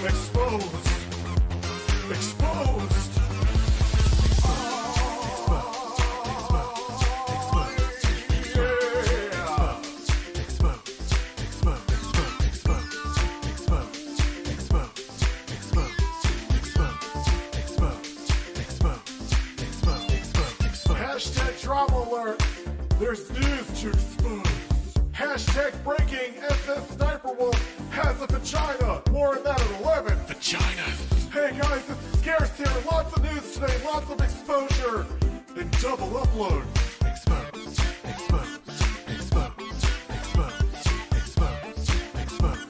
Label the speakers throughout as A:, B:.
A: Exposed. Exposed. Hashtag drama alert. There's news to expose. Hashtag breaking. SS Sniper Wolf has a vagina. More on that at 11.
B: Vagina.
A: Hey guys, it's scarce here. Lots of news today. Lots of exposure. And double upload.
B: Expose. Expose. Expose. Expose. Expose. Expose.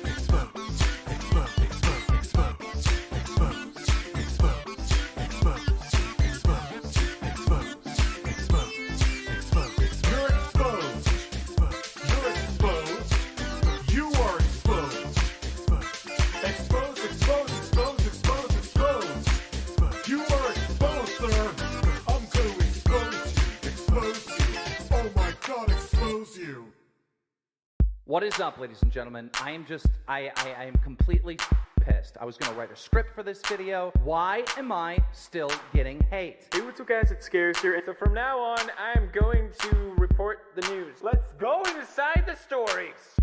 B: Expose. Expose.
A: You're exposed. You're exposed. You are exposed. Expose, expose, expose, expose, expose. You are exposed, sir. I'm gonna expose you. Expose you. Oh my god, expose you.
C: What is up, ladies and gentlemen? I am completely pissed. I was gonna write a script for this video. Why am I still getting hate?
D: Hey, what's up guys, it's Scarce here, and so from now on, I am going to report the news. Let's go inside the stories!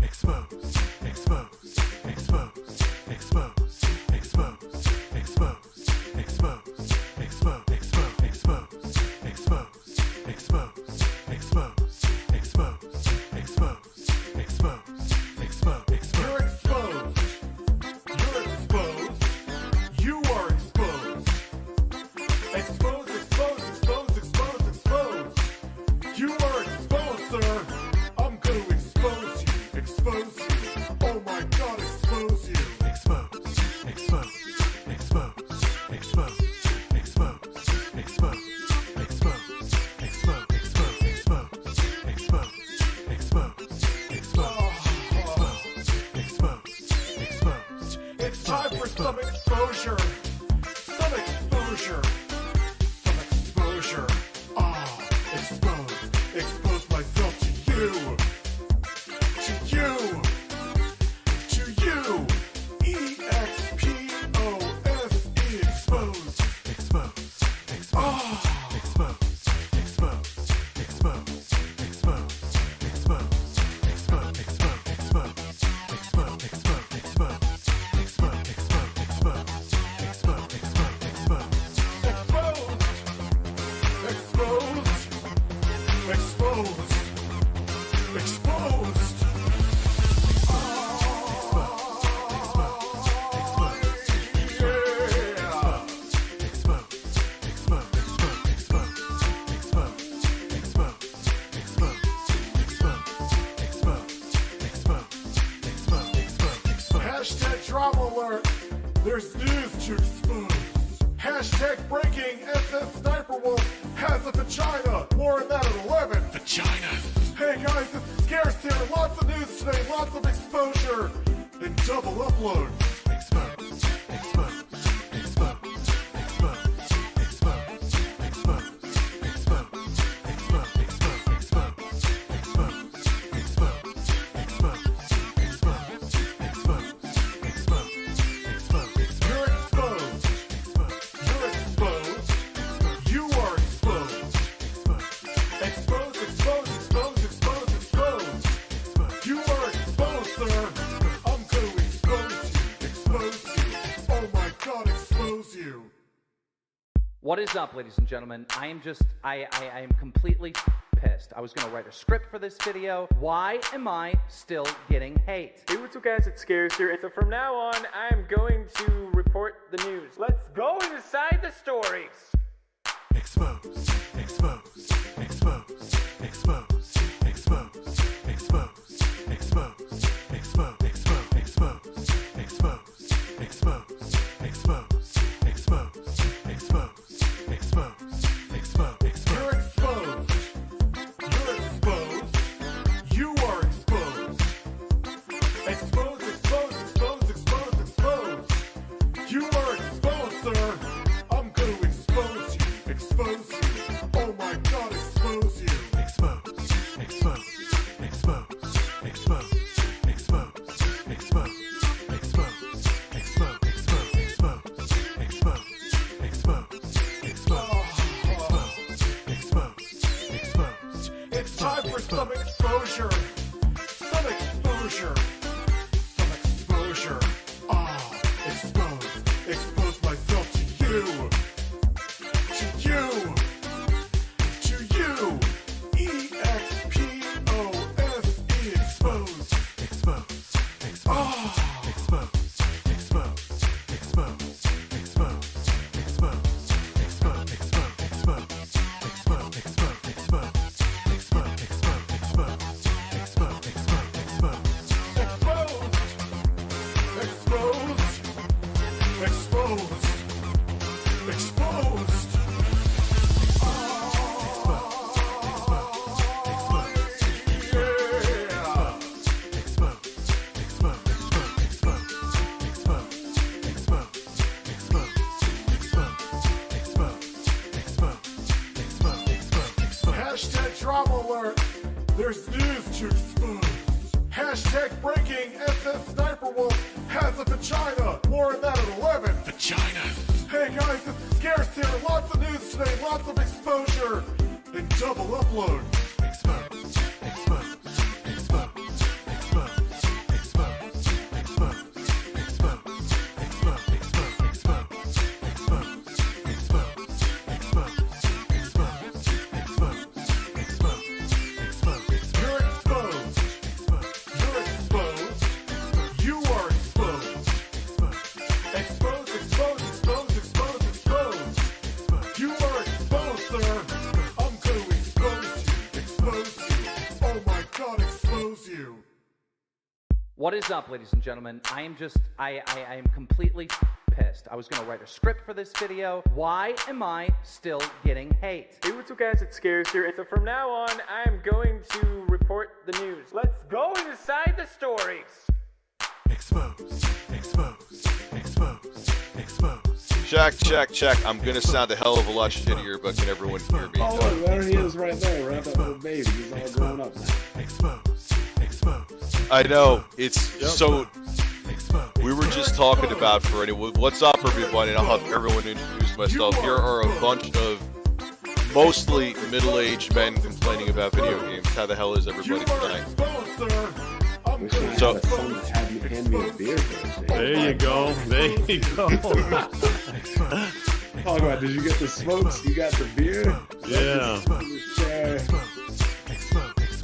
B: Expose. Expose. Expose. Expose. Expose. Expose. Expose. Expose. Expose. Expose. Expose. Expose. Expose. Expose. Expose. Expose. Expose.
A: You're exposed. You're exposed. You are exposed. Expose, expose, expose, expose, expose. You are exposed, sir. I'm gonna expose you. Expose you. Oh my god, expose you.
B: Expose. Expose. Expose. Expose. Expose. Expose. Expose. Expose. Expose. Expose. Expose. Expose.
A: It's time for some exposure. Some exposure. Some exposure. Expose. Expose myself to you. To you. To you. E-X-P-O-S-E. Expose.
B: Expose. Expose. Expose. Expose. Expose. Expose. Expose. Expose. Expose. Expose. Expose. Expose. Expose.
A: Exposed. Exposed. Hashtag drama alert. There's news to expose. Hashtag breaking. SS Sniper Wolf has a vagina. More on that at 11.
B: Vagina.
A: Hey guys, it's scarce here. Lots of news today. Lots of exposure. And double upload.
B: Expose. Expose. Expose. Expose. Expose. Expose. Expose. Expose. Expose. Expose. Expose. Expose. Expose. Expose. Expose. Expose.
A: You're exposed. You're exposed. You are exposed. Expose, expose, expose, expose, expose. You are exposed, sir. I'm gonna expose you. Expose you. Oh my god, expose you.
C: What is up, ladies and gentlemen? I am completely pissed. I was gonna write a script for this video. Why am I still getting hate?
D: Hey, what's up guys, it's Scarce here, and so from now on, I am going to report the news. Let's go inside the stories!
B: Expose. Expose. Expose. Expose. Expose. Expose. Expose. Expose. Expose. Expose. Expose. Expose. Expose. Expose. Expose. Expose. Expose.
A: You're exposed. You're exposed. You are exposed. Expose, expose, expose, expose, expose. You are exposed, sir. I'm gonna expose you. Expose you. Oh my god, expose you. vagina. More on that at 11.
B: Vagina.
A: Hey guys, this is Scarce here. Lots of news today, lots of exposure, and double upload.
B: Expose. Expose. Expose. Expose. Expose. Expose. Expose. Expose. Expose. Expose.
A: You're exposed. You're exposed. You are exposed. Expose, expose, expose, expose, expose. You are exposed, sir. I'm going to expose you. Expose you. Oh my God, expose you.
C: What is up, ladies and gentlemen? I am completely pissed. I was going to write a script for this video. Why am I still getting hate?
D: Hey, what's up guys, it's Scares here, and so from now on, I'm going to report the news. Let's go inside the stories!
B: Expose. Expose. Expose. Expose.
E: Check. I'm gonna sound a hell of a lot shittier, but can everyone hear me?
F: Oh, look, there he is right there, right? That little baby. He's all grown up now.
B: Expose. Expose.
E: I know, it's so...
B: Expose.
E: We were just talking about for anyone. What's up, everybody? And I'll have everyone introduce myself. Here are a bunch of mostly middle-aged men complaining about video games. How the hell is
A: You
E: everybody
A: are
E: tonight?
A: exposed, sir. I'm
F: Wish
A: going
F: I
E: So-
F: had a son that had me hand me a beer for this.
G: There you go. There you go.
F: Talk about, did you get the smokes? You got the beer?
G: Yeah.
F: Share.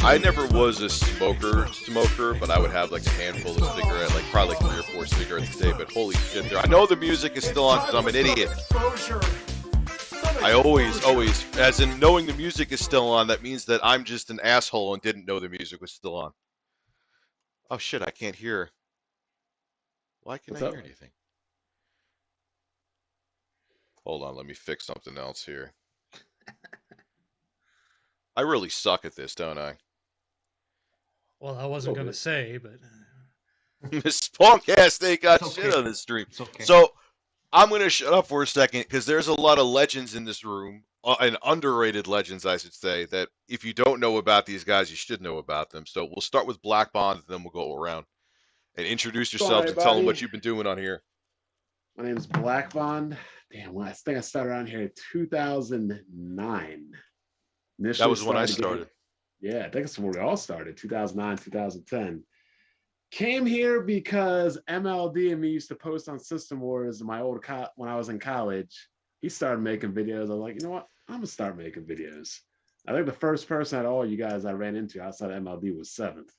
E: I never was a smoker, but I would have like a handful of cigarettes, like probably like 3 or 4 cigarettes a day. But holy shit, I know the music is still on because I'm an idiot.
A: exposure.
E: I always, as in knowing the music is still on, that means that I'm just an asshole and didn't know the music was still on. Oh shit, I can't hear. Why can't
F: What's
E: I
F: up?
E: hear anything? Hold on, let me fix something else here. I really suck at this, don't I?
H: Well, I wasn't
F: Oh,
H: going to
F: good.
H: say, but
E: This podcast ain't got
I: It's
E: shit
I: okay.
E: on this stream.
I: It's okay.
E: So, I'm gonna shut up for a second, because there's a lot of legends in this room, and underrated legends, I should say, that if you don't know about these guys, you should know about them. So, we'll start with Black Bond, and then we'll go around. And introduce
F: What's going
E: yourselves
F: on,
E: and tell them
F: everybody?
E: what you've been doing on here.
F: My name's Black Bond. Damn, well, I think I started around here in 2009.
E: That was when I started.
F: Yeah, I think it's when we all started, 2009, 2010. Came here because MLD and me used to post on System Wars in my old when I was in college. He started making videos. I was like, you know what? I'm gonna start making videos. I think the first person out of all you guys I ran into outside of MLD was Seventh.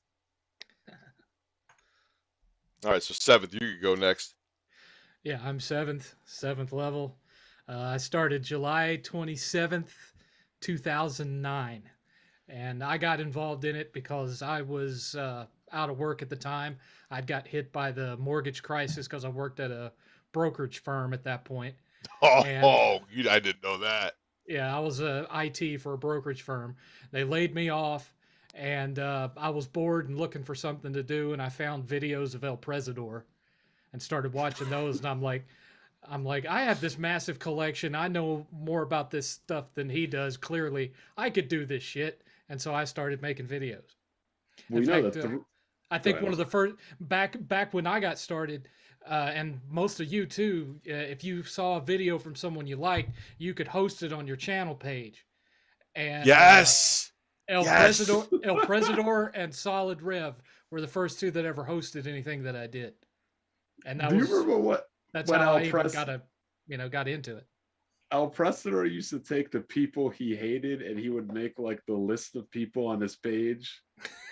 E: All right, so 7th, you can go next.
H: yeah, I'm seventh level. I started July 27th, 2009. And I got involved in it because I was out of work at the time. I'd got hit by the mortgage crisis because I worked at a brokerage firm at that point. And-
E: I didn't know that.
H: Yeah, I was a IT for a brokerage firm. They laid me off, and I was bored and looking for something to do, and I found videos of El Presador and started watching those, and I'm like, I have this massive collection. I know more about this stuff than he does. Clearly, I could do this shit, and so I started making videos.
F: Well,
H: In
F: you know
H: fact,
F: that
H: I think
F: ahead.
H: one of the first back when I got started, and most of you too, if you saw a video from someone you liked, you could host it on your channel page. And
E: Yes!
H: El
E: Yes!
H: Presador and Solid Rev were the first two that ever hosted anything that I did, and that
F: do you
H: was
F: remember
H: that's
F: when
H: how
F: El
H: I even
F: Pres-
H: got into it.
F: El Presador used to take the people he hated and he would make like the list of people on his page,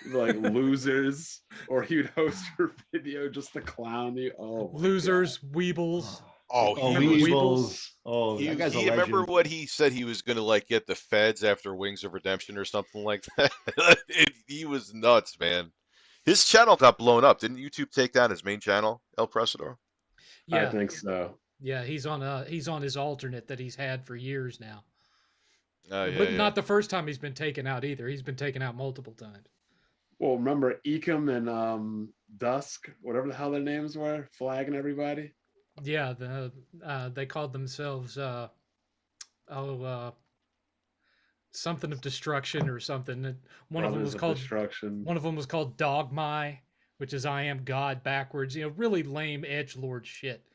F: like losers, or he would host your video just to clown you. Oh, my
H: Losers, weebles.
E: Oh,
I: Oh,
H: Remember
I: Weebles. Oh,
E: He,
I: that guy's a
E: he remember
I: legend.
E: what he said he was gonna like get the feds after Wings of Redemption or something like that. He was nuts, man. His channel got blown up. Didn't YouTube take down his main channel, El Presador?
H: Yeah,
F: I think so.
H: yeah, he's on his alternate that he's had for years now.
E: Oh yeah,
H: But
E: yeah.
H: not the first time he's been taken out either. He's been taken out multiple times.
F: Well, remember Ecom and Dusk, whatever the hell their names were, flagging everybody.
H: Yeah, they called themselves something of destruction or something. One of them
F: Brothers
H: was
F: of
H: called
F: Destruction.
H: Dogmy, which is I am God backwards. You know, really lame edgelord shit.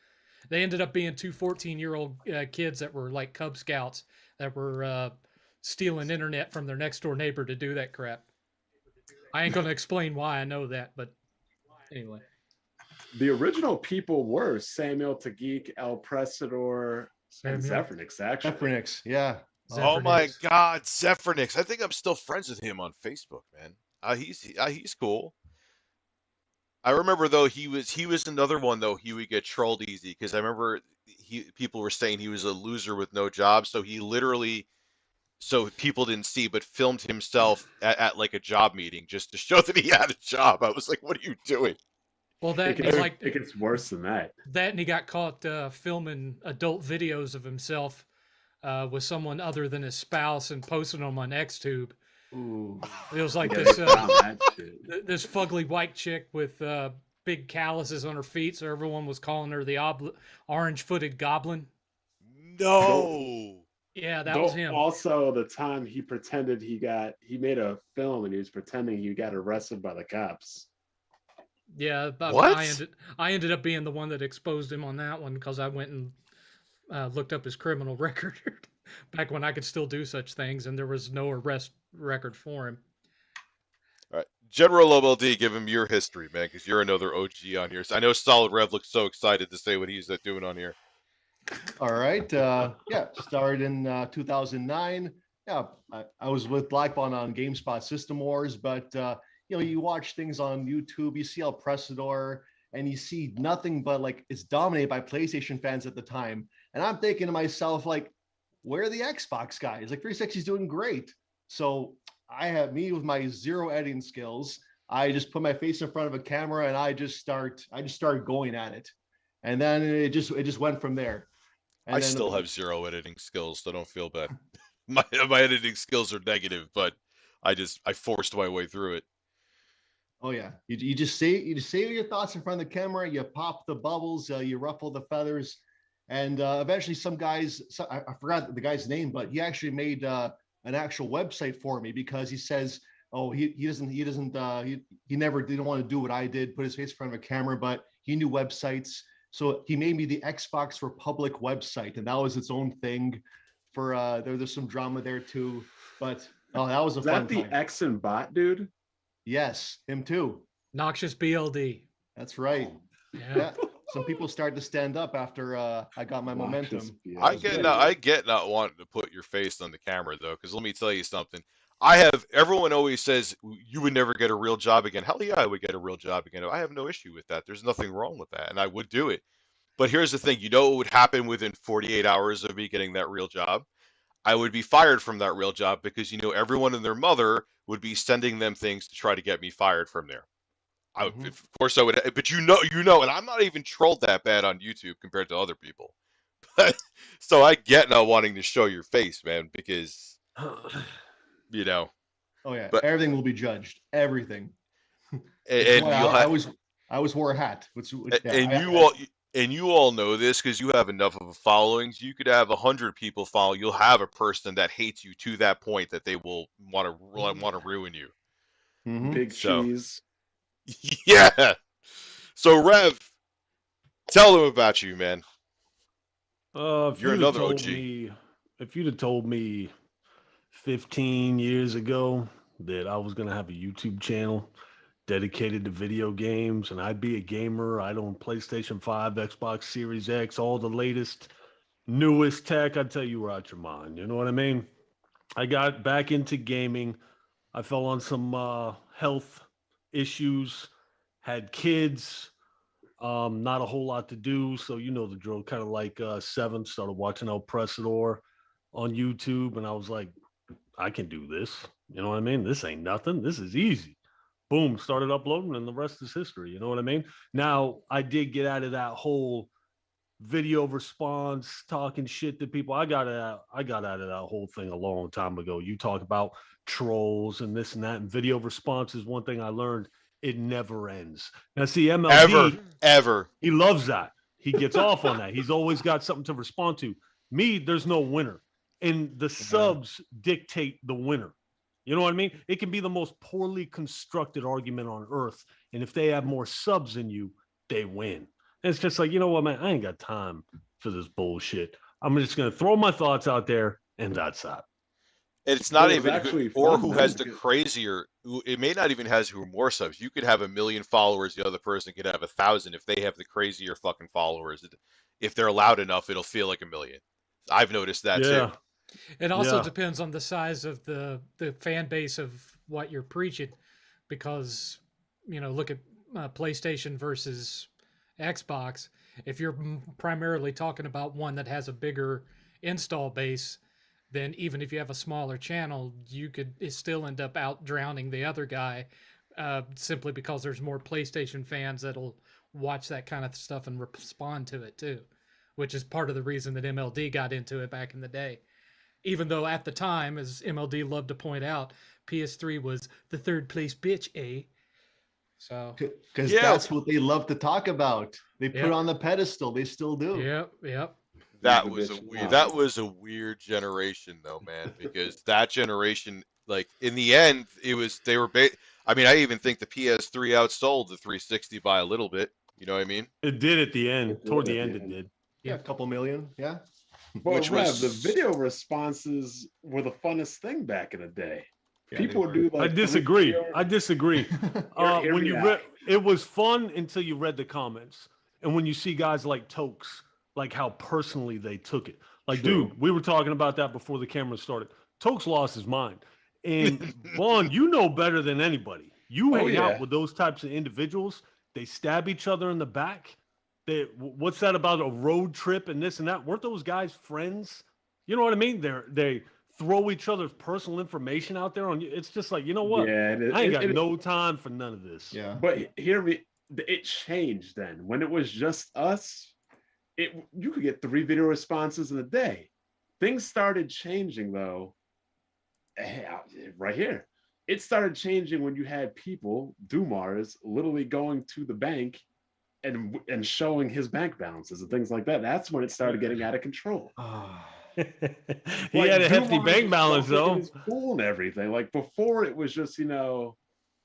H: They ended up being two 14-year-old kids that were like Cub Scouts that were stealing internet from their next door neighbor to do that crap. I ain't gonna explain why I know that, but anyway.
F: The original people were Samuel Tageek, El Presador, and
H: Samuel.
F: Zephyrnix, actually.
I: Zephyrnix, yeah.
E: Oh my
H: Zephyrnix.
E: God, Zephyrnix! I think I'm still friends with him on Facebook, man. He's cool. I remember though he was another one though he would get trolled easy because I remember people were saying he was a loser with no job, so he literally so people didn't see but filmed himself at like a job meeting just to show that he had a job. I was like, what are you doing?
H: Well, that
F: It
H: and he
F: gets,
H: like
F: it gets worse than that.
H: that, and he got caught filming adult videos of himself with someone other than his spouse and posting them on XTube.
I: Ooh.
H: It was like
F: Yeah,
H: this
F: they found that shit.
H: this fugly white chick with big calluses on her feet, so everyone was calling her the orange-footed goblin.
E: No.
H: Yeah, that was
F: Though
H: him.
F: Also, the time he pretended he made a film and he was pretending he got arrested by the cops.
H: Yeah, but
E: What?
H: I ended up being the one that exposed him on that one because I went and looked up his criminal record back when I could still do such things, and there was no arrest record for him.
E: All right, General OLD, give him your history, man, because you're another OG on here. So I know Solid Rev looks so excited to say what he's doing on here.
I: All right. Yeah, started in 2009. Yeah, I was with Blackbond on GameSpot System Wars, but you know, you watch things on YouTube, you see El Presador, and you see nothing but like it's dominated by PlayStation fans at the time. And I'm thinking to myself, like, where are the Xbox guys? Like 360's doing great. So I have me with my zero editing skills. I just put my face in front of a camera and I just started going at it. And then it just went from there. And
E: I
I: then
E: still have zero editing skills, so don't feel bad. My editing skills are negative, but I forced my way through it.
I: Oh yeah, you just say your thoughts in front of the camera. You pop the bubbles, you ruffle the feathers, and eventually some guys. I forgot the guy's name, but he actually made an actual website for me because he says, oh, he never didn't want to do what I did, put his face in front of a camera, but he knew websites, so he made me the Xbox Republic website, and that was its own thing. For there's some drama there too, but oh, that was a fun
F: Is that the
I: time.
F: X and bot dude?
I: Yes, him too.
H: Noxious BLD.
I: That's right.
H: Yeah.
I: Yeah, some people started to stand up after I got my momentum.
E: I get not wanting to put your face on the camera though, because let me tell you something. Everyone always says you would never get a real job again. Hell yeah, I would get a real job again. I have no issue with that. There's nothing wrong with that, and I would do it. But here's the thing, you know what would happen within 48 hours of me getting that real job? I would be fired from that real job because, you know, everyone and their mother would be sending them things to try to get me fired from there. Of course I would, but you know, and I'm not even trolled that bad on YouTube compared to other people. So I get not wanting to show your face, man, because, you know.
I: Oh yeah,
E: but,
I: everything will be judged. Everything.
E: And
I: I always wore a hat.
E: And you all know this because you have enough of a following. You could have 100 people follow. You'll have a person that hates you to that point that they will want to ruin you.
F: Big cheese.
E: Yeah. So Rev, tell them about you, man.
J: You're
E: another OG.
J: If you'd have told me 15 years ago that I was gonna have a YouTube channel dedicated to video games and I'd be a gamer, I'd own PlayStation 5, Xbox Series X, all the latest, newest tech, I'd tell you we're out your mind. You know what I mean? I got back into gaming. I fell on some health issues, had kids, not a whole lot to do. So you know the drill, kind of like Seven, started watching El Presador on YouTube. And I was like, I can do this. You know what I mean? This ain't nothing. This is easy. Boom, started uploading and the rest is history. You know what I mean? Now, I did get out of that whole video response, talking shit to people. I got out of that whole thing a long time ago. You talk about trolls and this and that, and video response is one thing I learned. It never ends. Now, see, MLD,
E: ever.
J: He loves that. He gets off on that. He's always got something to respond to. Me, there's no winner. And the subs dictate the winner. You know what I mean? It can be the most poorly constructed argument on earth. And if they have more subs than you, they win. And it's just like, you know what, man, I ain't got time for this bullshit. I'm just going to throw my thoughts out there, and that's that.
E: It's not
F: It was
E: even
F: actually
E: or
F: fun,
E: who
F: though,
E: has the
F: because-
E: crazier. It may not even has who more subs. You could have 1 million followers. The other person could have 1,000. If they have the crazier fucking followers, if they're loud enough, it'll feel like 1 million. I've noticed that
J: Yeah.
E: too.
H: It also
J: Yeah.
H: depends on the size of the fan base of what you're preaching, because look at PlayStation versus Xbox. If you're primarily talking about one that has a bigger install base, then even if you have a smaller channel, you could still end up out drowning the other guy, simply because there's more PlayStation fans that'll watch that kind of stuff and respond to it too, which is part of the reason that MLD got into it back in the day. Even though at the time, as MLD loved to point out, PS3 was the third place bitch, eh? So
I: Because
E: Yeah.
I: that's what they love to talk about. They put
H: Yep.
I: it on the pedestal. They still do.
H: yep.
E: That
F: the
E: was a
F: bitch
E: weird.
F: now.
E: That was a weird generation, though, man. Because that generation, like in the end, it was they were. I mean, I even think the PS3 outsold the 360 by a little bit. You know what I mean?
J: It did at the end.
F: It did
J: Toward
F: at
J: the
F: the
J: end, it
F: end.
J: did.
I: Yeah, a couple million. Yeah.
F: But
E: Which
F: Rev,
E: was-
F: the video responses were the funnest thing back in the day.
I: Yeah,
F: People
I: they
F: would do like
J: I disagree.
F: three-
J: I disagree.
F: hear
J: When
F: me
J: you
F: out.
J: read, it was fun until you read the comments, and when you see guys like Tokes, like how personally they took it. Like,
F: True.
J: dude, we were talking about that before the camera started. Tokes lost his mind, and Vaughn, you know better than anybody. You
F: Oh,
J: hang out
F: yeah.
J: with those types of individuals. They stab each other in the back. What's that about a road trip and this and that? Weren't those guys friends? You know what I mean? They throw each other's personal information out there on you. It's just like, you know what?
F: Yeah,
J: I ain't got no time for none of this.
I: Yeah.
F: But hear me, it changed then. When it was just us, you could get 3 video responses in a day. Things started changing though. Right here. It started changing when you had people, Dumars, literally going to the bank and showing his bank balances and things like that. That's when it started getting out of control.
J: He
F: Like,
J: had a hefty
F: Dumars
J: bank
F: was
J: balance
F: taking
J: though.
F: his pool and everything. Like before, it was just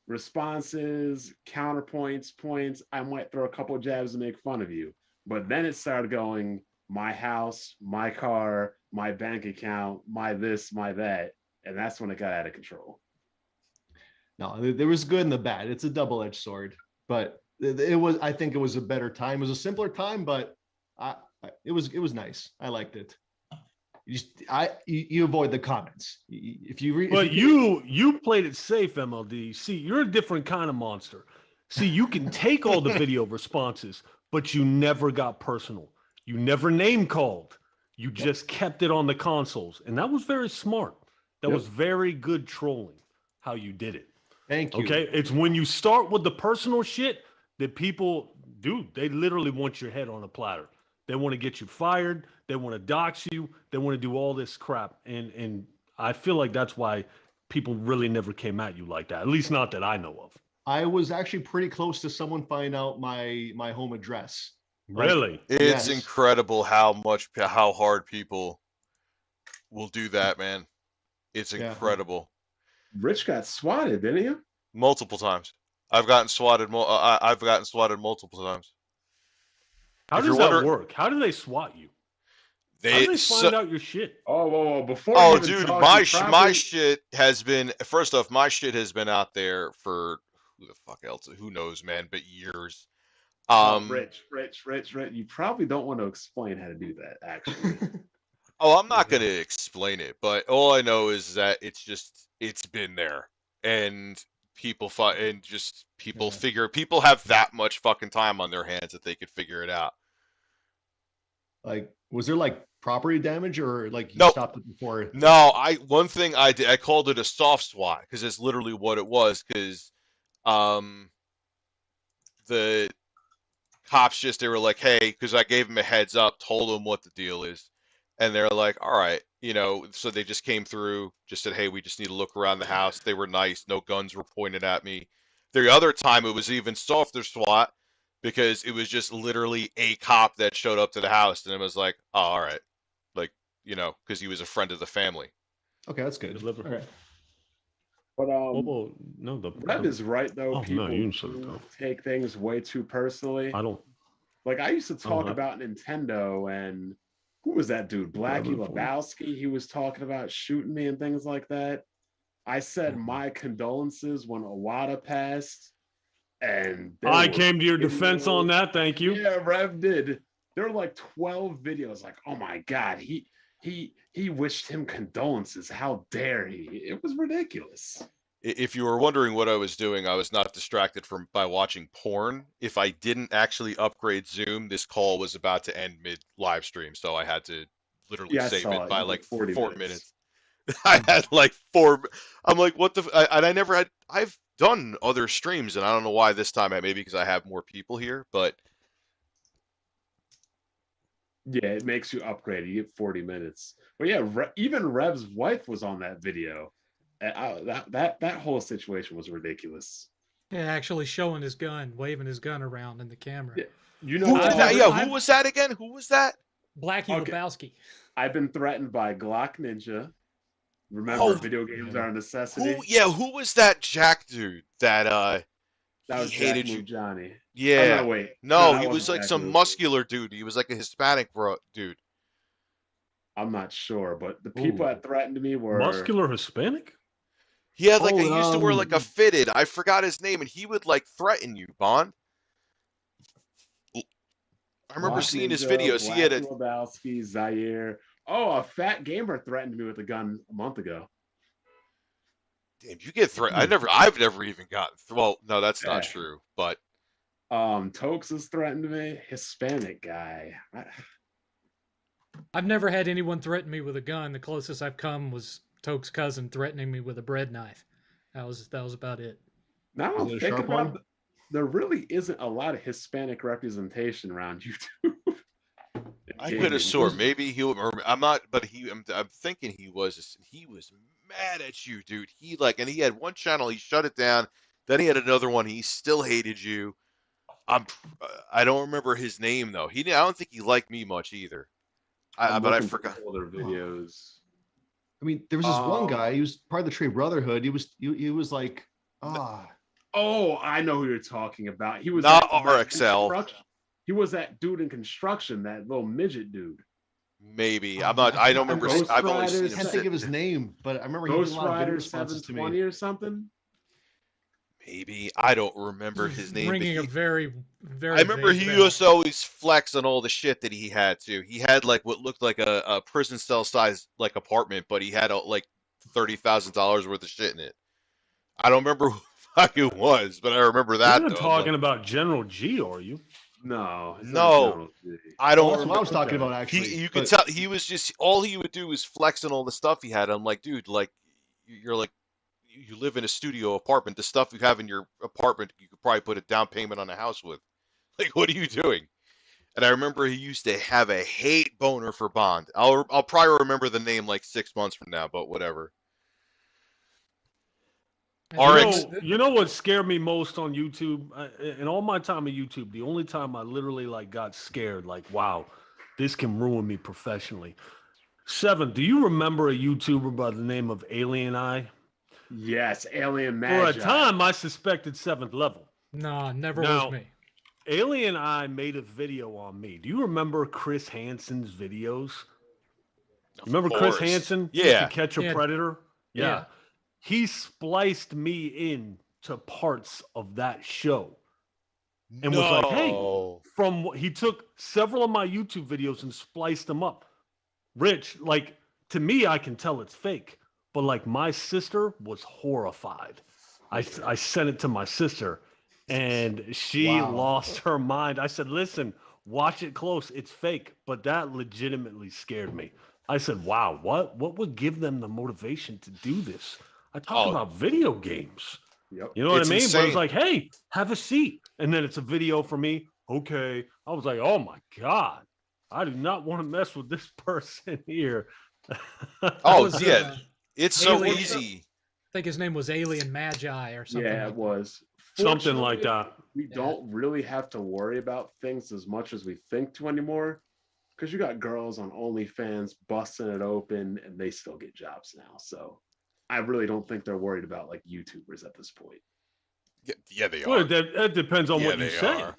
F: responses, counterpoints, points. I might throw a couple of jabs to make fun of you, but then it started going my house, my car, my bank account, my this, my that, and that's when it got out of control.
I: No, there was good and the bad. It's a double-edged sword, but it was. I think it was a better time. It was a simpler time, but it was nice. I liked it. You avoid the comments if you read.
J: But you played it safe, MLD. See, you're a different kind of monster. See, you can take all the video responses, but you never got personal. You never name called. You just kept it on the consoles, and that was very smart. That was very good trolling. How you did it.
I: Thank you.
J: Okay, it's when you start with the personal shit that people, dude, they literally want your head on a platter. They want to get you fired. They want to dox you. They want to do all this crap. And I feel like that's why people really never came at you like that. At least not that I know of.
I: I was actually pretty close to someone finding out my home address. Like,
J: Really?
E: It's
I: Yes.
E: incredible how hard people will do that, man. It's
I: Yeah.
E: incredible.
F: Rich got swatted, didn't he?
E: Multiple times. I've gotten swatted. I've gotten swatted multiple times.
J: How
E: If
J: does
E: you're
J: that
E: wondering-
J: work? How do they swat you? How
E: They
J: do they find out your shit?
F: Oh, whoa. Before
E: Oh,
F: you even
E: dude,
F: talk,
E: my
F: you
E: my
F: probably-
E: shit has been. First off, my shit has been out there for who the fuck else? Who knows, man? But years.
F: Rich. You probably don't want to explain how to do that, actually.
E: Oh, I'm not gonna explain it, but all I know is that it's been there, and people people have that much fucking time on their hands that they could figure it out.
I: Like, was there like property damage or like you
E: Nope.
I: stopped it before?
E: No, one thing I did, I called it a soft SWAT because it's literally what it was. Because the cops they were like, hey, because I gave them a heads up, told them what the deal is, and they're like, all right, so they just came through, just said, hey, we just need to look around the house. They were nice, no guns were pointed at me. The other time it was even softer SWAT because it was just literally a cop that showed up to the house, and it was like, oh, all right, like, because he was a friend of the family.
I: Okay, that's good.
J: Deliver.
I: All right.
F: But
J: Well, no,
F: Rev is right though.
J: Oh,
F: People
J: no, you can shut it
F: do
J: down.
F: take things way too personally.
J: I don't.
F: Like I used to talk
J: have-
F: about Nintendo, and who was that dude? Blackie
J: Whatever.
F: Lebowski. He was talking about shooting me and things like that. I said my condolences when Iwata passed, and there
J: I
F: were
J: came to your defense on
F: videos-
J: that. Thank you.
F: Yeah, Rev did. There were like 12 videos. Like, oh my god, he wished him condolences. How dare he? It was ridiculous.
E: If you were wondering what I was doing, I was not distracted from by watching porn. If I didn't actually upgrade Zoom, this call was about to end mid live stream, so I had to literally
F: Yeah, I
E: save
F: saw
E: it
F: it.
E: by
F: You
E: like
F: did 40
E: 4
F: minutes.
E: minutes. I had like 4. I'm like, what the? And I never had. I've done other streams, and I don't know why this time. Maybe because I have more people here, but
F: Yeah, it makes you upgrade. You get 40 minutes. But yeah, even Rev's wife was on that video. That whole situation was ridiculous.
H: Yeah, actually showing his gun, waving his gun around in the camera.
F: Yeah, you know,
E: who was
H: I've
E: that?
H: never-
E: Yeah,
H: I've-
E: who was that again? Who was that?
H: Blackie
F: Okay.
H: Lebowski.
F: I've been threatened by Glock Ninja. Remember,
E: Oh,
F: video games are a necessity.
E: Who? Yeah, who was that Jack dude that
F: That was
E: he
F: Jack
E: hated
F: Move
E: you?
F: Johnny.
E: Yeah.
F: Oh, no, wait.
E: No,
F: that
E: he was
F: wasn't
E: like
F: Jack
E: some
F: Move.
E: muscular dude. He was like a Hispanic bro dude.
F: I'm not sure, but the people
J: Ooh.
F: that threatened me were
J: Muscular Hispanic?
E: He had like
I: Oh,
E: he used to wear like a fitted. I forgot his name, and he would like threaten you, Bond. I remember
F: Glock
E: seeing his
F: Ninja,
E: videos. He had a
F: Blackie Lebowski, Zaire. Oh, a fat gamer threatened me with a gun a month ago.
E: damn. You get threat. I've never even gotten. Well, no, that's not
F: Yeah.
E: true. But
F: Tokes has threatened me. Hispanic guy.
H: I've never had anyone threaten me with a gun. The closest I've come was Toke's cousin threatening me with a bread knife. That was about it.
F: Now
I: Is
F: I'm
I: it a
F: thinking
I: sharp
F: about
I: one?
F: it, there really isn't a lot of Hispanic representation around YouTube.
E: I
F: Gaming.
E: could have sworn maybe he. I'm not, but I'm thinking he was mad at you, dude. He like, and he had one channel. He shut it down. Then he had another one. He still hated you. I don't remember his name though. I don't think he liked me much either.
F: I'm
E: But I
F: looking for
E: forgot.
F: older videos.
I: I mean, there was this one
F: Um,
I: guy. He was part of the Trade Brotherhood. He was like,
F: Oh, I know who you're talking about. He was
E: Not
F: that
E: RXL.
F: construction- He was that dude in construction, that little midget dude.
E: Maybe I'm not. I don't remember.
F: Ghost
E: I've only
F: Riders,
E: seen
I: I
E: him
I: can't
E: sit.
I: think of his name, but I remember he did
F: Ghost
I: a lot of video
F: Rider
I: responses to me.
F: 720 or something.
E: Maybe I don't remember his name. but
H: Ringing a
E: he-
H: very, very.
E: I remember
H: vague
E: he
H: bell.
E: used to always flex on all the shit that he had too. He had like what looked like a prison cell size like apartment, but he had like $30,000 worth of shit in it. I don't remember who the fuck it was, but I remember that.
J: You're
E: though.
J: not talking about General G, are you?
F: No, it's not
E: No.
F: General G.
E: I don't.
I: Well, that's what I was
F: remember
I: talking
F: that.
I: about, actually.
E: You could
I: but-
E: tell he was just all he would do was flex on all the stuff he had. I'm like, dude, like you're like you live in a studio apartment. The stuff you have in your apartment, you could probably put a down payment on a house with. Like, what are you doing? And I remember he used to have a hate boner for Bond. I'll probably remember the name like 6 months from now, but whatever.
H: And
E: RX.
J: You know what scared me most on YouTube? In all my time on YouTube, the only time I literally like got scared, like, wow, this can ruin me professionally. Seven, do you remember a YouTuber by the name of Alien Eye?
F: Yes, Alien
J: For
F: Magi.
J: a time, I suspected seventh level.
H: No, never
J: Now-
H: was me.
J: Alien Eye made a video on me. Do you remember Chris Hansen's videos? Remember Chris
E: course.
J: Hansen?
E: Yeah.
J: To Catch a
H: Yeah.
J: Predator?
H: Yeah.
J: He spliced me in to parts of that show. And was like, hey, he took several of my YouTube videos and spliced them up. Rich, like, to me, I can tell it's fake. But like my sister was horrified. I sent it to my sister and she lost her mind. I said, listen, watch it close. It's fake. But that legitimately scared me. I said, wow, what would give them the motivation to do this? I talk about video games.
F: Yep.
J: You know what
E: It's
J: I mean? But
E: insane.
J: it's like, hey, have a seat. And then it's a video for me. Okay. I was like, oh my God. I do not want to mess with this person here.
E: Oh
H: was,
E: yeah, it's so
H: Alien-
E: easy.
H: I think his name was Alien Magi or something.
F: Yeah,
H: like
F: it was.
J: Something like
F: Fortunately,
J: that.
F: We don't really have to worry about things as much as we think to anymore, because you got girls on OnlyFans busting it open, and they still get jobs now. So I really don't think they're worried about like YouTubers at this point.
E: Yeah, they
J: Well,
E: are.
J: that depends on
E: Yeah,
J: what you
E: they
J: say.
E: are.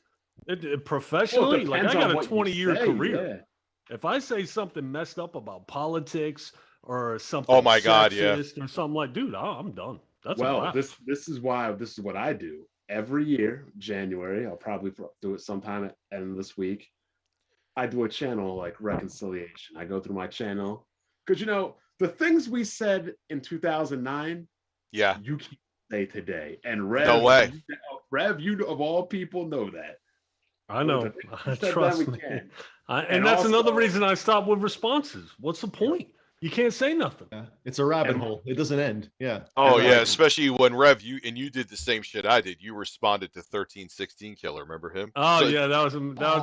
J: Professionally, like I
F: depends
J: got
F: on
J: a
F: what you
J: 20-year
F: say,
J: career.
F: yeah.
J: If I say something messed up about politics or something
E: Oh my God, yeah.
J: sexist or something like, dude, I'm done. That's a
F: Well,
J: wrap.
F: this is what I do every year. January, I'll probably do it sometime at end of this week. I do a channel like reconciliation. I go through my channel because the things we said in 2009,
E: Yeah.
F: you can't say today. And
E: No way.
F: Rev, you of all people know that.
J: I know. Trust me.
F: Can.
J: And that's another reason I stopped with responses. What's the point? You can't say nothing.
I: Yeah, it's a rabbit hole. It doesn't end. Yeah.
E: Oh
F: And
E: yeah,
F: like-
E: especially when Rev, you did the same shit I did. You responded to 1316 Killer. Remember him?
J: Oh
E: So-
J: yeah, that was a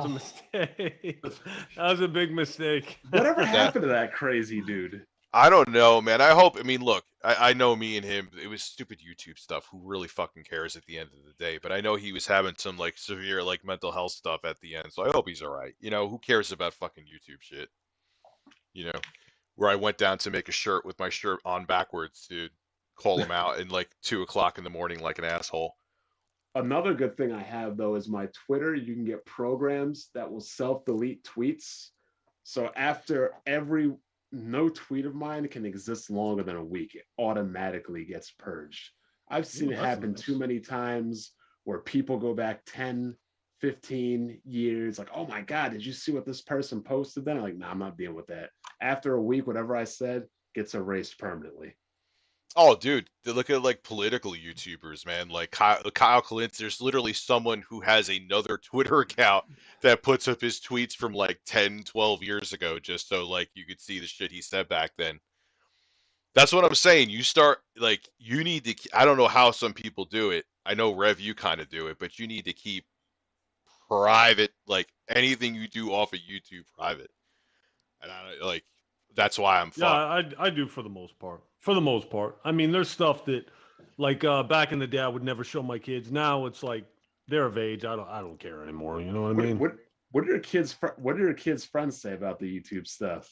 J: mistake. That was a big mistake.
F: Whatever happened to that crazy dude?
E: I don't know, man. I hope. I mean, look, I know me and him. It was stupid YouTube stuff. Who really fucking cares at the end of the day? But I know he was having some like severe like mental health stuff at the end. So I hope he's all right. Who cares about fucking YouTube shit? Where I went down to make a shirt with my shirt on backwards to call him out in like 2:00 in the morning like an asshole.
F: Another good thing I have though is my Twitter. You can get programs that will self-delete tweets. So after no tweet of mine can exist longer than a week. It automatically gets purged. I've seen it happen too many times where people go back 10, 15 years, like, oh my God, did you see what this person posted then? I'm like, nah, I'm not dealing with that. After a week, whatever I said gets erased permanently.
E: Oh, dude, look at like political YouTubers, man. Like Kyle Clintz, there's literally someone who has another Twitter account that puts up his tweets from like 10, 12 years ago, just so like you could see the shit he said back then. That's what I'm saying. You need to, I don't know how some people do it. I know Rev, you kind of do it, but you need to keep private, like anything you do off of YouTube private. And that's why I'm fucked.
J: Yeah, I do for the most part. For the most part. I mean, there's stuff that, like back in the day, I would never show my kids. Now it's like they're of age. I don't care anymore. You know what I mean?
F: What do your kids' friends say about the YouTube stuff?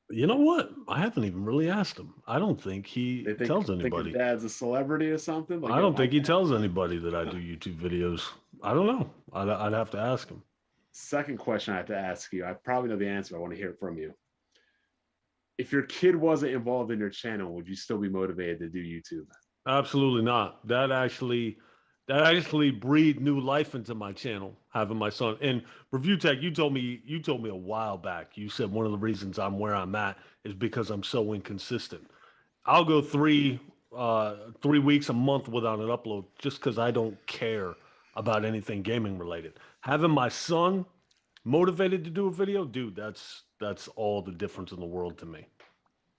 J: You know what? I haven't even really asked him. I don't think he tells anybody.
F: Think your dad's a celebrity or something? Like,
J: I don't think he tells anybody that I do YouTube videos. I don't know. I'd have to ask him.
F: Second question I have to ask you. I probably know the answer. I want to hear it from you. If your kid wasn't involved in your channel, would you still be motivated to do YouTube?
J: Absolutely not. That actually breathed new life into my channel, having my son. And ReviewTech, you told me a while back. You said one of the reasons I'm where I'm at is because I'm so inconsistent. I'll go 3 weeks a month without an upload just because I don't care about anything gaming related. Having my son motivated to do a video, dude, that's all the difference in the world to me.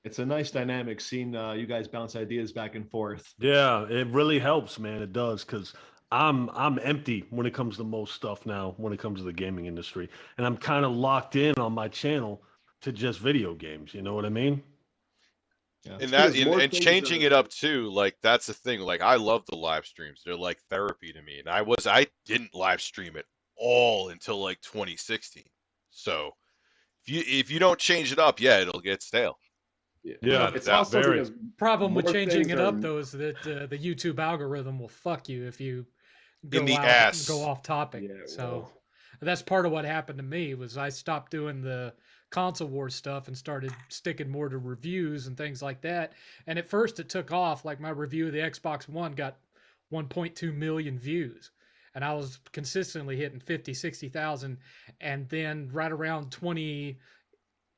I: It's a nice dynamic seeing you guys bounce ideas back and forth.
J: Yeah, it really helps, man. It does, because I'm empty when it comes to most stuff now, when it comes to the gaming industry. And I'm kind of locked in on my channel to just video games. You know what I mean?
I: Yeah.
E: And changing it up too, like that's the thing. Like I love the live streams; they're like therapy to me. And I didn't live stream at all until like 2016. So if you don't change it up, yeah, it'll get stale.
J: Yeah,
F: it's also because
H: problem with
F: more
H: changing
F: things
H: it
F: are-
H: up though is that the YouTube algorithm will fuck you if you
E: In the ass.
H: go off topic.
F: Yeah,
H: So
F: well.
H: that's part of what happened to me was I stopped doing the console wars stuff and started sticking more to reviews and things like that. And at first it took off. Like my review of the Xbox One got 1.2 million views. And I was consistently hitting 50, 60,000. And then right around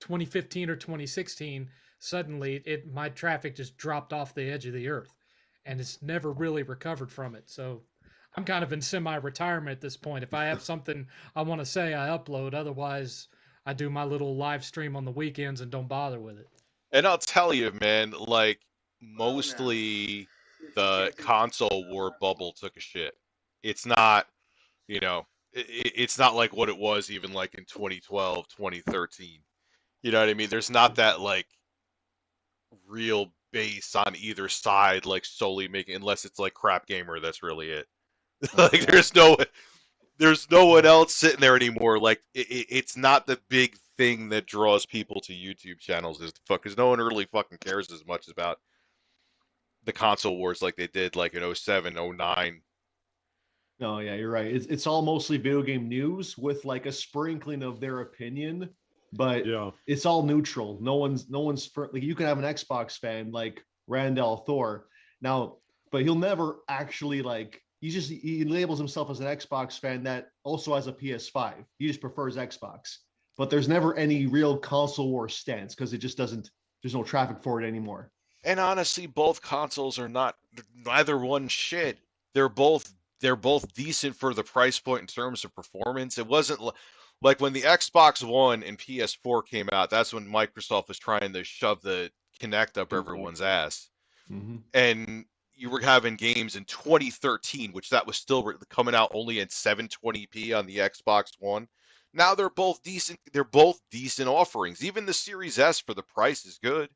H: 2015 or 2016, suddenly my traffic just dropped off the edge of the earth. And it's never really recovered from it. So I'm kind of in semi-retirement at this point. If I have something I want to say, I upload. Otherwise, I do my little live stream on the weekends and don't bother with it.
E: And I'll tell you, man, like mostly the console war bubble took a shit. It's not, it's not like what it was even like in 2012, 2013. You know what I mean? There's not that like real base on either side, like solely making, unless it's like Crap Gamer, that's really it. Like there's no one else sitting there anymore. Like it's not the big thing that draws people to YouTube channels is because no one really fucking cares as much about the console wars like they did like in 07, 09.
I: No, yeah, you're right. It's all mostly video game news with like a sprinkling of their opinion, but
J: Yeah.
I: it's all neutral. No one's for, like, you can have an Xbox fan like Randall Thor now, but he'll never actually like he labels himself as an Xbox fan that also has a PS5. He just prefers Xbox, but there's never any real console war stance because it just doesn't. There's no traffic for it anymore.
E: And honestly, both consoles are neither one shit. They're both decent for the price point in terms of performance. It wasn't like when the Xbox One and PS4 came out, that's when Microsoft was trying to shove the Kinect up everyone's ass.
I: Mm-hmm.
E: And you were having games in 2013, which that was still coming out only at 720p on the Xbox One. Now they're both decent. They're both decent offerings. Even the Series S for the price is good.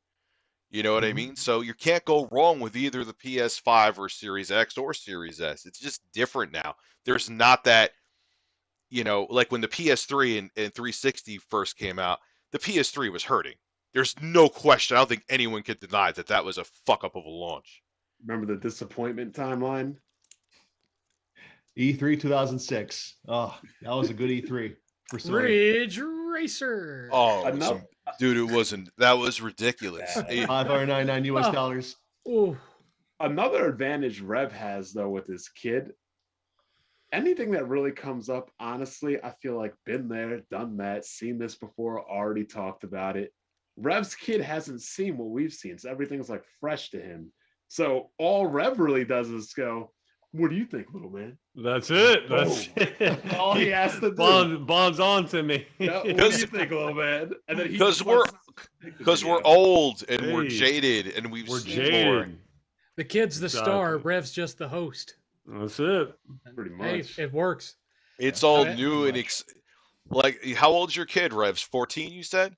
E: You know what I mean? So you can't go wrong with either the PS5 or Series X or Series S. It's just different now. There's not that, like when the PS3 and 360 first came out, the PS3 was hurting. There's no question. I don't think anyone could deny that that was a fuck up of a launch.
F: Remember the disappointment timeline?
I: E3 2006. Oh, that was a good E3 for Sony.
H: Ridge Racer.
E: Oh,
F: Enough.
E: dude, it wasn't. That was ridiculous.
I: $599 US dollars.
H: Ooh.
F: Another advantage Rev has though with his kid, anything that really comes up, honestly, I feel like been there, done that, seen this before, already talked about it. Rev's kid hasn't seen what we've seen, so everything's like fresh to him. So all Rev really does is go, "What do you think, little man?"
J: That's it. That's it.
F: All he has to do.
J: Bonds on to me.
F: Yeah, what do you think, little man? And then
E: Because we're old and we're
J: Hey,
E: jaded and we've
J: We're
E: seen more.
J: jaded.
H: The kid's the star.
J: Exactly.
H: Rev's just the host.
J: That's it.
F: Pretty
H: Hey,
F: much.
H: it works.
E: It's all
H: Okay.
E: new and like, how old's your kid, Revs? 14, you said?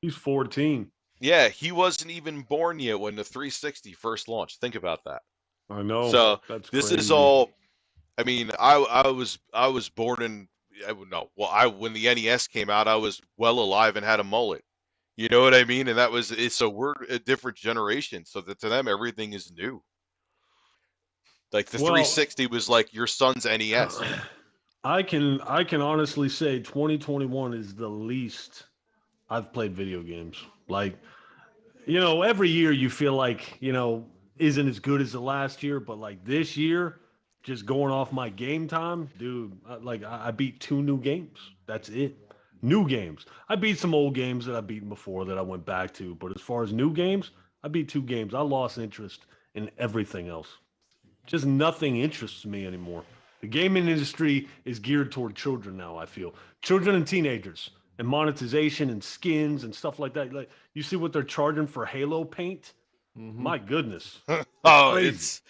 J: He's 14.
E: Yeah, he wasn't even born yet when the 360 first launched. Think about that.
J: I know.
E: So
J: That's
E: this
J: crazy.
E: is all. I mean, I was born in. When the NES came out, I was well alive and had a mullet. You know what I mean? And that was it. So we're a different generation. So that to them, everything is new. Like the
J: Well-
E: 360 was like your son's NES.
J: I can honestly say 2021 is the least I've played video games. Like, every year you feel like, isn't as good as the last year, but like this year, just going off my game time, dude, I beat 2 new games. That's it. New games. I beat some old games that I've beaten before that I went back to, but as far as new games, I beat 2 games. I lost interest in everything else. Just nothing interests me anymore. The gaming industry is geared toward children now, I feel. Children and teenagers, and monetization and skins and stuff like that. Like, you see what they're charging for Halo paint? My goodness.
E: Oh,
J: Crazy.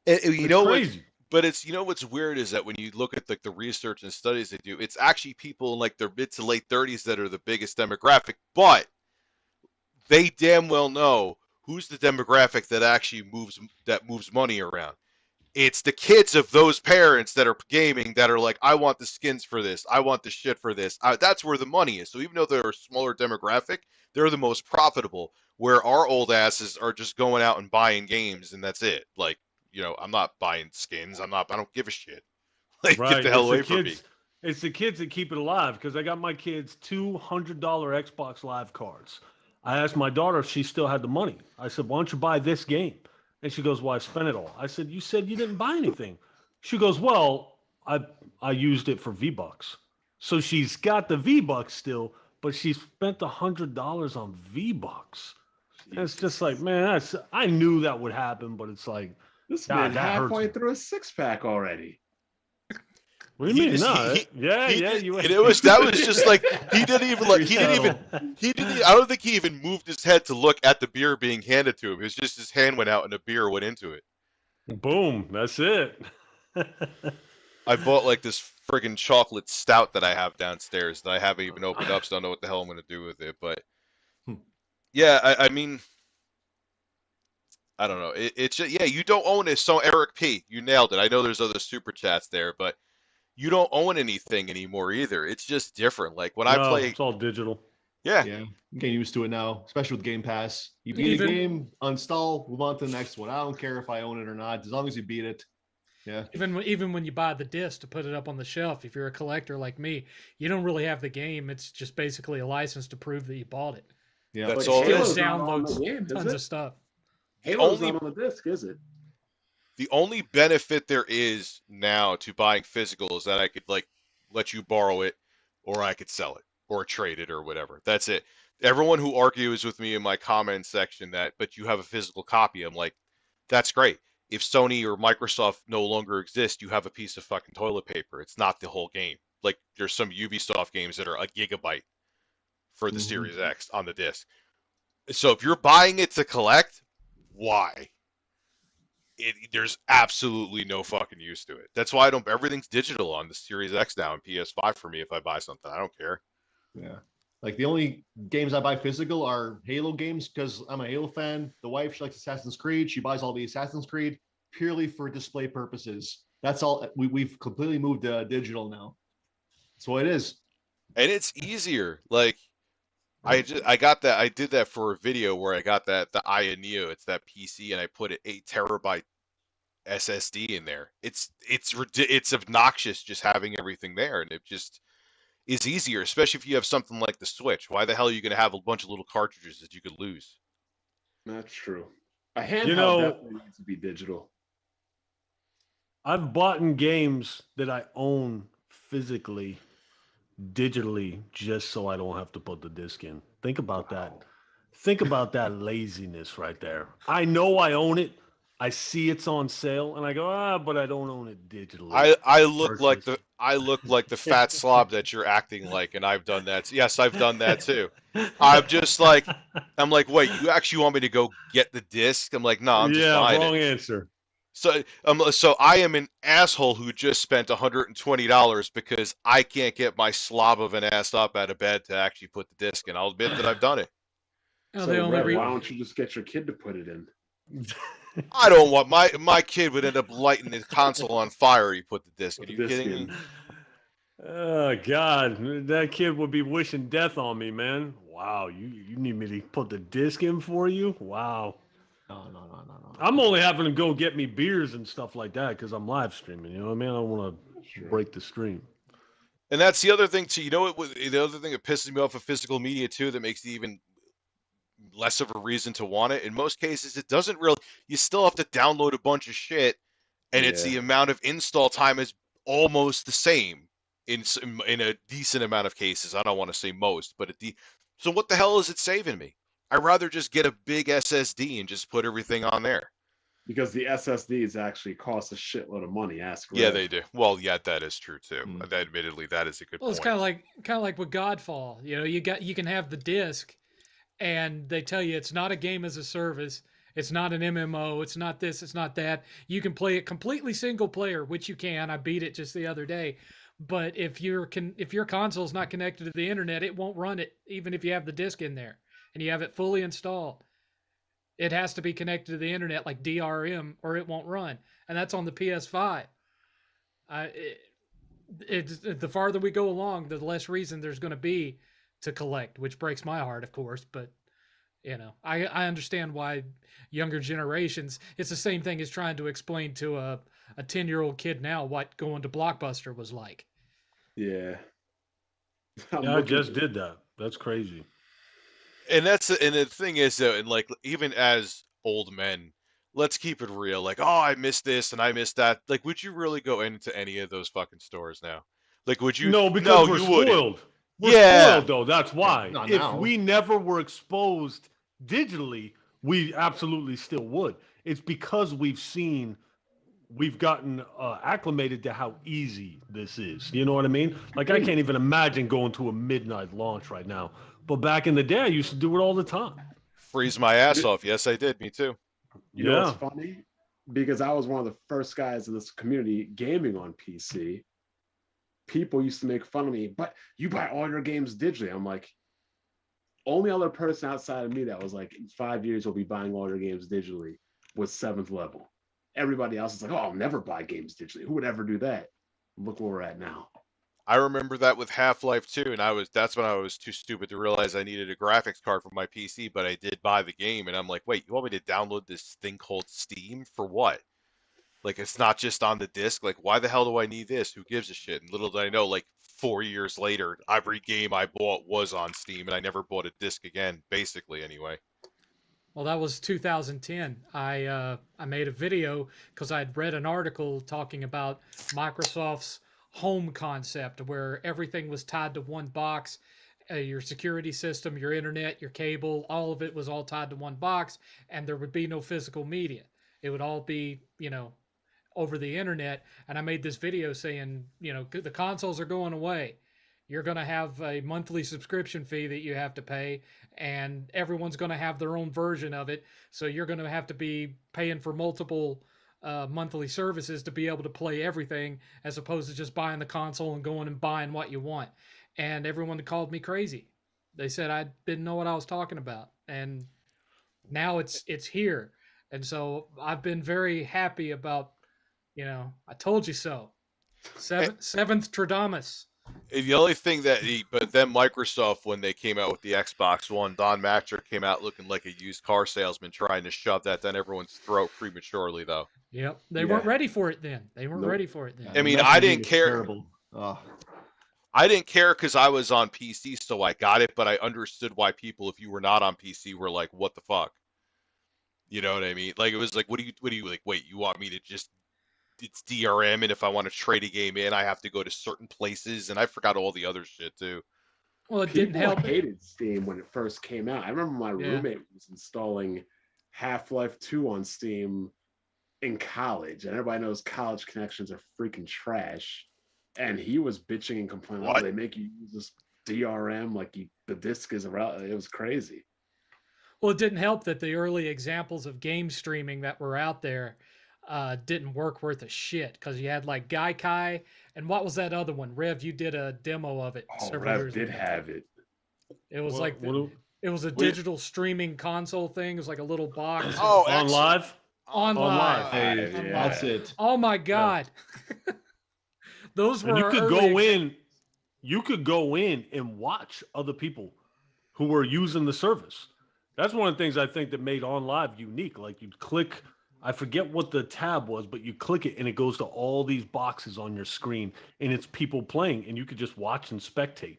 E: you know what?
J: Crazy.
E: But what's weird is that when you look at like the research and studies they do, it's actually people in like their mid to late 30s that are the biggest demographic. But they damn well know who's the demographic that actually moves money around. It's the kids of those parents that are gaming that are like, I want the skins for this. I want the shit for this. That's where the money is. So even though they're a smaller demographic, they're the most profitable. Where our old asses are just going out and buying games and that's it. Like, I'm not buying skins. I don't give a shit. Like,
J: Right.
E: get the hell
J: It's
E: away
J: the
E: from me.
J: kids. It's the kids that keep it alive because I got my kids $200 Xbox Live cards. I asked my daughter if she still had the money. I said, "Why don't you buy this game?" And she goes, "Well, I spent it all." I said, "You said you didn't buy anything." She goes, "Well, I used it for V-Bucks." So she's got the V-Bucks still, but she spent $100 on V-Bucks. And it's just like, man, I knew that would happen, but it's like,
F: This
J: God,
F: man
J: that hurts
F: halfway
J: me.
F: through a 6-pack already.
J: What do you mean?
E: just-
J: No,
E: he-
J: yeah,
E: He
J: yeah.
E: did-
J: You
E: and that was just like he didn't even I don't think he even moved his head to look at the beer being handed to him. It was just his hand went out and a beer went into it.
J: Boom. That's it.
E: I bought like this friggin' chocolate stout that I have downstairs that I haven't even opened up, so I don't know what the hell I'm gonna do with it. But yeah, I mean, I don't know. It's just, yeah, you don't own it. So Eric P, you nailed it. I know there's other super chats there, but you don't own anything anymore either. It's just different. Like when I
J: No,
E: play,
J: it's all digital.
E: yeah,
I: Yeah, I'm getting used to it now, especially with Game Pass. You beat
H: Even-
I: a game, uninstall, move on to the next one. I don't care if I own it or not, as long as you beat it. Yeah.
H: Even when you buy the disc to put it up on the shelf, if you're a collector like me, you don't really have the game. It's just basically a license to prove that you bought it.
I: Yeah.
E: that's
F: But
E: all it
H: Still
E: is.
F: Halo's not on the
H: downloads
F: game, is
H: tons
F: it?
H: of stuff.
F: Halo's
E: only-
F: not on the disc, is it?
E: The only benefit there is now to buying physical is that I could like let you borrow it, or I could sell it, or trade it, or whatever. That's it. Everyone who argues with me in my comment section that, but you have a physical copy, I'm like, that's great. If Sony or Microsoft no longer exist, you have a piece of fucking toilet paper. It's not the whole game. Like there's some Ubisoft games that are a gigabyte for the Series X on the disc. So if you're buying it to collect, why? There's absolutely no fucking use to it. That's why I don't. Everything's digital on the Series X now and PS5 for me. If I buy something, I don't care.
I: Yeah. Like the only games I buy physical are Halo games because I'm a Halo fan. The wife, she likes Assassin's Creed. She buys all the Assassin's Creed purely for display purposes. That's all. We've completely moved to digital now. That's what it is.
E: And it's easier. Like I did that for a video where I got the Aya Neo. It's that PC, and I put an 8 terabyte SSD in there. It's obnoxious just having everything there, and it just is easier, especially if you have something like the Switch. Why the hell are you going to have a bunch of little cartridges that you could lose?
F: That's true. A handheld
J: know-
F: definitely needs to be digital.
J: I've bought in games that I own physically, digitally, just so I don't have to put the disc in. Think about that. Think about that laziness right there. I know I own it. I see it's on sale, and I go, but I don't own it digitally.
E: I look like the fat slob that you're acting like, and I've done that. Yes, I've done that too. I'm just like, wait, you actually want me to go get the disc? I'm like, no, I'm just buying
J: wrong
E: it.
J: answer.
E: So I am an asshole who just spent $120 because I can't get my slob of an ass up out of bed to actually put the disc in. I'll admit that I've done it.
H: Oh,
F: So,
H: they only
F: Rev, why don't you just get your kid to put it in?
E: I don't want my kid would end up lighting the console on fire. He put the disc. Are
F: Put the
E: you
F: disc
E: kidding
F: in.
E: me?
J: Oh God, that kid would be wishing death on me, man. Wow, you need me to put the disc in for you? Wow.
I: No.
J: I'm only having to go get me beers and stuff like that because I'm live streaming. You know what I mean? I don't want to break the stream.
E: And that's the other thing too. You know what? The other thing that pisses me off of physical media too, that makes it even less of a reason to want it. In most cases, it doesn't really. You still have to download a bunch of shit, and it's
F: Yeah.
E: the amount of install time is almost the same in a decent amount of cases. I don't want to say most, but so what the hell is it saving me? I'd rather just get a big SSD and just put everything on there.
F: Because the SSDs actually cost a shitload of money. Ask
E: Yeah,
F: Rev.
E: they do. Well, yeah, that is true too. Admittedly, that is a good
H: Well, it's
E: point.
H: kind of like with Godfall. You know, you can have the disc, and they tell you it's not a game as a service. It's not an MMO. It's not this. It's not that. You can play it completely single player, which you can. I beat it just the other day. But if your console's not connected to the internet, it won't run it, even if you have the disc in there and you have it fully installed. It has to be connected to the internet like DRM, or it won't run. And that's on the PS5. The farther we go along, the less reason there's going to be to collect, which breaks my heart, of course. But, you know, I understand why younger generations, it's the same thing as trying to explain to a 10-year-old kid now what going to Blockbuster was like.
F: Yeah.
J: Yeah, I just did that. That's crazy.
E: And the thing is though, and like even as old men, let's keep it real. Like, oh, I missed this and I missed that. Like, would you really go into any of those fucking stores now? Like, would you?
J: No, because we're
E: you wouldn't.
J: spoiled. We're
E: Yeah.
J: spoiled, though. That's why.
I: Not
J: If
I: now.
J: we never were exposed digitally, we absolutely still would. It's because we've gotten acclimated to how easy this is. You know what I mean? Like, I can't even imagine going to a midnight launch right now. But back in the day, I used to do it all the time.
E: Freeze my ass off. Yes, I did. Me too.
F: You know what's funny? Because I was one of the first guys in this community gaming on PC. People used to make fun of me, but you buy all your games digitally. I'm like, only other person outside of me that was like, in 5 years, you'll be buying all your games digitally was 7th level. Everybody else is like, oh, I'll never buy games digitally. Who would ever do that? Look where we're at now.
E: I remember that with Half-Life 2, and that's when I was too stupid to realize I needed a graphics card for my PC, but I did buy the game, and I'm like, wait, you want me to download this thing called Steam for what? Like, it's not just on the disc. Like, why the hell do I need this? Who gives a shit? And little did I know, like 4 years later, every game I bought was on Steam, and I never bought a disc again, basically, anyway.
H: Well, that was 2010. I made a video because I'd read an article talking about Microsoft's home concept, where everything was tied to one box. Your security system, your internet, your cable, all of it was all tied to one box, and there would be no physical media. It would all be, over the internet. And I made this video saying, the consoles are going away. You're going to have a monthly subscription fee that you have to pay, and everyone's going to have their own version of it. So you're going to have to be paying for multiple monthly services to be able to play everything, as opposed to just buying the console and going and buying what you want. And everyone called me crazy. They said I didn't know what I was talking about. And now it's here. And so I've been very happy about, I told you so. Seventh Tradamus.
E: The only thing but then Microsoft, when they came out with the Xbox One, Don Matcher came out looking like a used car salesman trying to shove that down everyone's throat prematurely, though.
H: Yep. They weren't ready for it then. I
E: mean, I didn't care. I didn't care because I was on PC, so I got it, but I understood why people, if you were not on PC, were like, what the fuck? You know what I mean? Like, it was like, what do you like, wait, you want me to just, it's DRM, and if I want to trade a game in, I have to go to certain places, and I forgot all the other shit too.
H: Well, it didn't help.
F: People hated Steam when it first came out. I remember my roommate was installing Half-Life 2 on Steam in college, and everybody knows college connections are freaking trash. And he was bitching and complaining, "Oh, they make you use this DRM like the disc is around." It was crazy.
H: Well, it didn't help that the early examples of game streaming that were out there didn't work worth a shit, because you had like Gaikai, and what was that other one? Rev, you did a demo of it.
F: Rev did have it.
H: It was it was a digital streaming console thing. It was like a little box.
E: Oh,
J: on live.
H: On live.
I: Hey, that's it.
H: Oh my god. Those were.
J: And you could go in. You could go in and watch other people who were using the service. That's one of the things I think that made On Live unique. Like, you'd click, I forget what the tab was, but you click it and it goes to all these boxes on your screen, and it's people playing, and you could just watch and spectate.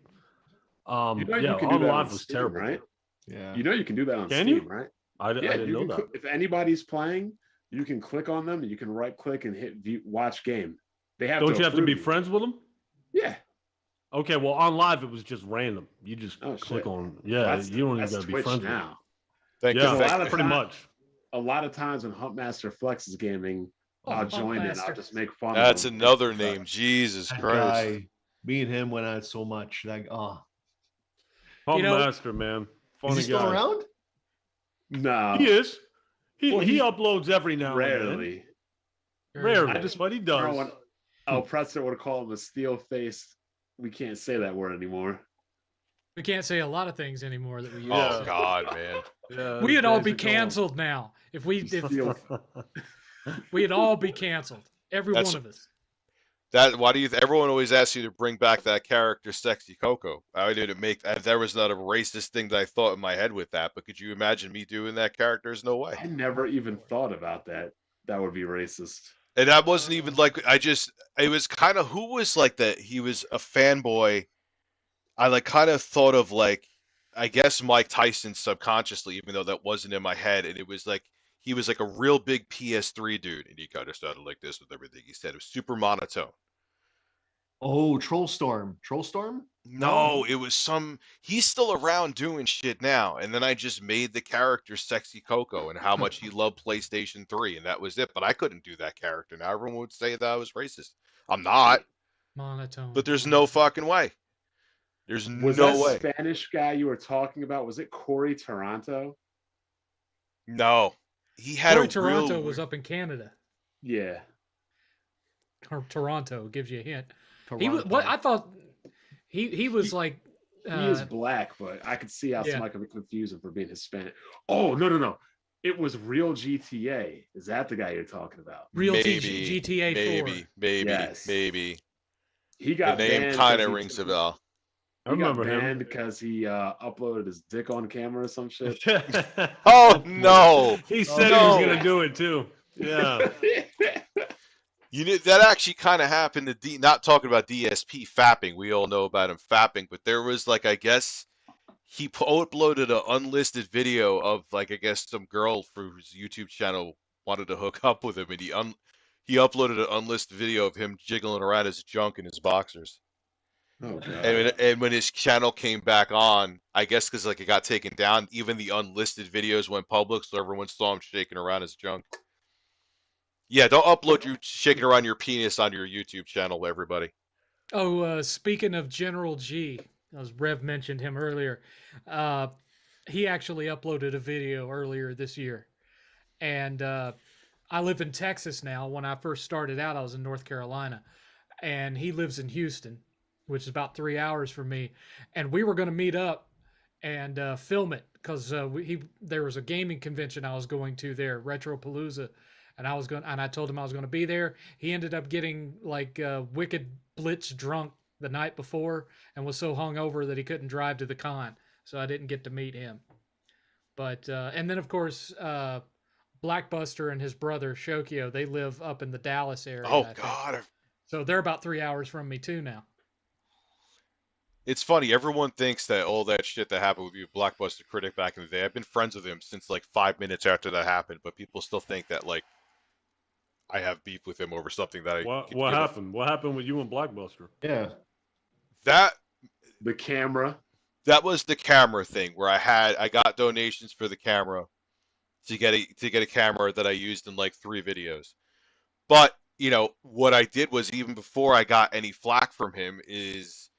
F: You can do that
J: Live
F: on
J: was
F: Steam,
J: terrible,
F: right?
I: Yeah.
F: You can do that on
J: Can
F: Steam,
J: you?
F: right?
J: I didn't know that.
F: If anybody's playing, you can click on them, and you can right click and hit view, watch game. They have.
J: Don't you have to be
F: you.
J: friends with them?
F: Yeah.
J: Okay, well, On Live it was just random. You just click on. Yeah, you don't even got to be friends
F: now.
E: Thank
J: you. Pretty much.
F: A lot of times when Huntmaster Flex is gaming, I'll join in. I'll just make fun.
E: That's
F: of him.
E: another name. Jesus
I: That
E: Christ.
I: guy, me and him went on so much. Like,
J: Huntmaster, man. Funny
I: is he still
J: guy.
I: around?
F: No,
J: He is. He
F: Well,
J: uploads every now and then.
F: rarely.
J: Rarely, but he does.
F: When El Pretzer would call him a steel-faced. We can't say that word anymore.
H: We can't say a lot of things anymore that we use.
E: Oh God, man.
J: Yeah,
H: We'd all be
J: days ago.
H: canceled now if
F: Steel-
H: we'd all be canceled. Every
E: That's-
H: one of us.
E: Why do you? Everyone always asks you to bring back that character, Sexy Coco. I didn't make. There was not a racist thing that I thought in my head with that. But could you imagine me doing that character? There's no way.
F: I never even thought about that. That would be racist.
E: And that wasn't even like. It was kind of who was like that. He was a fanboy. I like kind of thought of like, I guess Mike Tyson subconsciously, even though that wasn't in my head. And it was like he was like a real big PS3 dude, and he kind of started like this with everything he said. It was super monotone.
I: Oh, Trollstorm. Trollstorm?
E: No, it was some. He's still around doing shit now. And then I just made the character Sexy Coco and how much he loved PlayStation 3, and that was it. But I couldn't do that character. Now everyone would say that I was racist. I'm not.
H: Monotone.
E: But there's no fucking way. There's
F: Was
E: no
F: that
E: way.
F: Spanish guy you were talking about? Was it Corey Toronto?
E: No. He had
H: Corey
E: a
H: Toronto
E: real.
H: was up in Canada.
F: Yeah.
H: Or Toronto gives you a hint.
I: Toronto.
H: He was what I thought he was like
F: He is black, but I could see how
H: yeah.
F: somebody could be confusing for being Hispanic. Oh, no. It was Real GTA. Is that the guy you're talking about?
H: real
E: Maybe,
H: GTA 4.
E: maybe,
F: Yes.
E: maybe.
F: He
E: The
F: got
E: name
F: banned
E: kind
F: because
E: of
F: he
E: rings a bell.
J: I
F: he got
J: remember him.
F: banned because he uploaded his dick on camera or some shit.
E: Oh no,
J: He
F: Oh,
J: said he was
E: no!
J: gonna do it too. Yeah.
E: You know that actually kind of happened to not talking about DSP fapping. We all know about him fapping, but there was like I guess he uploaded an unlisted video of like I guess some girl for whose YouTube channel wanted to hook up with him, and he uploaded an unlisted video of him jiggling around his junk in his boxers.
F: Oh god.
E: And when his channel came back on, I guess because like it got taken down, even the unlisted videos went public, so everyone saw him shaking around his junk. Yeah, don't upload you shaking around your penis on your YouTube channel, everybody.
H: Oh, speaking of General G, as Rev mentioned him earlier, uh, he actually uploaded a video earlier this year. And I live in Texas now. When I first started out, I was in North Carolina. And he lives in Houston, which is about 3 hours from me. And we were going to meet up and film it because there was a gaming convention I was going to there, Retropalooza, and I told him I was going to be there. He ended up getting like wicked blitz drunk the night before and was so hungover that he couldn't drive to the con, so I didn't get to meet him. But and then of course Blackbuster and his brother Shokio, they live up in the Dallas area.
E: Oh
H: I think.
E: God,
H: So they're about 3 hours from me too now.
E: it's funny. Everyone thinks that all that shit that happened with you, Blockbuster Critic, back in the day. I've been friends with him since like 5 minutes after that happened, but people still think that like I have beef with him over something that I
J: What happened? What happened with you and Blockbuster?
I: Yeah.
E: That
F: The camera.
E: that was the camera thing where I got donations for the camera to get a camera that I used in like 3 videos. But, you know, what I did was even before I got any flack from him is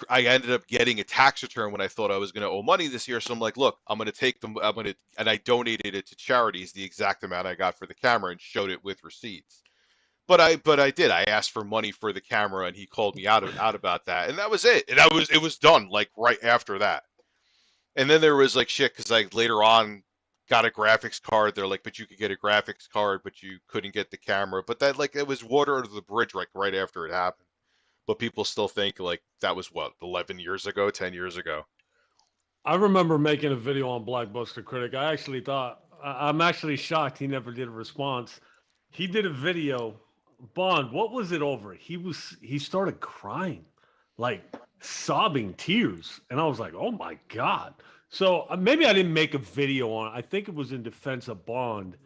E: I ended up getting a tax return when I thought I was going to owe money this year. So I'm like, look, and I donated it to charities, the exact amount I got for the camera, and showed it with receipts. But I did. I asked for money for the camera, and he called me out about that, and that was it. And it was done like right after that. And then there was like shit because I later on got a graphics card. They're like, but you could get a graphics card, but you couldn't get the camera. But that like it was water under the bridge like right after it happened. But people still think like that was what 11 years ago, 10 years ago.
J: I remember making a video on Blackbuster Critic. I actually thought I'm actually shocked he never did a response. He did a video. Bond, what was it over? He started crying, like sobbing tears, and I was like, oh my god. So maybe I didn't make a video on it. I think it was in defense of Bond,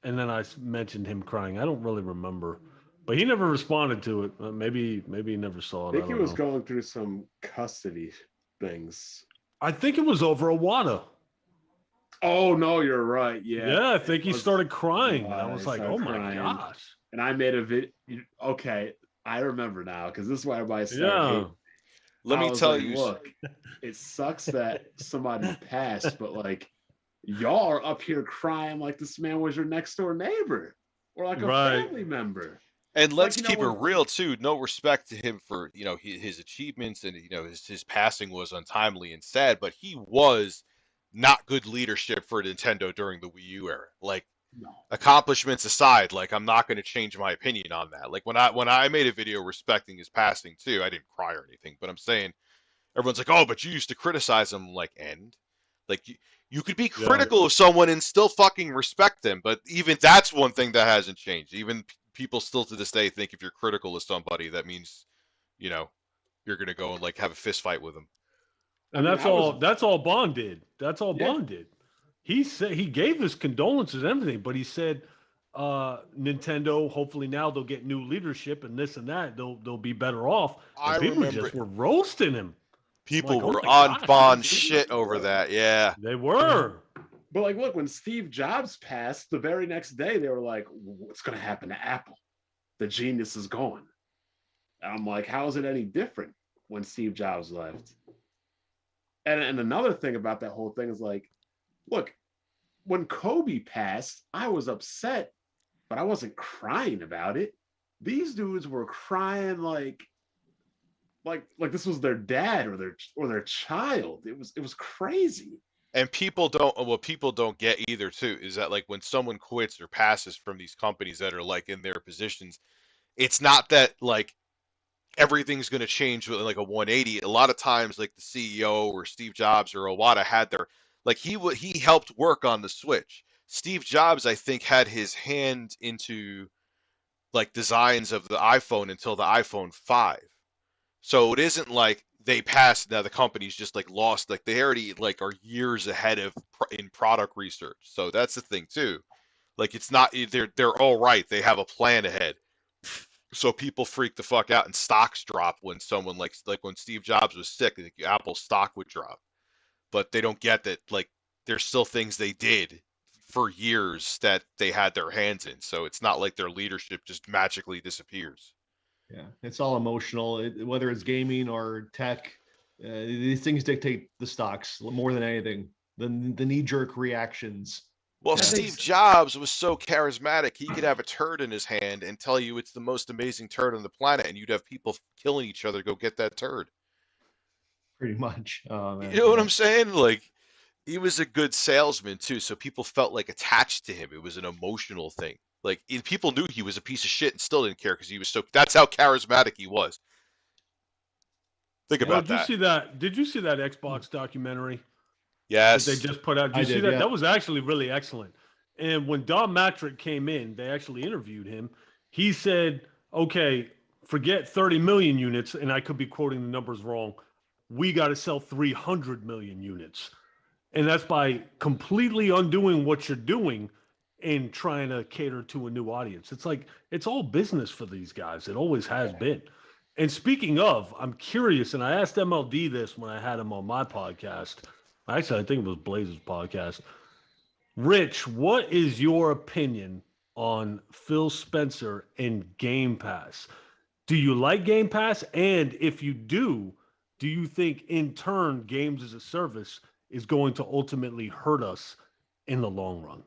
J: and then I mentioned him crying. I don't really remember. But he never responded to it. Maybe he never saw it.
F: I think he was
J: know.
F: going through some custody things.
J: I think it was over Awada.
F: Oh no, you're right. Yeah.
J: Yeah, I think he started crying. And I was
F: he
J: like,
F: started
J: oh my
F: crying.
J: gosh.
F: And I made a video. Okay, I remember now because this is why everybody started.
J: Yeah.
F: hating.
E: Let
F: I
E: me
F: was
E: tell
F: like,
E: you.
F: Look, it sucks that somebody passed, but like, y'all are up here crying like this man was your next door neighbor or like a
J: Right.
F: family member.
E: And let's
F: Like,
E: keep it real too. No respect to him for his achievements, and his passing was untimely and sad, but he was not good leadership for Nintendo during the Wii U era. Like
F: No.
E: accomplishments aside, like I'm not going to change my opinion on that. Like when I made a video respecting his passing too, I didn't cry or anything, but I'm saying everyone's like, oh, but you used to criticize him, like like you could be critical of someone and still fucking respect them, but even that's one thing that hasn't changed. Even people still to this day think if you're critical of somebody, that means, you're gonna go and like have a fist fight with them.
J: And that's all Bond did. That's all
F: Yeah.
J: Bond did. He said he gave his condolences and everything, but he said Nintendo, hopefully now they'll get new leadership and this and that. They'll be better off. And
E: I
J: people
E: remember
J: just were roasting him.
E: people
J: like, oh
E: were
J: my
E: on
J: gosh,
E: Bond
J: dude.
E: shit over that. Yeah.
J: They were.
F: But like, look, when Steve Jobs passed, the very next day they were like, "What's going to happen to Apple? The genius is gone." And I'm like, "How is it any different when Steve Jobs left?" And another thing about that whole thing is like, look, when Kobe passed, I was upset, but I wasn't crying about it. These dudes were crying like this was their dad or their child. It was crazy.
E: And what people don't get either too is that like when someone quits or passes from these companies that are like in their positions, it's not that like everything's going to change with like a 180. A lot of times, like the CEO or Steve Jobs or Iwata had their like he helped work on the Switch. Steve Jobs, I think, had his hand into like designs of the iPhone until the iPhone 5. So it isn't like they passed now the company's just like lost, like they already like are years ahead of in product research. So that's the thing too. Like it's not they're all right. They have a plan ahead. So people freak the fuck out and stocks drop when someone like when Steve Jobs was sick, like Apple stock would drop. But they don't get that like there's still things they did for years that they had their hands in. So it's not like their leadership just magically disappears.
I: Yeah, it's all emotional. Whether it's gaming or tech, these things dictate the stocks more than anything. The knee-jerk reactions.
E: Well,
H: I think
E: Steve Jobs was so charismatic, he could have a turd in his hand and tell you it's the most amazing turd on the planet, and you'd have people killing each other to go get that turd.
I: Pretty much. Oh, man.
E: You know what I'm saying? Like, he was a good salesman, too, so people felt, like, attached to him. It was an emotional thing. Like, people knew he was a piece of shit and still didn't care because he was so... That's how charismatic he was. Think about that.
J: Did you see that Xbox documentary
E: Yes.
J: that they just put out? Did you see that?
I: Yeah.
J: That was actually really excellent. And when Don Matrick came in, they actually interviewed him. He said, okay, forget 30 million units, and I could be quoting the numbers wrong. We got to sell 300 million units. And that's by completely undoing what you're doing and trying to cater to a new audience. It's like, it's all business for these guys. It always has been. And speaking of, I'm curious, and I asked MLD this when I had him on my podcast. Actually, I think it was Blaze's podcast. Rich, what is your opinion on Phil Spencer and Game Pass? Do you like Game Pass? And if you do you think in turn games as a service is going to ultimately hurt us in the long run?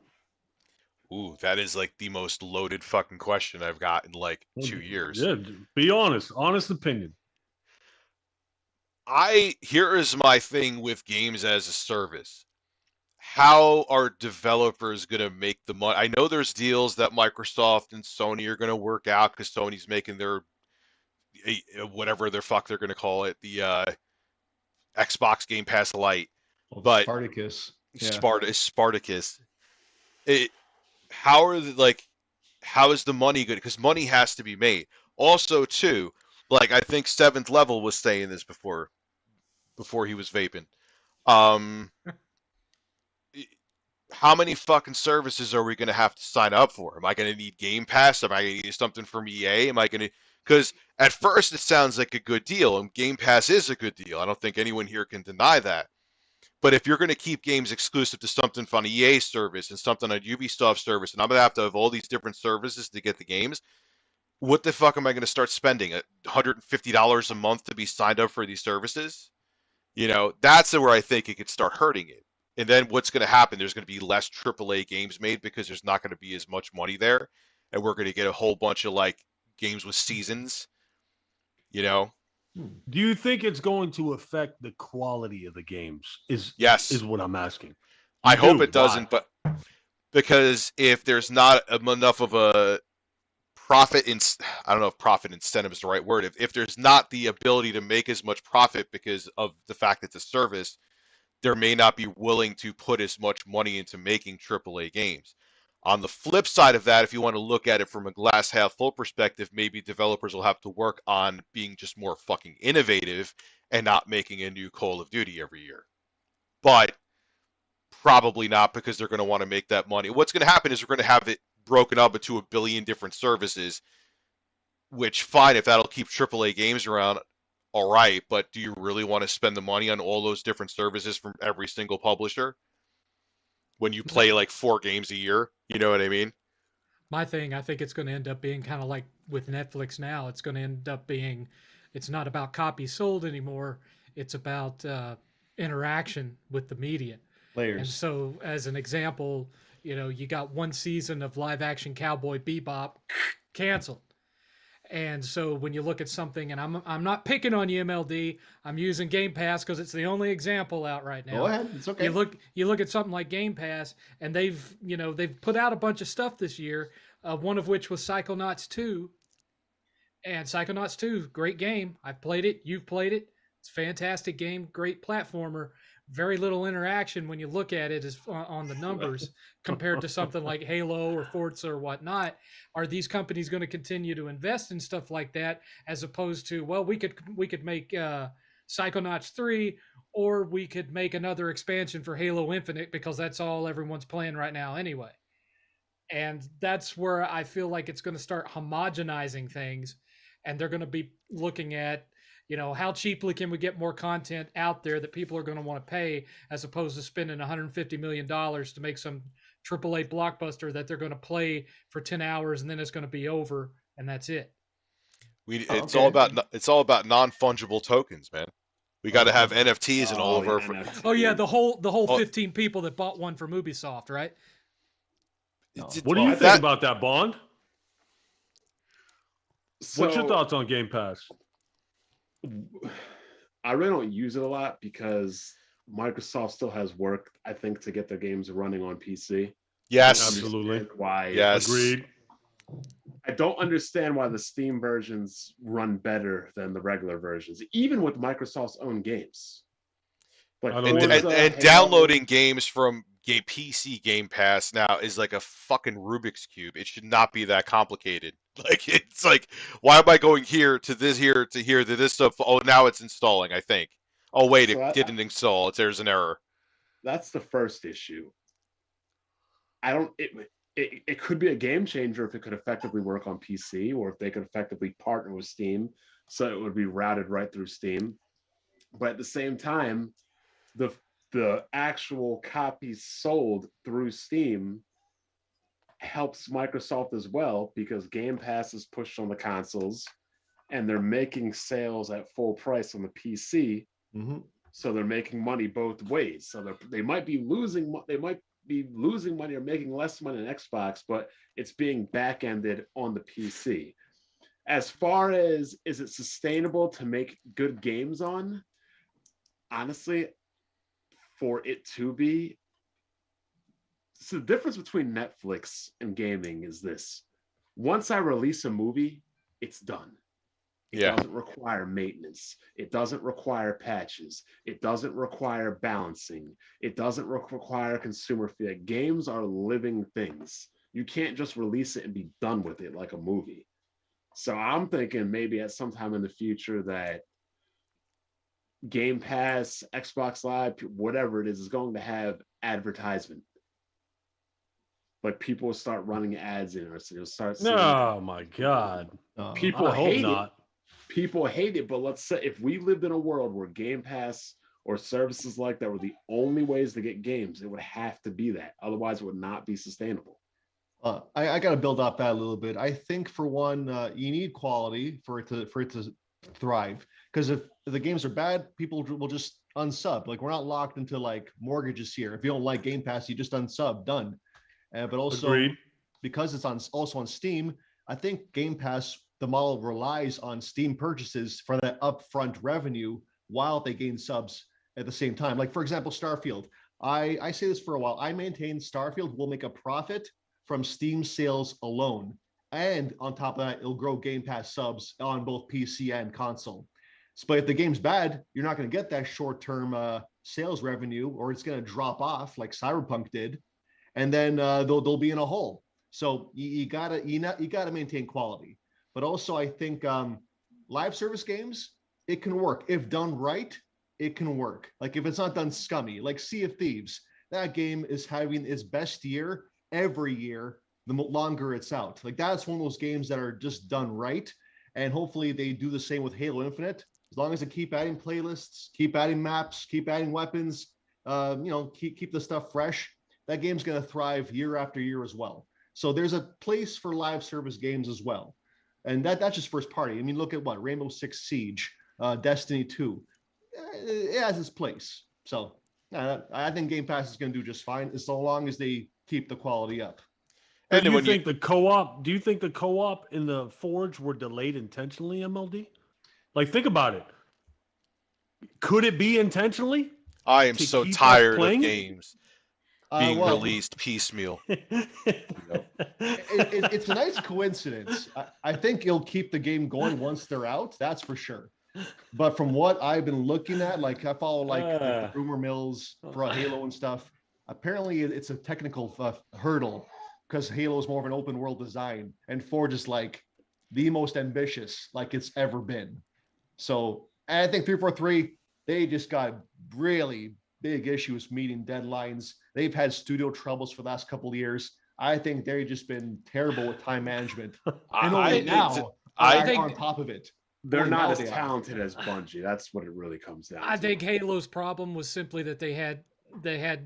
E: Ooh, that is like the most loaded fucking question I've got in like 2 years.
J: Yeah, be honest. Honest opinion.
E: Here is my thing with games as a service. How are developers going to make the money? I know there's deals that Microsoft and Sony are going to work out because Sony's making their whatever the fuck they're going to call it, the Xbox Game Pass Lite.
I: Well,
E: But
I: Spartacus. Yeah.
E: Spartacus. How is the money good? Because money has to be made. Also, too, like I think Seventh Level was saying this before he was vaping. How many fucking services are we going to have to sign up for? Am I going to need Game Pass? Am I going to need something from EA? Am I going to... Because at first it sounds like a good deal, and Game Pass is a good deal. I don't think anyone here can deny that. But if you're going to keep games exclusive to something on EA service and something on Ubisoft service, and I'm going to have all these different services to get the games, what the fuck am I going to start spending? $150 a month to be signed up for these services? You know, that's where I think it could start hurting it. And then what's going to happen? There's going to be less AAA games made because there's not going to be as much money there. And we're going to get a whole bunch of like games with seasons, you know?
J: Do you think it's going to affect the quality of the games?
E: Yes.
J: Is what I'm asking.
E: I hope it doesn't, but because if there's not enough of a profit, I don't know if profit incentive is the right word. If there's not the ability to make as much profit because of the fact it's a service, there may not be willing to put as much money into making AAA games. On the flip side of that, if you want to look at it from a glass half full perspective, maybe developers will have to work on being just more fucking innovative and not making a new Call of Duty every year. But probably not, because they're going to want to make that money. What's going to happen is we're going to have it broken up into a billion different services, which fine, if that'll keep AAA games around, all right, but do you really want to spend the money on all those different services from every single publisher when you play like 4 games a year? You know what I mean?
H: My thing, I think it's going to end up being kind of like with Netflix now. It's going to end up being, it's not about copies sold anymore. It's about interaction with the media.
I: Layers.
H: And so, as an example, you know, you got one season of live action Cowboy Bebop canceled. And so when you look at something, and I'm not picking on you, MLD, I'm using Game Pass because it's the only example out right now.
I: Go ahead, it's okay.
H: You look at something like Game Pass, and they've put out a bunch of stuff this year, one of which was Psychonauts 2. And Psychonauts 2, great game. I've played it. You've played it. It's a fantastic game. Great platformer. Very little interaction when you look at it as on the numbers compared to something like Halo or Forza or whatnot. Are these companies going to continue to invest in stuff like that as opposed to, well, we could make Psychonauts 3, or we could make another expansion for Halo Infinite because that's all everyone's playing right now anyway. And that's where I feel like it's going to start homogenizing things, and they're going to be looking at, how cheaply can we get more content out there that people are going to want to pay, as opposed to spending $150 million to make some AAA blockbuster that they're going to play for 10 hours and then it's going to be over and that's it.
E: It's all about non-fungible tokens, man. We got to have NFTs and all over.
H: Oh yeah, the whole 15 people that bought one from Ubisoft, right?
J: What do you think about that, Bond? What's your
F: So,
J: thoughts on Game Pass?
F: I really don't use it a lot because Microsoft still has work, I think, to get their games running on PC.
E: Yes,
J: absolutely.
F: Why?
E: Yes,
J: agreed.
F: I don't understand why the Steam versions run better than the regular versions, even with Microsoft's own games. Like
E: and downloading games from PC Game Pass now is like a fucking Rubik's Cube. It should not be that complicated. Like, it's like, why am I going here to this to this stuff? Oh, now it's installing, I think. Oh, wait, it didn't install. There's an error.
F: That's the first issue. It could be a game changer if it could effectively work on PC, or if they could effectively partner with Steam so it would be routed right through Steam. But at the same time, the actual copies sold through Steam helps Microsoft as well, because Game Pass is pushed on the consoles and they're making sales at full price on the PC.
I: Mm-hmm.
F: So they're making money both ways. So they might be losing money or making less money on Xbox, but it's being back-ended on the PC. As far as, is it sustainable to make good games on? Honestly, for it to be, so the difference between Netflix and gaming is this: once I release a movie, it's done. It doesn't require maintenance. It doesn't require patches. It doesn't require balancing. It doesn't require consumer feedback. Games are living things. You can't just release it and be done with it like a movie. So I'm thinking maybe at some time in the future that Game Pass, Xbox Live, whatever it is going to have advertisement. Like, people will start running ads in it, so you'll start seeing.
J: Oh my God!
F: People hate
J: it.
F: People hate it, but let's say if we lived in a world where Game Pass or services like that were the only ways to get games, it would have to be that. Otherwise, it would not be sustainable.
I: I got to build up that a little bit. I think, for one, you need quality for it to thrive. Because if the games are bad, people will just unsub. Like, we're not locked into like mortgages here. If you don't like Game Pass, you just unsub. Done. But also,
J: agreed,
I: because it's also on Steam, I think Game Pass, the model relies on Steam purchases for that upfront revenue while they gain subs at the same time. Like, for example, Starfield. I say this for a while. I maintain Starfield will make a profit from Steam sales alone. And on top of that, it'll grow Game Pass subs on both PC and console. But if the game's bad, you're not going to get that short-term sales revenue, or it's going to drop off like Cyberpunk did. And then they'll be in a hole. So you gotta maintain quality. But also, I think live service games, it can work. If done right, it can work. Like, if it's not done scummy, like Sea of Thieves, that game is having its best year every year, the longer it's out. Like, that's one of those games that are just done right. And hopefully they do the same with Halo Infinite. As long as they keep adding playlists, keep adding maps, keep adding weapons, keep the stuff fresh, that game's going to thrive year after year as well. So there's a place for live service games as well. And that's just first party. I mean, look at what? Rainbow Six Siege, Destiny 2. It has its place. So I think Game Pass is going to do just fine, as long as they keep the quality up.
J: And do you think the co-op in the Forge were delayed intentionally, MLD? Like, think about it. Could it be intentionally?
E: I am so tired of games. being
I: well,
E: released piecemeal.
I: it's a nice coincidence. I think it'll keep the game going once they're out. That's for sure. But from what I've been looking at, like I follow like the rumor mills for Halo and stuff. Apparently, it's a technical hurdle because Halo is more of an open world design, and Forge is like the most ambitious like it's ever been. So and I think 343 they just got really big issues meeting deadlines. They've had studio troubles for the last couple of years. I think they've just been terrible with time management. And only now
E: I
I: think on top of it.
F: They're
I: Only
F: not
I: now
F: as
I: they are.
F: talented as Bungie. That's what it really comes down to.
H: I think Halo's problem was simply that they had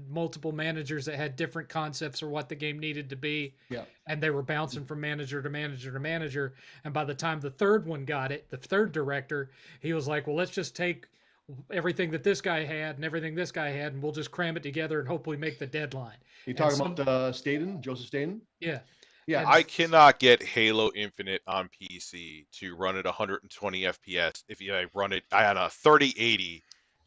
H: multiple managers that had different concepts for what the game needed to be.
I: Yeah.
H: And they were bouncing from manager to manager to manager. And by the time the third one got it, the third director, he was like, well, let's just take everything that this guy had and everything this guy had, and we'll just cram it together and hopefully make the deadline.
I: You talking about Staten, Joseph Staten?
H: Yeah.
I: Yeah.
E: I cannot get Halo Infinite on PC to run at 120 FPS if I run it on a 3080.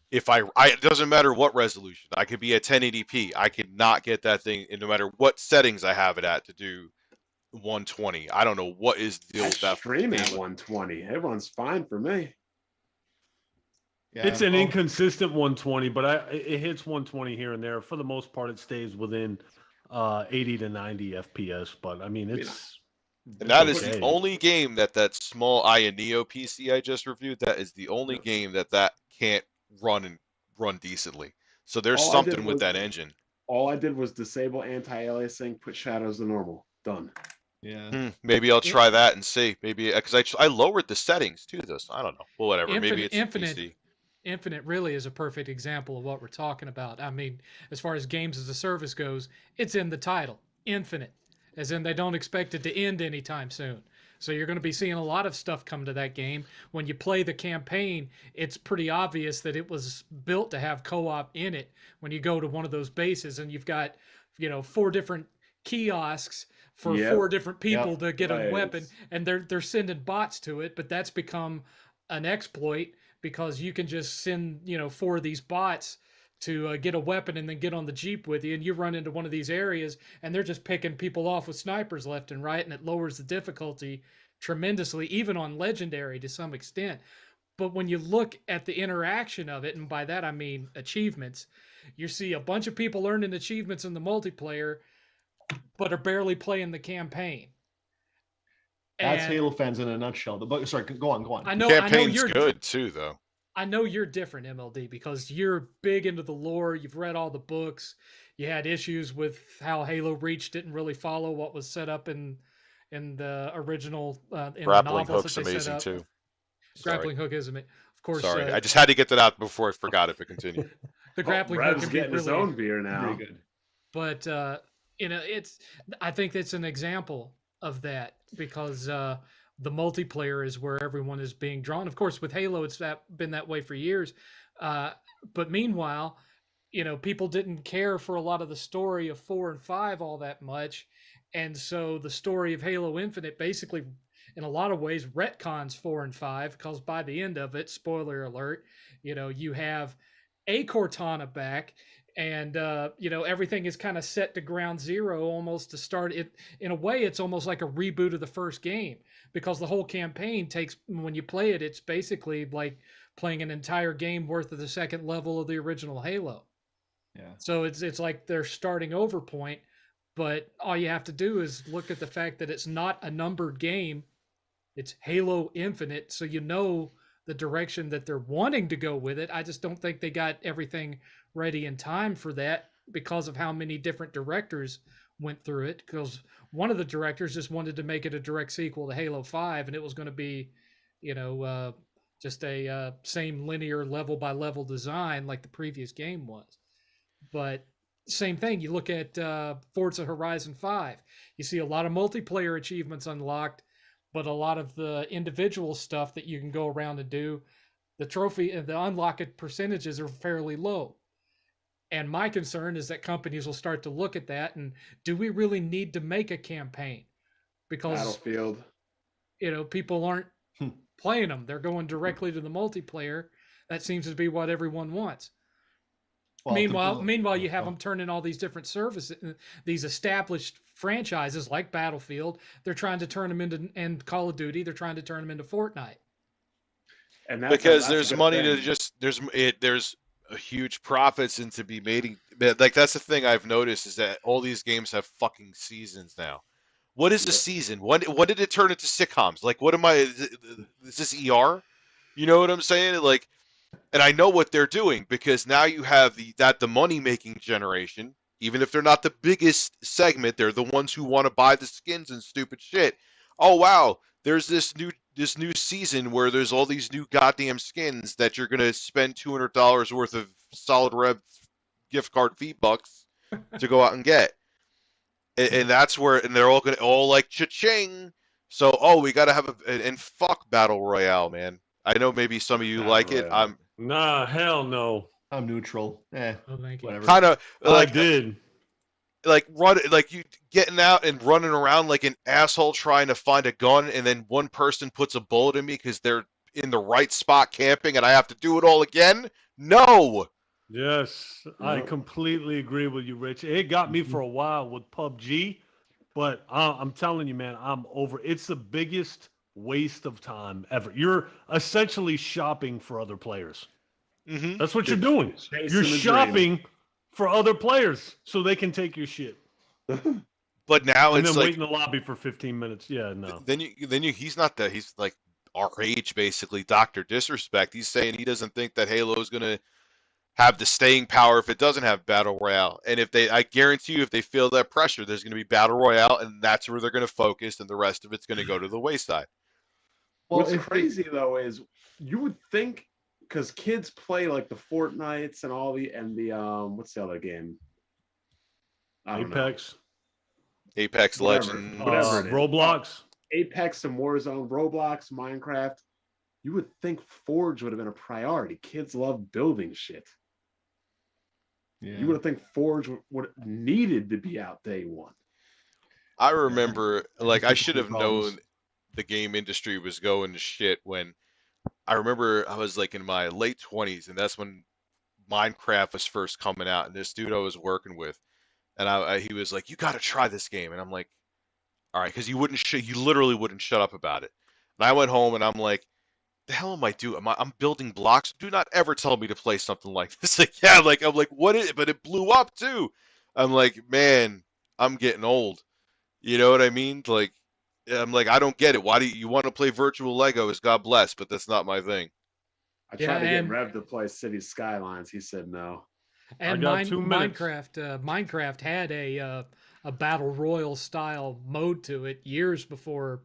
E: If it doesn't matter what resolution. I could be at 1080p. I cannot get that thing, and no matter what settings I have it at, to do 120. I don't know what is the deal with that.
F: Stream at 120. Everyone's fine for me.
J: Yeah, it's an inconsistent 120, but it hits 120 here and there. For the most part, it stays within 80 to 90 FPS. But I mean, it's
E: and that is the only game that small Aya Neo PC I just reviewed. That is the only game that can't run decently. So there's something with that engine.
F: All I did was disable anti-aliasing, put shadows to normal. Done.
I: Yeah.
E: Maybe I'll try that and see. Maybe because I lowered the settings to this. I don't know. Well, whatever. Maybe it's PC.
H: Infinite really is a perfect example of what we're talking about. I mean, as far as games as a service goes, it's in the title, Infinite, as in they don't expect it to end anytime soon. So you're going to be seeing a lot of stuff come to that game. When you play the campaign, it's pretty obvious that it was built to have co-op in it. When you go to one of those bases and you've got, 4 different kiosks for 4 different people to get a weapon, and they're sending bots to it, but that's become an exploit because you can just send 4 of these bots to get a weapon and then get on the Jeep with you, and you run into one of these areas and they're just picking people off with snipers left and right, and it lowers the difficulty tremendously, even on Legendary to some extent. But when you look at the interaction of it, and by that I mean achievements, you see a bunch of people earning achievements in the multiplayer but are barely playing the campaign.
I: That's Halo fans in a nutshell. But sorry, go on.
H: I know you're
E: good too, though.
H: I know you're different, MLD, because you're big into the lore. You've read all the books. You had issues with how Halo Reach didn't really follow what was set up in the original in
E: Grappling
H: the novels
E: Hook's
H: that they
E: amazing
H: set up.
E: too.
H: Grappling Hook is amazing. Of course.
E: Sorry, I just had to get that out before I forgot it. But continue.
H: The Grappling Hook
F: Rev's
H: can be
F: getting his
H: really
F: own beer now.
I: Very good.
H: But I think it's an example of that because the multiplayer is where everyone is being drawn. Of course, with Halo, it's been that way for years. But meanwhile, people didn't care for a lot of the story of 4 and 5 all that much. And so the story of Halo Infinite basically, in a lot of ways, retcons 4 and 5 because by the end of it, spoiler alert, you have a Cortana back. And, everything is kind of set to ground zero almost to start it. In a way, it's almost like a reboot of the first game because the whole campaign when you play it, it's basically like playing an entire game worth of the second level of the original Halo.
I: Yeah.
H: So it's like they're starting over point, but all you have to do is look at the fact that it's not a numbered game. It's Halo Infinite. So the direction that they're wanting to go with it. I just don't think they got everything ready in time for that because of how many different directors went through it. Because one of the directors just wanted to make it a direct sequel to Halo 5, and it was going to be, just a same linear level by level design like the previous game was. But same thing, you look at Forza Horizon 5, you see a lot of multiplayer achievements unlocked, but a lot of the individual stuff that you can go around and do, the trophy and the unlocked percentages are fairly low. And my concern is that companies will start to look at that and do we really need to make a campaign? Because
F: Battlefield,
H: people aren't playing them. They're going directly to the multiplayer. That seems to be what everyone wants.
I: Well, to build-
H: Meanwhile, you
I: oh,
H: have
I: oh.
H: them turning all these different services, these established franchises like Battlefield. They're trying to turn them into, and Call of Duty. They're trying to turn them into Fortnite.
F: And
E: Because
F: that's a
E: there's
F: good
E: money to
F: thing.
E: just there's a huge profits and to be made. Like that's the thing I've noticed is that all these games have fucking seasons now. What is a
F: Yep.
E: season? When did it turn into sitcoms? Like what am I? Is this ER? You know what I'm saying? Like, and I know what they're doing because now you have the money making generation. Even if they're not the biggest segment, they're the ones who want to buy the skins and stupid shit. Oh wow, there's this new season where there's all these new goddamn skins that you're gonna spend $200 worth of solid rev gift card V-Bucks to go out and get. And that's where and they're all gonna all like cha-ching. So we gotta have and fuck Battle Royale, man. I know maybe some of you
F: Battle
E: like it.
F: Royale.
E: I'm
J: Nah, hell no.
I: I'm neutral.
H: Oh, thank you.
I: Whatever.
E: kind of
J: I
E: like
J: did.
E: like you getting out and running around like an asshole trying to find a gun, and then one person puts a bullet in me because they're in the right spot camping, and I have to do it all again. No.
J: Yes, I
F: Yep.
J: completely agree with you, Rich. It got me for a while with PUBG, but I'm telling you, man, I'm over. It's the biggest waste of time ever. You're essentially shopping for other players.
E: Mm-hmm.
J: That's what you're doing.
F: Chasing
J: You're
F: the dream.
J: shopping for other players so they can take your shit.
E: But now
J: And
E: it's
J: then
E: like
J: wait in the lobby for 15 minutes. Yeah, no.
E: then you he's not that he's like our age basically. Dr. Disrespect. He's saying he doesn't think that Halo is gonna have the staying power if it doesn't have battle royale. And I guarantee you, if they feel that pressure, there's going to be battle royale, and that's where they're going to focus, and the rest of it's going to go to the wayside.
I: Well,
F: What's
I: if
F: crazy though is you would think because kids play like the Fortnites and all the what's the other game? I don't know.
J: Apex,
E: Apex
F: Whatever.
E: Legends,
F: Whatever it is.
J: Roblox.
F: Apex and Warzone, Roblox, Minecraft. You would think Forge would have been a priority. Kids love building shit.
I: yeah.
F: You would have think Forge would needed to be out day one.
E: I remember, like, I should have
I: Problems.
E: known the game industry was going to shit when I remember I was like in my late 20s, and that's when Minecraft was first coming out, and this dude I was working with, and he was like, "You got to try this game," and I'm like, "All right," because you literally wouldn't shut up about it. And I went home and I'm like, "The hell am I doing? I'm building blocks. Do not ever tell me to play something like this." Like, yeah, like I'm like, what is it? But it blew up too. I'm like, man, I'm getting old. You know what I mean? Like, I'm like, I don't get it. Why do you want to play virtual Legos? God bless, but that's not my thing.
F: I
H: Yeah,
F: tried to get
H: and-
F: Rev to play City Skylines. He said no.
H: And
J: got 2 minutes.
H: Minecraft had a battle royal style mode to it years before,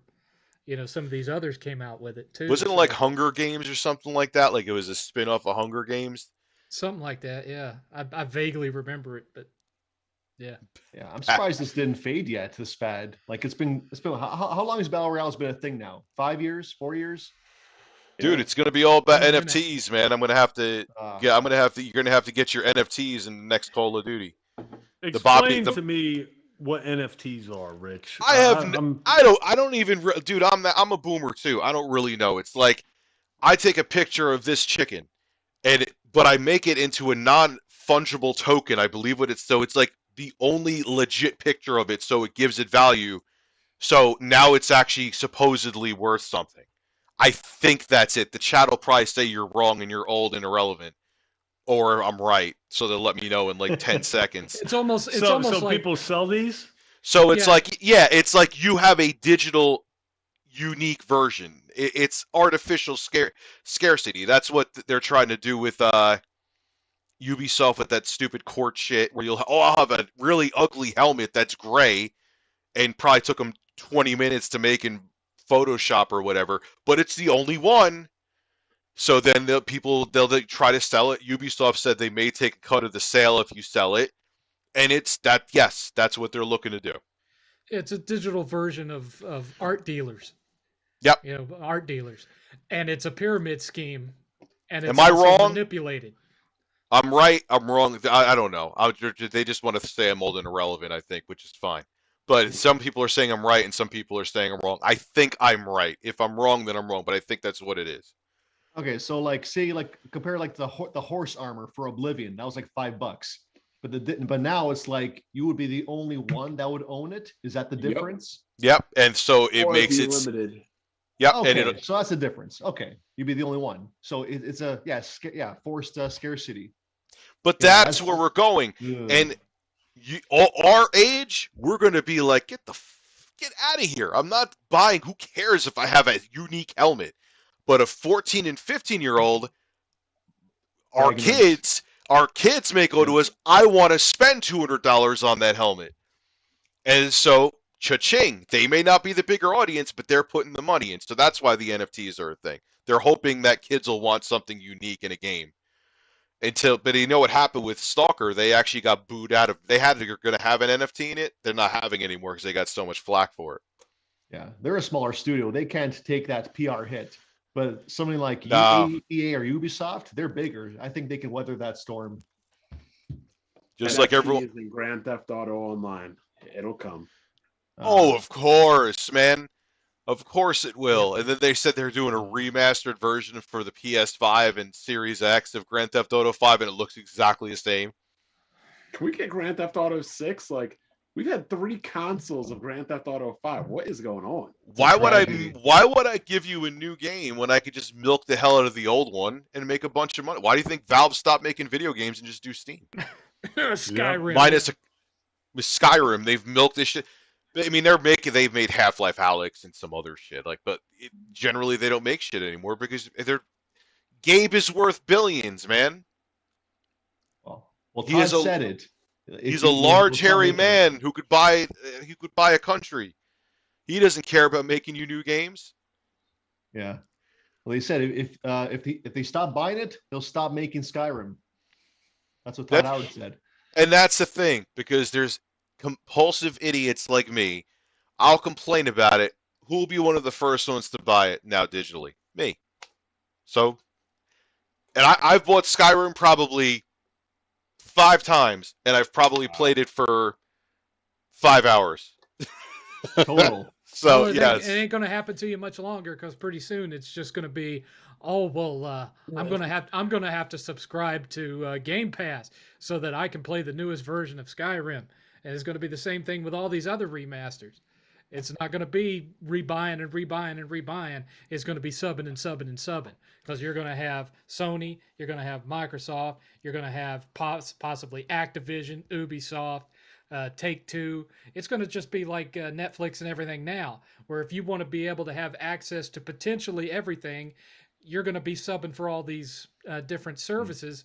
H: some of these others came out with it too.
E: Wasn't it
H: so-
E: like Hunger Games or something like that? Like it was a spin-off of Hunger Games?
H: something like that? Yeah, I vaguely remember it, but yeah.
I: Yeah, I'm surprised this didn't fade yet. This fad, like it's been how long has Battle Royale's been a thing now? 5 years, 4 years?
E: Dude, it's gonna be all about
H: I'm gonna-
E: NFTs, man. I'm gonna have to. Yeah, you're gonna have to get your NFTs in the next Call of Duty.
J: Explain to me what NFTs are, Rich.
E: I don't even, dude. I'm a boomer too. I don't really know. It's like I take a picture of this chicken, but I make it into a non-fungible token. I believe so it's like the only legit picture of it, so it gives it value. So now it's actually supposedly worth something. I think that's it. The chat will probably say you're wrong and you're old and irrelevant, or I'm right. So they'll let me know in like 10 seconds.
H: It's almost
J: so
H: like
J: people sell these?
E: So it's
H: Yeah.
E: it's like you have a digital unique version. It's artificial scarcity. That's what they're trying to do with Ubisoft with that stupid court shit where I'll have a really ugly helmet that's gray and probably took them 20 minutes to make in Photoshop or whatever, but it's the only one. So then they'll try to sell it. Ubisoft said they may take a cut of the sale if you sell it. And that's what they're looking to do.
H: it's a digital version of art dealers.
E: Yep.
H: Art dealers, and it's a pyramid scheme. And it's
E: Am I
H: also
E: wrong?
H: manipulated.
E: I'm right. I'm wrong. I don't know. They just want to say I'm old and irrelevant, I think, which is fine. But some people are saying I'm right, and some people are saying I'm wrong. I think I'm right. If I'm wrong, then I'm wrong. But I think that's what it is.
I: Okay, so like say like compare like the horse armor for Oblivion. That was like $5. But now it's like you would be the only one that would own it. Is that the
F: Yep.
I: difference?
E: Yep, and so it
F: Or
E: makes
F: be
E: it.
F: limited.
E: Yep, and
I: Okay,
E: it.
I: so that's the difference. Okay, you'd be the only one. So it's a forced scarcity.
E: But
I: Yeah,
E: that's where we're going,
I: ugh.
E: and our age, we're going to be like, get out of here. I'm not buying. Who cares if I have a unique helmet? But a 14 and 15-year-old, our
I: Wagons.
E: kids may go to us. I want to spend $200 on that helmet, and so cha-ching. They may not be the bigger audience, but they're putting the money in. So that's why the NFTs are a thing. They're hoping that kids will want something unique in a game. But you know what happened with Stalker? They actually got booed out of. They had to going to have an NFT in it. They're not having it anymore because they got so much flack for it.
I: Yeah, they're a smaller studio. They can't take that PR hit. But something like
E: Nah.
I: EA or Ubisoft, they're bigger. I think they can weather that storm.
E: Just like everyone.
F: NFTs in Grand Theft Auto Online. It'll come.
E: Oh, of course, man. Of course it will. And then they said they're doing a remastered version for the PS5 and Series X of Grand Theft Auto 5, and it looks exactly the same.
F: Can we get Grand Theft Auto 6? Like, we've had 3 consoles of Grand Theft Auto 5. What is going on?
E: Why would I give you a new game when I could just milk the hell out of the old one and make a bunch of money? Why do you think Valve stopped making video games and just do Steam?
H: Skyrim.
E: Minus with Skyrim, they've milked this shit. I mean, they've made Half-Life Alyx and some other shit. Generally they don't make shit anymore because Gabe is worth billions, man.
I: Well, Todd said it.
E: He's a large, hairy man who could buy a country. He doesn't care about making you new games.
I: Yeah. Well, they said if they stop buying it, they'll stop making Skyrim. That's what Todd Howard said.
E: And that's the thing, because there's compulsive idiots like me. I'll complain about it. Who will be one of the first ones to buy it now digitally? Me. So, and I've bought Skyrim probably 5 times, and I've probably played it for 5 hours.
I: Total.
E: So,
H: well,
E: yes.
H: It ain't going to happen to you much longer, because pretty soon it's just going to be, I'm going to have to subscribe to Game Pass so that I can play the newest version of Skyrim. And it's going to be the same thing with all these other remasters. It's not going to be rebuying and rebuying and rebuying. It's going to be subbing and subbing and subbing, because you're going to have Sony, you're going to have Microsoft, you're going to have possibly Activision, Ubisoft, Take-Two. It's going to just be like Netflix and everything now, where if you want to be able to have access to potentially everything, you're going to be subbing for all these different services.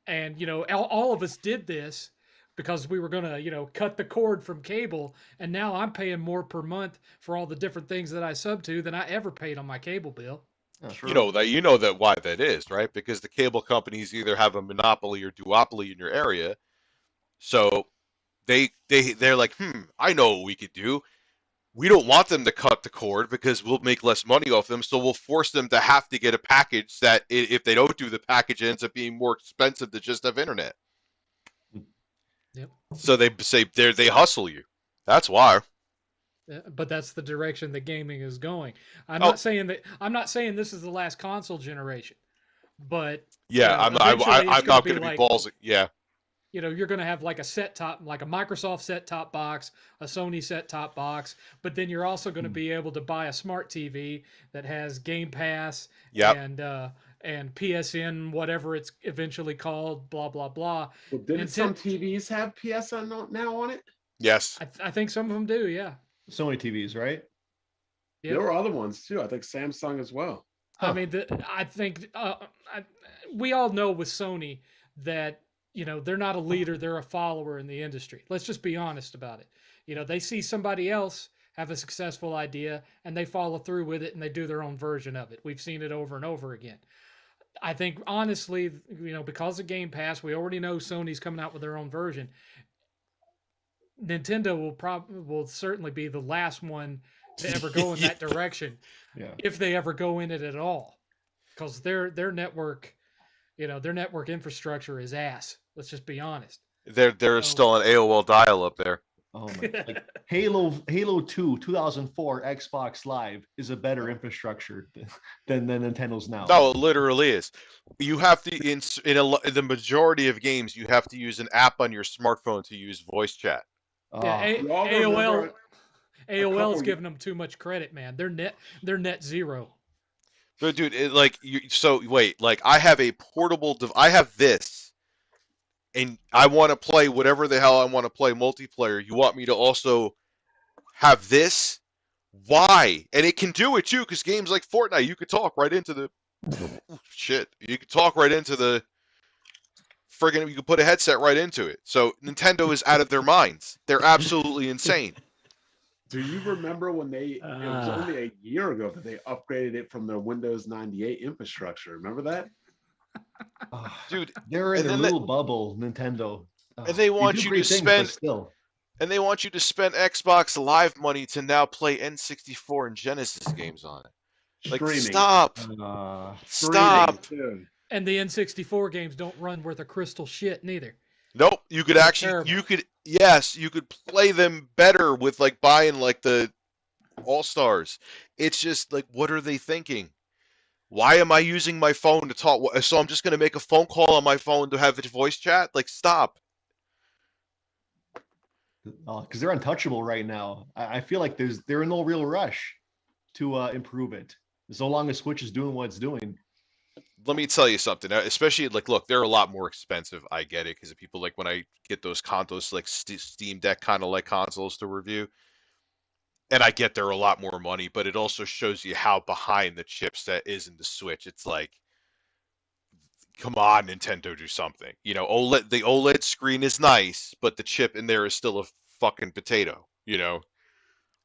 H: And, all of us did this because we were going to, cut the cord from cable. And now I'm paying more per month for all the different things that I sub to than I ever paid on my cable bill.
E: You know that why that is, right? Because the cable companies either have a monopoly or duopoly in your area. So they're like, I know what we could do. We don't want them to cut the cord because we'll make less money off them. So we'll force them to have to get a package that if they don't do the package, it ends up being more expensive to just have internet.
H: Yep.
E: So they say they hustle you. That's why.
H: But that's the direction that gaming is going. I'm not saying this is the last console generation, but
E: yeah, I'm not going to be ballsy. Yeah.
H: You're going to have like a Microsoft set-top box, a Sony set-top box, but then you're also going to be able to buy a smart TV that has Game Pass and PSN, whatever it's eventually called, blah, blah, blah.
F: Well, didn't some TVs have PSN now on it?
E: Yes.
H: I think some of them do, yeah.
I: Sony TVs, right?
F: Yep. There were other ones too. I think Samsung as well.
H: I mean, I think we all know with Sony that, they're not a leader, they're a follower in the industry. Let's just be honest about it. They see somebody else have a successful idea and they follow through with it and they do their own version of it. We've seen it over and over again. I think honestly, because of Game Pass, we already know Sony's coming out with their own version. Nintendo will certainly be the last one to ever go in that direction, if they ever go in it at all, because their network, their network infrastructure is ass. Let's just be honest.
E: They're still an AOL dial up there.
I: Oh my! Like Halo 2, 2004 Xbox Live is a better infrastructure than Nintendo's now.
E: No, it literally is. You have to in the majority of games, you have to use an app on your smartphone to use voice chat.
H: Yeah,
I: Oh,
F: You all
H: AOL
F: remember
H: AOL is
F: couple-
H: giving them too much credit, man. They're net zero.
E: But dude, so wait, like I have a portable I have this, and I want to play whatever the hell I want to play multiplayer. You want me to also have this? Why? And it can do it too, because games like Fortnite, you could talk right into the shit. You could talk right into the friggin'. You could put a headset right into it. So Nintendo is out of their minds. They're absolutely insane.
F: Do you remember when it was only a year ago that they upgraded it from their Windows 98 infrastructure? Remember that?
E: Dude,
I: they're in
E: and
I: their
E: then
I: little bubble, Nintendo.
E: And they want
I: do
E: you
I: great
E: to
I: things, but
E: spend
I: still.
E: and they want you to spend Xbox Live money to now play N64 and Genesis games on it. Like,
F: Streaming.
E: stop. Stop.
F: Too.
H: And the N64 games don't run worth a crystal shit neither.
E: Nope. You could
H: They're
E: actually,
H: terrible.
E: you could play them better with like buying like the All Stars. It's just like, what are they thinking? Why am I using my phone to talk? So I'm just going to make a phone call on my phone to have a voice chat? Like, stop.
I: Because they're untouchable right now. I feel like they're in no real rush to improve it. So long as Switch is doing what it's doing.
E: Let me tell you something. Especially like, look, they're a lot more expensive. I get it because people like when I get those consoles like Steam Deck kind of like consoles to review, and I get they're a lot more money. But it also shows you how behind the chipset is in the Switch. It's like, come on, Nintendo, do something. You know, the OLED screen is nice, but the chip in there is still a fucking potato. You know.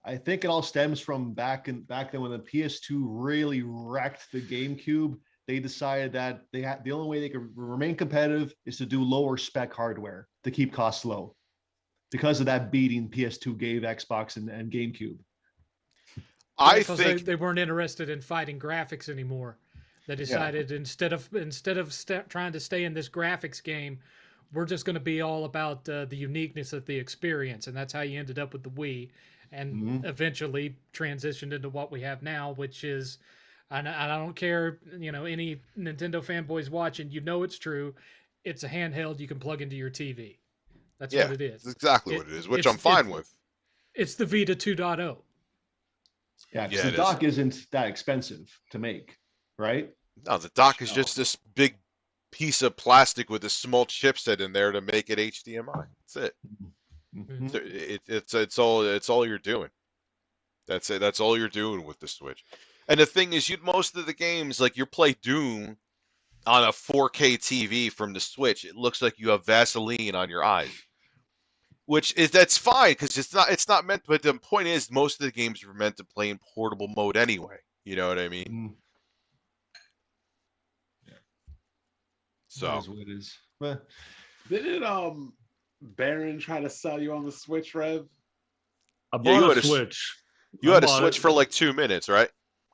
I: I think it all stems from back then when the PS2 really wrecked the GameCube. They decided that the only way they could remain competitive is to do lower spec hardware to keep costs low. Because of that beating PS2 gave Xbox and GameCube.
E: I
H: Because
E: think
H: they weren't interested in fighting graphics anymore. They decided instead of trying to stay in this graphics game, we're just going to be all about the uniqueness of the experience, and that's how you ended up with the Wii, and eventually transitioned into what we have now, which is, and I don't care, you know, any Nintendo fanboys watching, you know it's true. It's a handheld you can plug into your TV. That's what it is.
E: That's exactly what it is, which I'm fine with.
H: It's the Vita 2.0.
I: Yeah, because
E: Yeah,
I: the dock isn't that expensive to make, right?
E: No, the dock is just this big piece of plastic with a small chipset in there to make it HDMI. That's it. It's all you're doing. That's it. That's all you're doing with the Switch. And the thing is, most of the games, like you play Doom on a 4K TV from the Switch, it looks like you have Vaseline on your eyes. That's fine because it's not meant. But the point is, most of the games were meant to play in portable mode anyway. You know what I mean? So
I: That is what it is.
F: Didn't Baron try to sell you on the Switch, Rev?
J: I
E: Yeah,
J: bought a Switch.
E: you
J: I
E: had a
J: bought
E: Switch
J: it,
E: for like 2 minutes, right?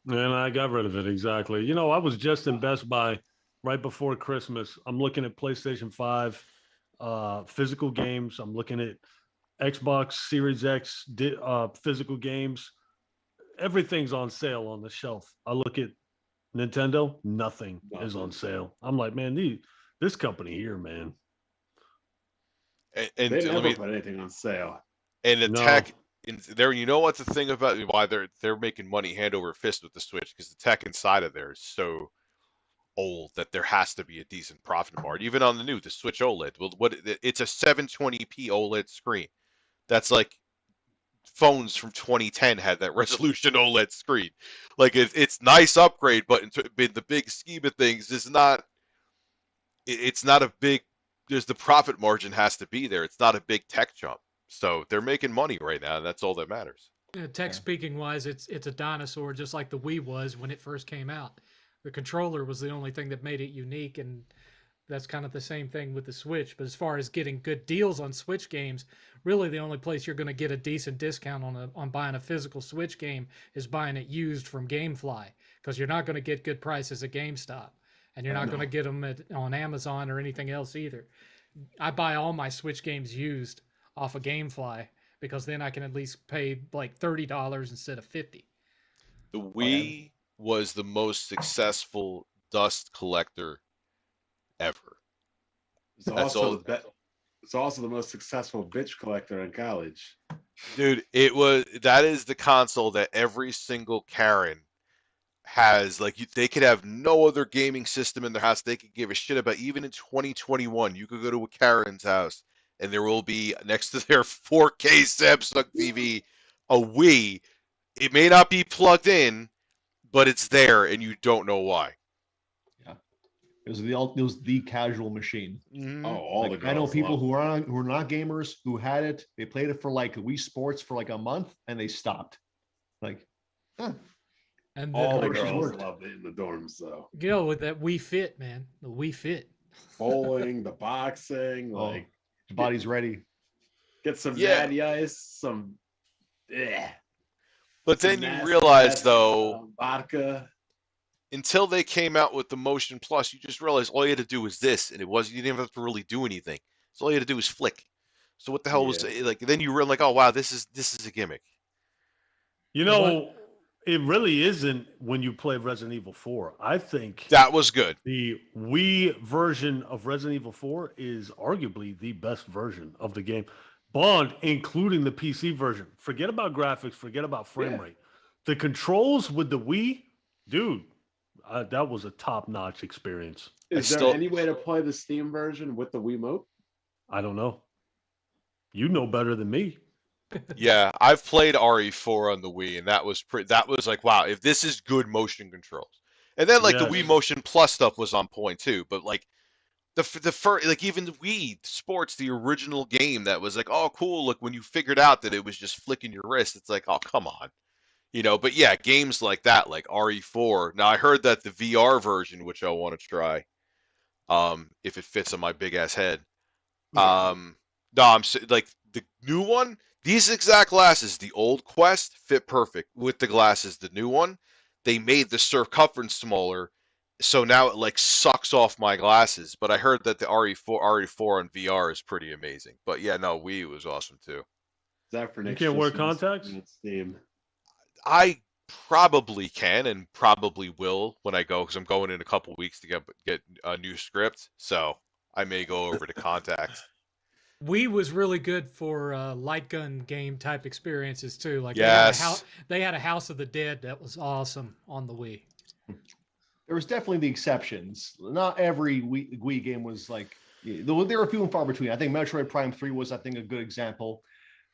J: and I got rid of it. Exactly. You know, I was just in Best Buy right before Christmas. I'm looking at PlayStation 5 physical games. I'm looking at Xbox Series X physical games. Everything's on sale on the shelf. I look at Nintendo, nothing is on sale. I'm like, man, this company here, man.
E: And
F: They never put anything on sale.
E: And the
J: No.
E: tech in there, you know what's the thing about why they're making money hand over fist with the Switch, because the tech inside of there is so old that there has to be a decent profit margin. Even on the Switch OLED, it's a 720p OLED screen. That's like phones from 2010 had that resolution OLED screen. Like it's nice upgrade, but in the big scheme of things, it's not a big. There's the profit margin has to be there. It's not a big tech jump. So they're making money right now, and that's all that matters.
H: Tech speaking wise, it's a dinosaur, just like the Wii was when it first came out. The controller was the only thing that made it unique, and that's kind of the same thing with the Switch. But as far as getting good deals on Switch games, really the only place you're going to get a decent discount on buying a physical Switch game is buying it used from GameFly, because you're not going to get good prices at GameStop, and you're not going to get them on Amazon or anything else either. I buy all my Switch games used off of GameFly because then I can at least pay like $30 instead of 50.
E: The Wii was the most successful dust collector ever.
F: It's also it's also the most successful bitch collector in college.
E: Dude, that is the console that every single Karen has. Like, they could have no other gaming system in their house they could give a shit about. Even in 2021, you could go to a Karen's house and there will be next to their 4K Samsung TV a Wii. It may not be plugged in, but it's there and you don't know why.
I: Yeah, it was the casual machine.
E: Mm-hmm.
F: Oh, all the girls
I: I know people
F: love it.
I: who are not gamers who had it. They played it for like Wii Sports for like a month and they stopped. Like, huh.
H: And
F: All
H: then
F: the girls
I: worked.
F: loved it in the dorms, though.
H: go with that Wii Fit, man. The Wii Fit.
F: Bowling, the boxing,
I: Oh,
F: like
I: your body's ready.
F: get some
E: Yeah.
F: natty ice, some
E: But
F: some
E: then you
F: nasty
E: realize,
F: ass,
E: though,
F: vodka.
E: until they came out with the Motion Plus, you just realize all you had to do was this, and you didn't even have to really do anything. So all you had to do was flick. So what the hell was like? Then you realize, like, oh wow, this is a gimmick.
J: You know, it really isn't when you play Resident Evil 4. I think
E: That was good.
J: the Wii version of Resident Evil 4 is arguably the best version of the game. Bond, including the PC version. Forget about graphics, forget about frame rate. The controls with the Wii, dude, that was a top-notch experience.
F: Is there any way to play the Steam version with the Wiimote?
J: I don't know. You know better than me.
E: Yeah, I've played RE4 on the Wii, and that was like, wow, if this is good motion controls. And then like the
J: Yes.
E: Wii Motion Plus stuff was on point too, but like the first, like even the Wii Sports, the original game that was like, oh cool, look, when you figured out that it was just flicking your wrist, it's like, oh come on. But yeah, games like that, like RE4. Now I heard that the VR version, which I want to try, if it fits on my big ass head. No, like the new one. These exact glasses, the old Quest, fit perfect with the glasses. The new one, they made the circumference smaller, so now it like sucks off my glasses. But I heard that the RE4 on VR is pretty amazing. But yeah, no, Wii was awesome too.
F: Is that for
J: You
F: next
J: can't wear
F: year's
J: contacts?
F: Steam?
E: I probably can and probably will when I go, because I'm going in a couple weeks to get a new script. So I may go over to contacts.
H: Wii was really good for light gun game type experiences too. Like
E: Yes.
H: they had a House of the Dead that was awesome on the Wii.
I: There was definitely the exceptions. Not every Wii game was like, there were few and far between. I think Metroid Prime 3 was, I think, a good example.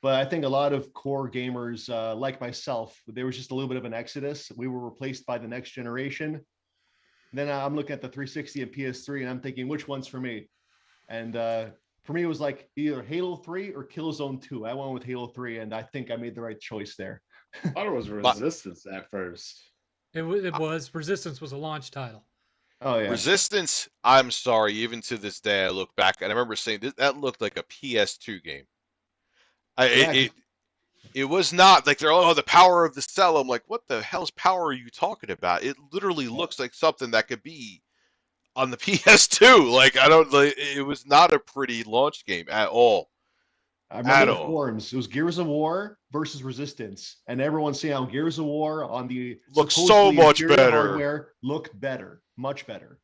I: But I think a lot of core gamers, like myself, there was just a little bit of an exodus. We were replaced by the next generation. Then I'm looking at the 360 and PS3, and I'm thinking, which one's for me? And for me, it was like either Halo 3 or Killzone 2. I went with Halo 3, and I think I made the right choice there.
F: I thought it was Resistance at first.
H: It was Resistance was a launch title.
I: Oh yeah,
E: Resistance. I'm sorry. Even to this day, I look back and I remember saying that looked like a PS2 game. It was not like they're the power of the cell. I'm like, what the hell's power are you talking about? It literally looks like something that could be on the PS2. Like it was not a pretty launch game at all.
I: I remember the forums. It was Gears of War versus Resistance, and everyone's saying how Gears of War on the
E: looks so
I: supposedly
E: much
I: inferior
E: better.
I: hardware looked better, much better.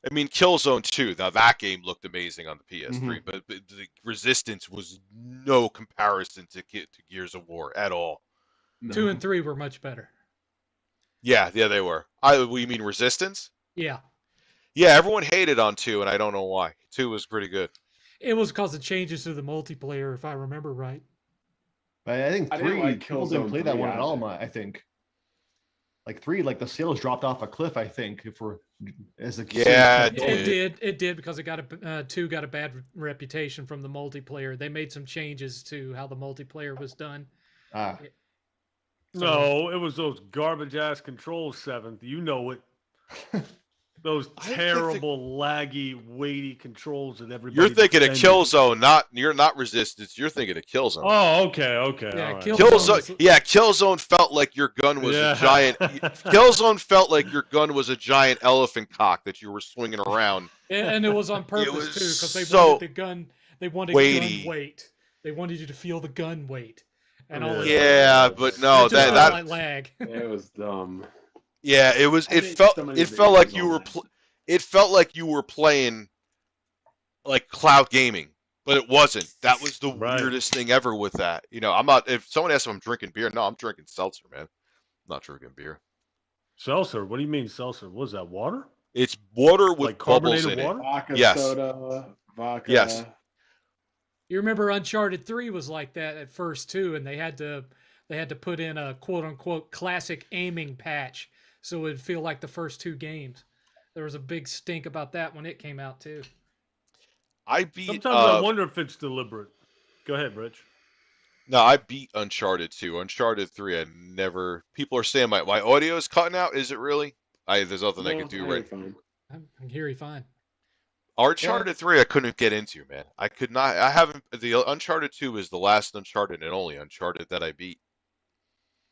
E: I mean, Killzone 2, now that game looked amazing on the PS3,
I: Mhm.
E: but the Resistance was no comparison to Gears of War at all.
H: 2 and 3 were much better.
E: Yeah, they were. You mean Resistance?
H: Yeah.
E: Yeah, everyone hated on 2, and I don't know why. 2 was pretty good.
H: It was because of changes to the multiplayer, if I remember right.
I: But I think
F: I didn't
I: 3,
F: like
I: people didn't
F: Killzone
I: play that
F: 3
I: one at all.
F: either.
I: I think. Like 3, like the sales dropped off a cliff. I think if we're as a
E: Yeah,
H: It did because it got 2 got a bad reputation from the multiplayer. They made some changes to how the multiplayer was done.
I: Ah.
J: No, it was those garbage ass controls, 7th. You know it. Those terrible, laggy, weighty controls that everybody.
E: You're thinking of
J: defended.
E: Killzone, you're not Resistance. You're thinking of Killzone.
J: Oh, okay.
H: Yeah,
J: all right.
E: Killzone felt like your gun was a giant. Killzone felt like your gun was a giant elephant cock that you were swinging around.
H: And it was on purpose
E: was
H: too, because they
E: so
H: wanted the gun. They wanted
E: weighty.
H: gun weight. They wanted you to feel the gun weight. and all this.
E: Yeah, but no,
H: It just
E: that
H: felt
E: that
H: like lag.
F: It was dumb.
E: yeah, it was.
F: I
E: It
F: think
E: felt
F: so many
E: it felt like
F: videos
E: you
F: on
E: were.
F: that.
E: It felt like you were playing like cloud gaming, but it wasn't. That was the
J: Right.
E: weirdest thing ever with that. You know, I'm not. If someone asks if I'm drinking beer, no, I'm drinking seltzer, man. I'm not drinking beer.
J: Seltzer. What do you mean seltzer? What is that? Water?
E: It's water with
J: Like
E: bubbles
J: carbonated
E: in it.
J: water?
F: Vodka
E: Yes.
F: soda, vodka.
E: Yes.
H: You remember Uncharted 3 was like that at first too, and they had to put in a quote unquote classic aiming patch so it'd feel like the first two games. There was a big stink about that when it came out too.
E: I beat.
J: Sometimes I wonder if it's deliberate. Go ahead, Rich.
E: No, I beat Uncharted 2. Uncharted 3, I never. People are saying my audio is cutting out. Is it really? There's nothing I
F: No,
E: could do
F: I
E: right.
F: ain't fine.
H: I can hear you fine.
E: Uncharted 3, I couldn't get into, man. I could not. I haven't. The Uncharted 2 is the last Uncharted and only Uncharted that I beat.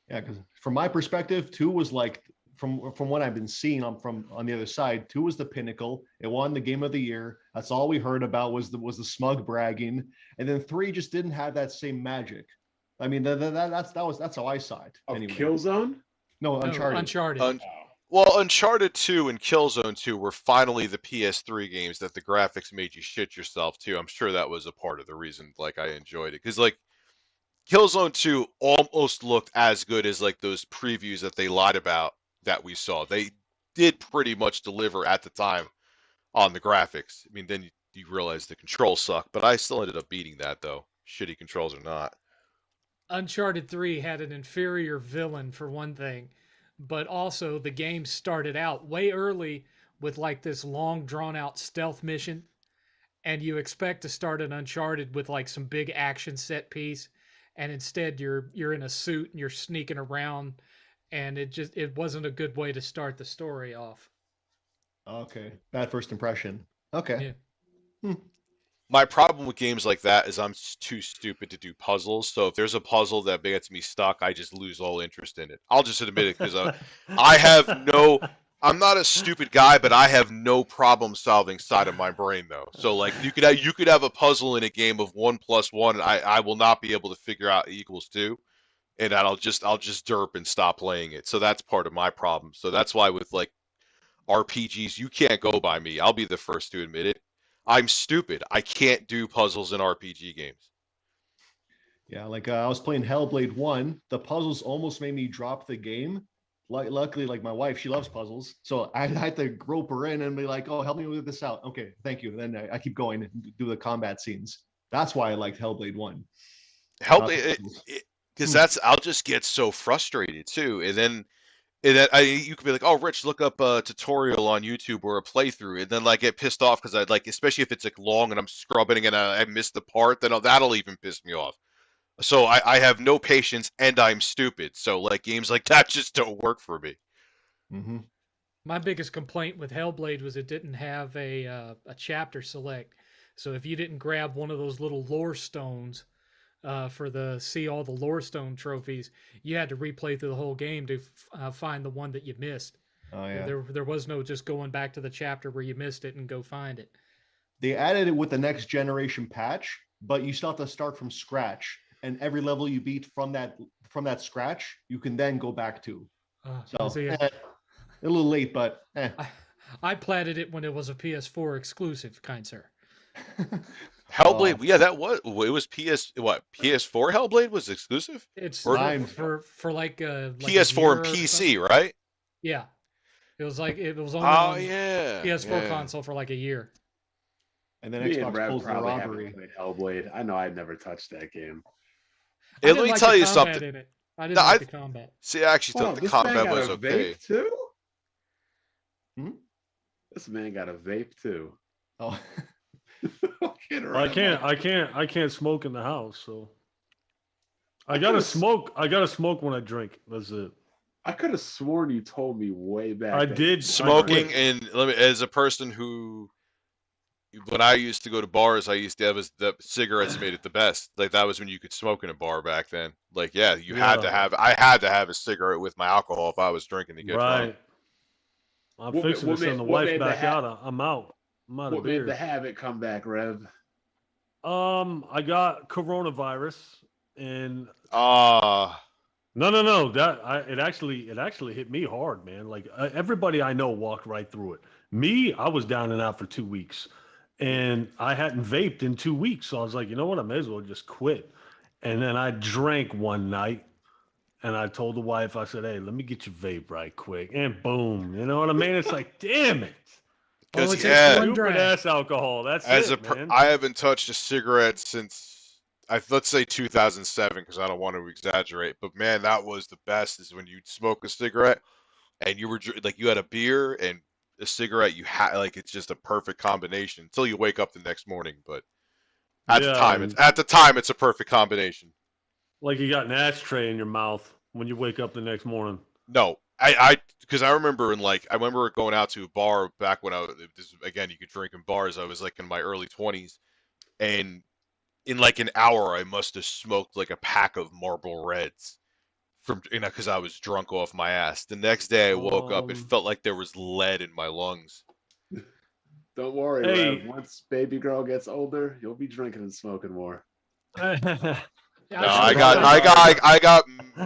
I: Yeah, because from my perspective, 2 was like from what I've been seeing on the other side, 2 was the pinnacle. It won the game of the year. That's all we heard about was the smug bragging, and then 3 just didn't have that same magic. I mean, that's how I saw it.
F: Oh,
I: Anyway.
F: Killzone?
I: No,
H: No,
I: Uncharted.
H: Uncharted.
E: Well, Uncharted 2 and Killzone 2 were finally the PS3 games that the graphics made you shit yourself too. I'm sure that was a part of the reason like I enjoyed it, because like Killzone 2 almost looked as good as like those previews that they lied about that we saw. They did pretty much deliver at the time on the graphics. I mean, then you realize the controls suck, but I still ended up beating that though, shitty controls or not.
H: Uncharted 3 had an inferior villain for one thing, but also the game started out way early with like this long drawn out stealth mission, and you expect to start an Uncharted with like some big action set piece, and instead you're in a suit and you're sneaking around, and it wasn't a good way to start the story off.
I: Okay, bad first impression. Okay.
H: Yeah.
E: My problem with games like that is I'm too stupid to do puzzles. So if there's a puzzle that gets me stuck, I just lose all interest in it. I'll just admit it because I have no. I'm not a stupid guy, but I have no problem solving side of my brain though. So like you could have a puzzle in a game of 1 + 1, and I will not be able to figure out equals 2, and I'll just derp and stop playing it. So that's part of my problem. So that's why with like RPGs, you can't go by me. I'll be the first to admit it. I'm stupid. I can't do puzzles in RPG games.
I: Yeah, like I was playing Hellblade 1. The puzzles almost made me drop the game. Luckily, like my wife, she loves puzzles. So I had to grope her in and be like, oh, help me with this out. Okay, thank you. And then I keep going and do the combat scenes. That's why I liked Hellblade 1.
E: Hellblade, because I'll just get so frustrated too. And then you could be like, oh, Rich, look up a tutorial on YouTube or a playthrough, and then like get pissed off because I like, especially if it's like long and I'm scrubbing and I missed the part, then that'll even piss me off. So I have no patience and I'm stupid. So like games like that just don't work for me.
I: Mm-hmm.
H: My biggest complaint with Hellblade was it didn't have a chapter select. So if you didn't grab one of those little lore stones for the see all the lore stone trophies, you had to replay through the whole game to find the one that you missed.
I: Oh yeah.
H: There was no just going back to the chapter where you missed it and go find it.
I: They added it with the next generation patch, but you still have to start from scratch. And every level you beat from that scratch, you can then go back to. So a little late, but
H: I platted it when it was a PS4 exclusive, kind sir.
E: Hellblade, yeah, it was PS4 Hellblade was exclusive?
H: It's
E: for
H: like
E: PS4 and PC, right?
H: Yeah. It was only on PS4 console for like a year.
F: And then Xbox pulls the robbery. Played Hellblade. I know I'd never touched that game.
E: Hey, let me tell you something.
H: I didn't like the combat.
E: See, I actually thought the combat was okay.
F: Vape too? This man got a vape too.
I: Oh.
J: I can't smoke in the house, so I gotta smoke when I drink. That's it.
F: I could have sworn you told me way back.
J: I did
E: smoking, and as a person who, when I used to go to bars, I used to have the cigarettes made it the best. Like that was when you could smoke in a bar back then. Like I had to have a cigarette with my alcohol if I was drinking to get drunk.
J: I'm fixing to send the wife back out. I'm out.
F: What made the habit come back, Rev?
J: I got coronavirus, and
E: Ah,
J: no. It actually hit me hard, man. Like everybody I know walked right through it. Me, I was down and out for 2 weeks, and I hadn't vaped in 2 weeks, so I was like, you know what, I may as well just quit. And then I drank one night, and I told the wife, I said, hey, let me get your vape right quick, and boom, you know what I mean? It's like, damn it,
H: Only
E: because
H: takes one
J: stupid
H: drag.
J: ass alcohol. That's it, man.
E: I haven't touched a cigarette since let's say 2007 because I don't want to exaggerate. But man, that was the best. Is when you smoke a cigarette and you were like you had a beer and a cigarette. You had like it's just a perfect combination until you wake up the next morning. But
J: Yeah,
E: at the time it's a perfect combination.
J: like you got an ashtray in your mouth when you wake up the next morning.
E: No, because I remember I remember going out to a bar back when again you could drink in bars. I was like in my early 20s, and in like an hour I must have smoked like a pack of Marlboro Reds from because I was drunk off my ass. The next day I woke up, it felt like there was lead in my lungs.
F: Don't worry,
J: Hey.
F: Rev. Once baby girl gets older, you'll be drinking and smoking more.
H: Yeah,
E: No, I got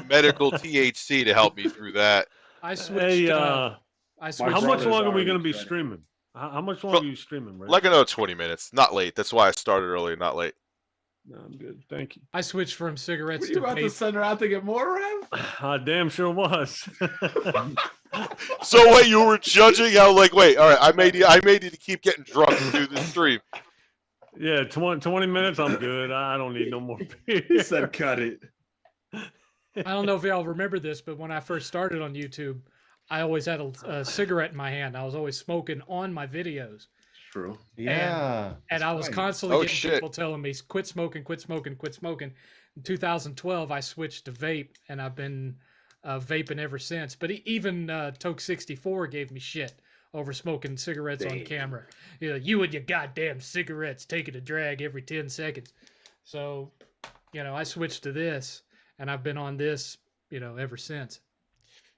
E: medical THC to help me through that.
H: I switched.
J: Hey,
H: I switched.
J: how much
F: brother's
J: longer are we
F: already
J: going to be
F: credit.
J: streaming? How much longer are you streaming, right?
E: Like another 20 minutes, not late. That's why I started early, not late.
J: No, I'm good. Thank you.
H: I switched from
F: Were
H: cigarettes
F: you
H: to
F: about to
H: vape.
F: send her out to get more, Rev?
J: I damn sure was.
E: So wait, you were judging how wait, all right, I made you to keep getting drunk to do this stream.
J: Yeah, 20 minutes, I'm good. I don't need no more beer.
F: He said cut it.
H: I don't know if y'all remember this, but when I first started on YouTube, I always had a cigarette in my hand. I was always smoking on my videos.
F: True.
I: Yeah.
H: And I was
I: right.
H: constantly
E: Oh,
H: getting
E: shit.
H: people telling me, quit smoking, quit smoking, quit smoking. In 2012, I switched to vape, and I've been vaping ever since. But even Toke 64 gave me shit over smoking cigarettes on
F: Damn.
H: camera. You and your goddamn cigarettes taking a drag every 10 seconds. So, I switched to this, and I've been on this, ever since.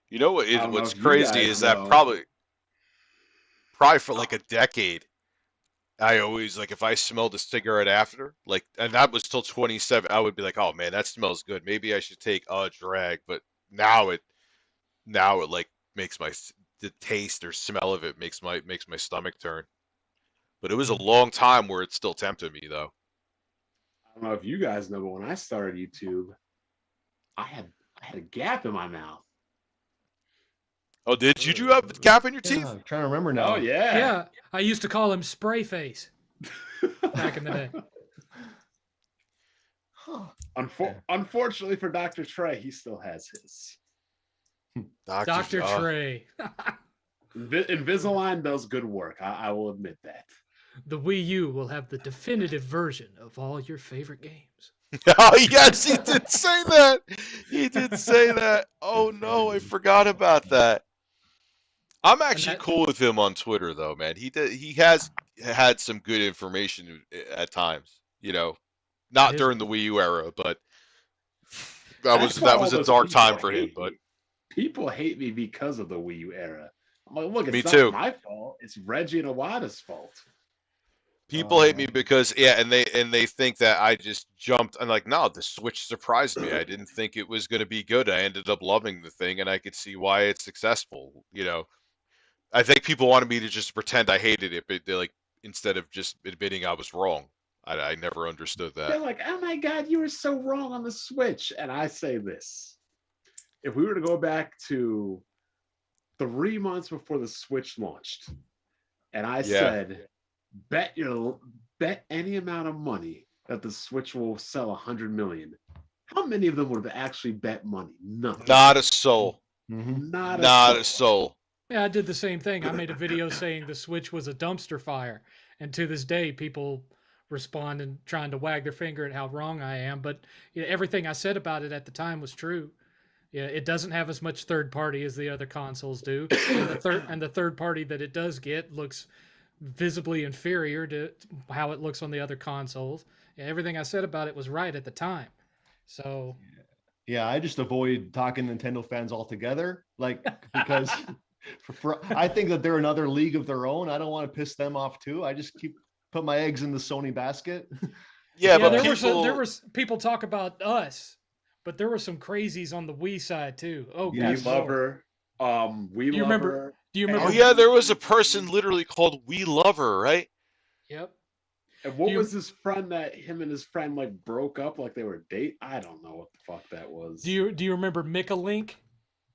E: You know
F: I don't know
E: what's
F: if you
E: crazy
F: guys
E: is that
F: know.
E: probably for like a decade, I always if I smelled a cigarette after, and that was till 27, I would be like, oh man, that smells good. Maybe I should take a drag. But now it makes the taste or smell of it makes my stomach turn. But it was a long time where it still tempted me though.
F: I don't know if you guys know, but when I started YouTube, I had a gap in my mouth.
E: Oh, did you have a gap in your
I: Yeah,
E: teeth?
I: I'm trying to remember now.
F: Oh yeah.
H: Yeah, I used to call him Spray Face back in the day.
I: Huh.
F: Unfortunately for Dr. Trey, he still has his.
H: Dr. Trey.
F: Invisalign does good work. I will admit that.
H: The Wii U will have the definitive version of all your favorite games.
E: Oh yes, he did say that. He did say that. Oh no, I forgot about that. I'm actually cool with him on Twitter though, man. He has had some good information at times. Not during the Wii U era, but that was a dark time for him. But
F: people hate me because of the Wii U era. I'm like, look, it's
E: Me too.
F: not my fault. It's Reggie and Iwata's fault.
E: people hate me because and they think that I just jumped. I'm like, no, the Switch surprised me. I didn't think it was going to be good. I ended up loving the thing, and I could see why it's successful. I think people wanted me to just pretend I hated it, but instead of just admitting I was wrong. I never understood that.
F: They're like, oh my God, you were so wrong on the Switch. And I say this. If we were to go back to 3 months before the Switch launched, and I said, bet any amount of money that the Switch will sell 100 million, how many of them would have actually bet money? None.
E: Not a soul.
F: Not
E: a soul.
H: Yeah, I did the same thing. I made a video saying the Switch was a dumpster fire. And to this day, people respond and trying to wag their finger at how wrong I am. But everything I said about it at the time was true. Yeah, it doesn't have as much third party as the other consoles do. And the third party that it does get looks visibly inferior to how it looks on the other consoles. Everything I said about it was right at the time. So
I: yeah, I just avoid talking Nintendo fans altogether, because I think that they're another league of their own. I don't want to piss them off too. I just put my eggs in the Sony basket.
E: Yeah,
H: Yeah,
E: but
H: there was people talk about us, but there were some crazies on the Wii side too. Oh,
F: We
H: good lord.
F: Lover. We
H: Do you remember?
F: Lover.
H: Do you
E: Oh
H: remember?
E: yeah, there was a person literally called We Love Her, right?
H: Yep.
F: And
H: Do
F: what
H: you
F: was his friend that him and his friend like broke up like they were date? I don't know what the fuck that was.
H: do you remember Mika Link?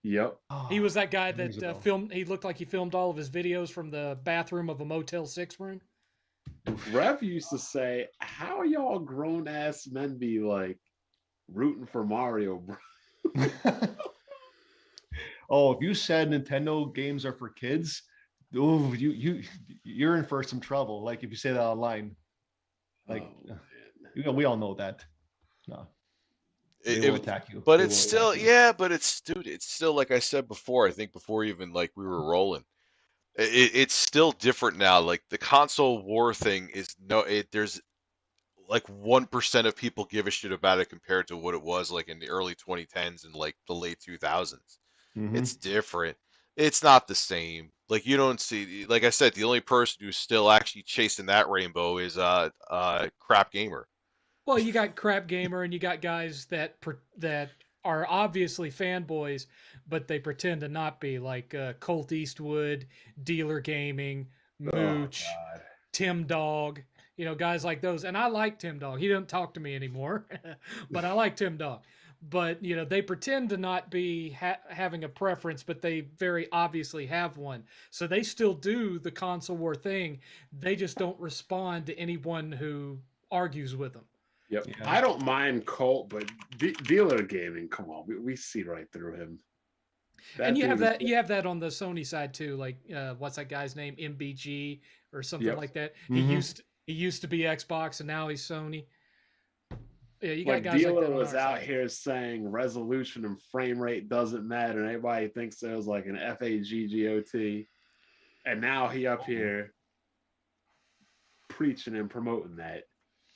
F: Yep.
H: He was that guy
I: Rings a
H: that
I: bell.
H: filmed. He looked like he filmed all of his videos from the bathroom of a Motel 6 room.
F: Rev used to say, "How y'all grown ass men be like rooting for Mario, bro?"
I: Oh, if you said Nintendo games are for kids, oh, you're in for some trouble. Like if you say that online, like
F: Oh, man.
I: you know, we all know that. No, they
E: It
I: will
E: was-
I: attack you.
E: But
I: They
E: it's
I: will
E: still,
I: attack you.
E: yeah, but it's, dude, it's still like I said before. I think before even like we were rolling, it's still different now. Like the console war thing is there's like 1% of people give a shit about it compared to what it was like in the early 2010s and like the late 2000s.
I: Mhm.
E: It's different. It's not the same. Like you don't see, like I said, the only person who's still actually chasing that rainbow is Crap Gamer.
H: Well, you got Crap Gamer and you got guys that are obviously fanboys, but they pretend to not be, like Colt Eastwood, Dealer Gaming, Mooch,
F: God.
H: Tim Dog. You know, guys like those. And I like Tim Dog. He doesn't talk to me anymore, but I like Tim Dog. But you know, they pretend to not be having a preference, but they very obviously have one. So they still do the console war thing. They just don't respond to anyone who argues with them.
F: Yep.
I: Yeah.
F: I don't mind Colt, but Dealer Gaming, come on, we see right through him.
H: And you have
F: dude is-
H: that you have that on the Sony side too. Like what's that guy's name? MBG or something
F: Yep.
H: like that.
I: Mhm.
H: He used to be Xbox and now he's Sony. Yeah, you got
F: like
H: guys
F: Dealer
H: like that on
F: was
H: our
F: out
H: side.
F: here saying resolution and frame rate doesn't matter, and everybody thinks it was like an FAGGOT, and now he up here preaching and promoting that,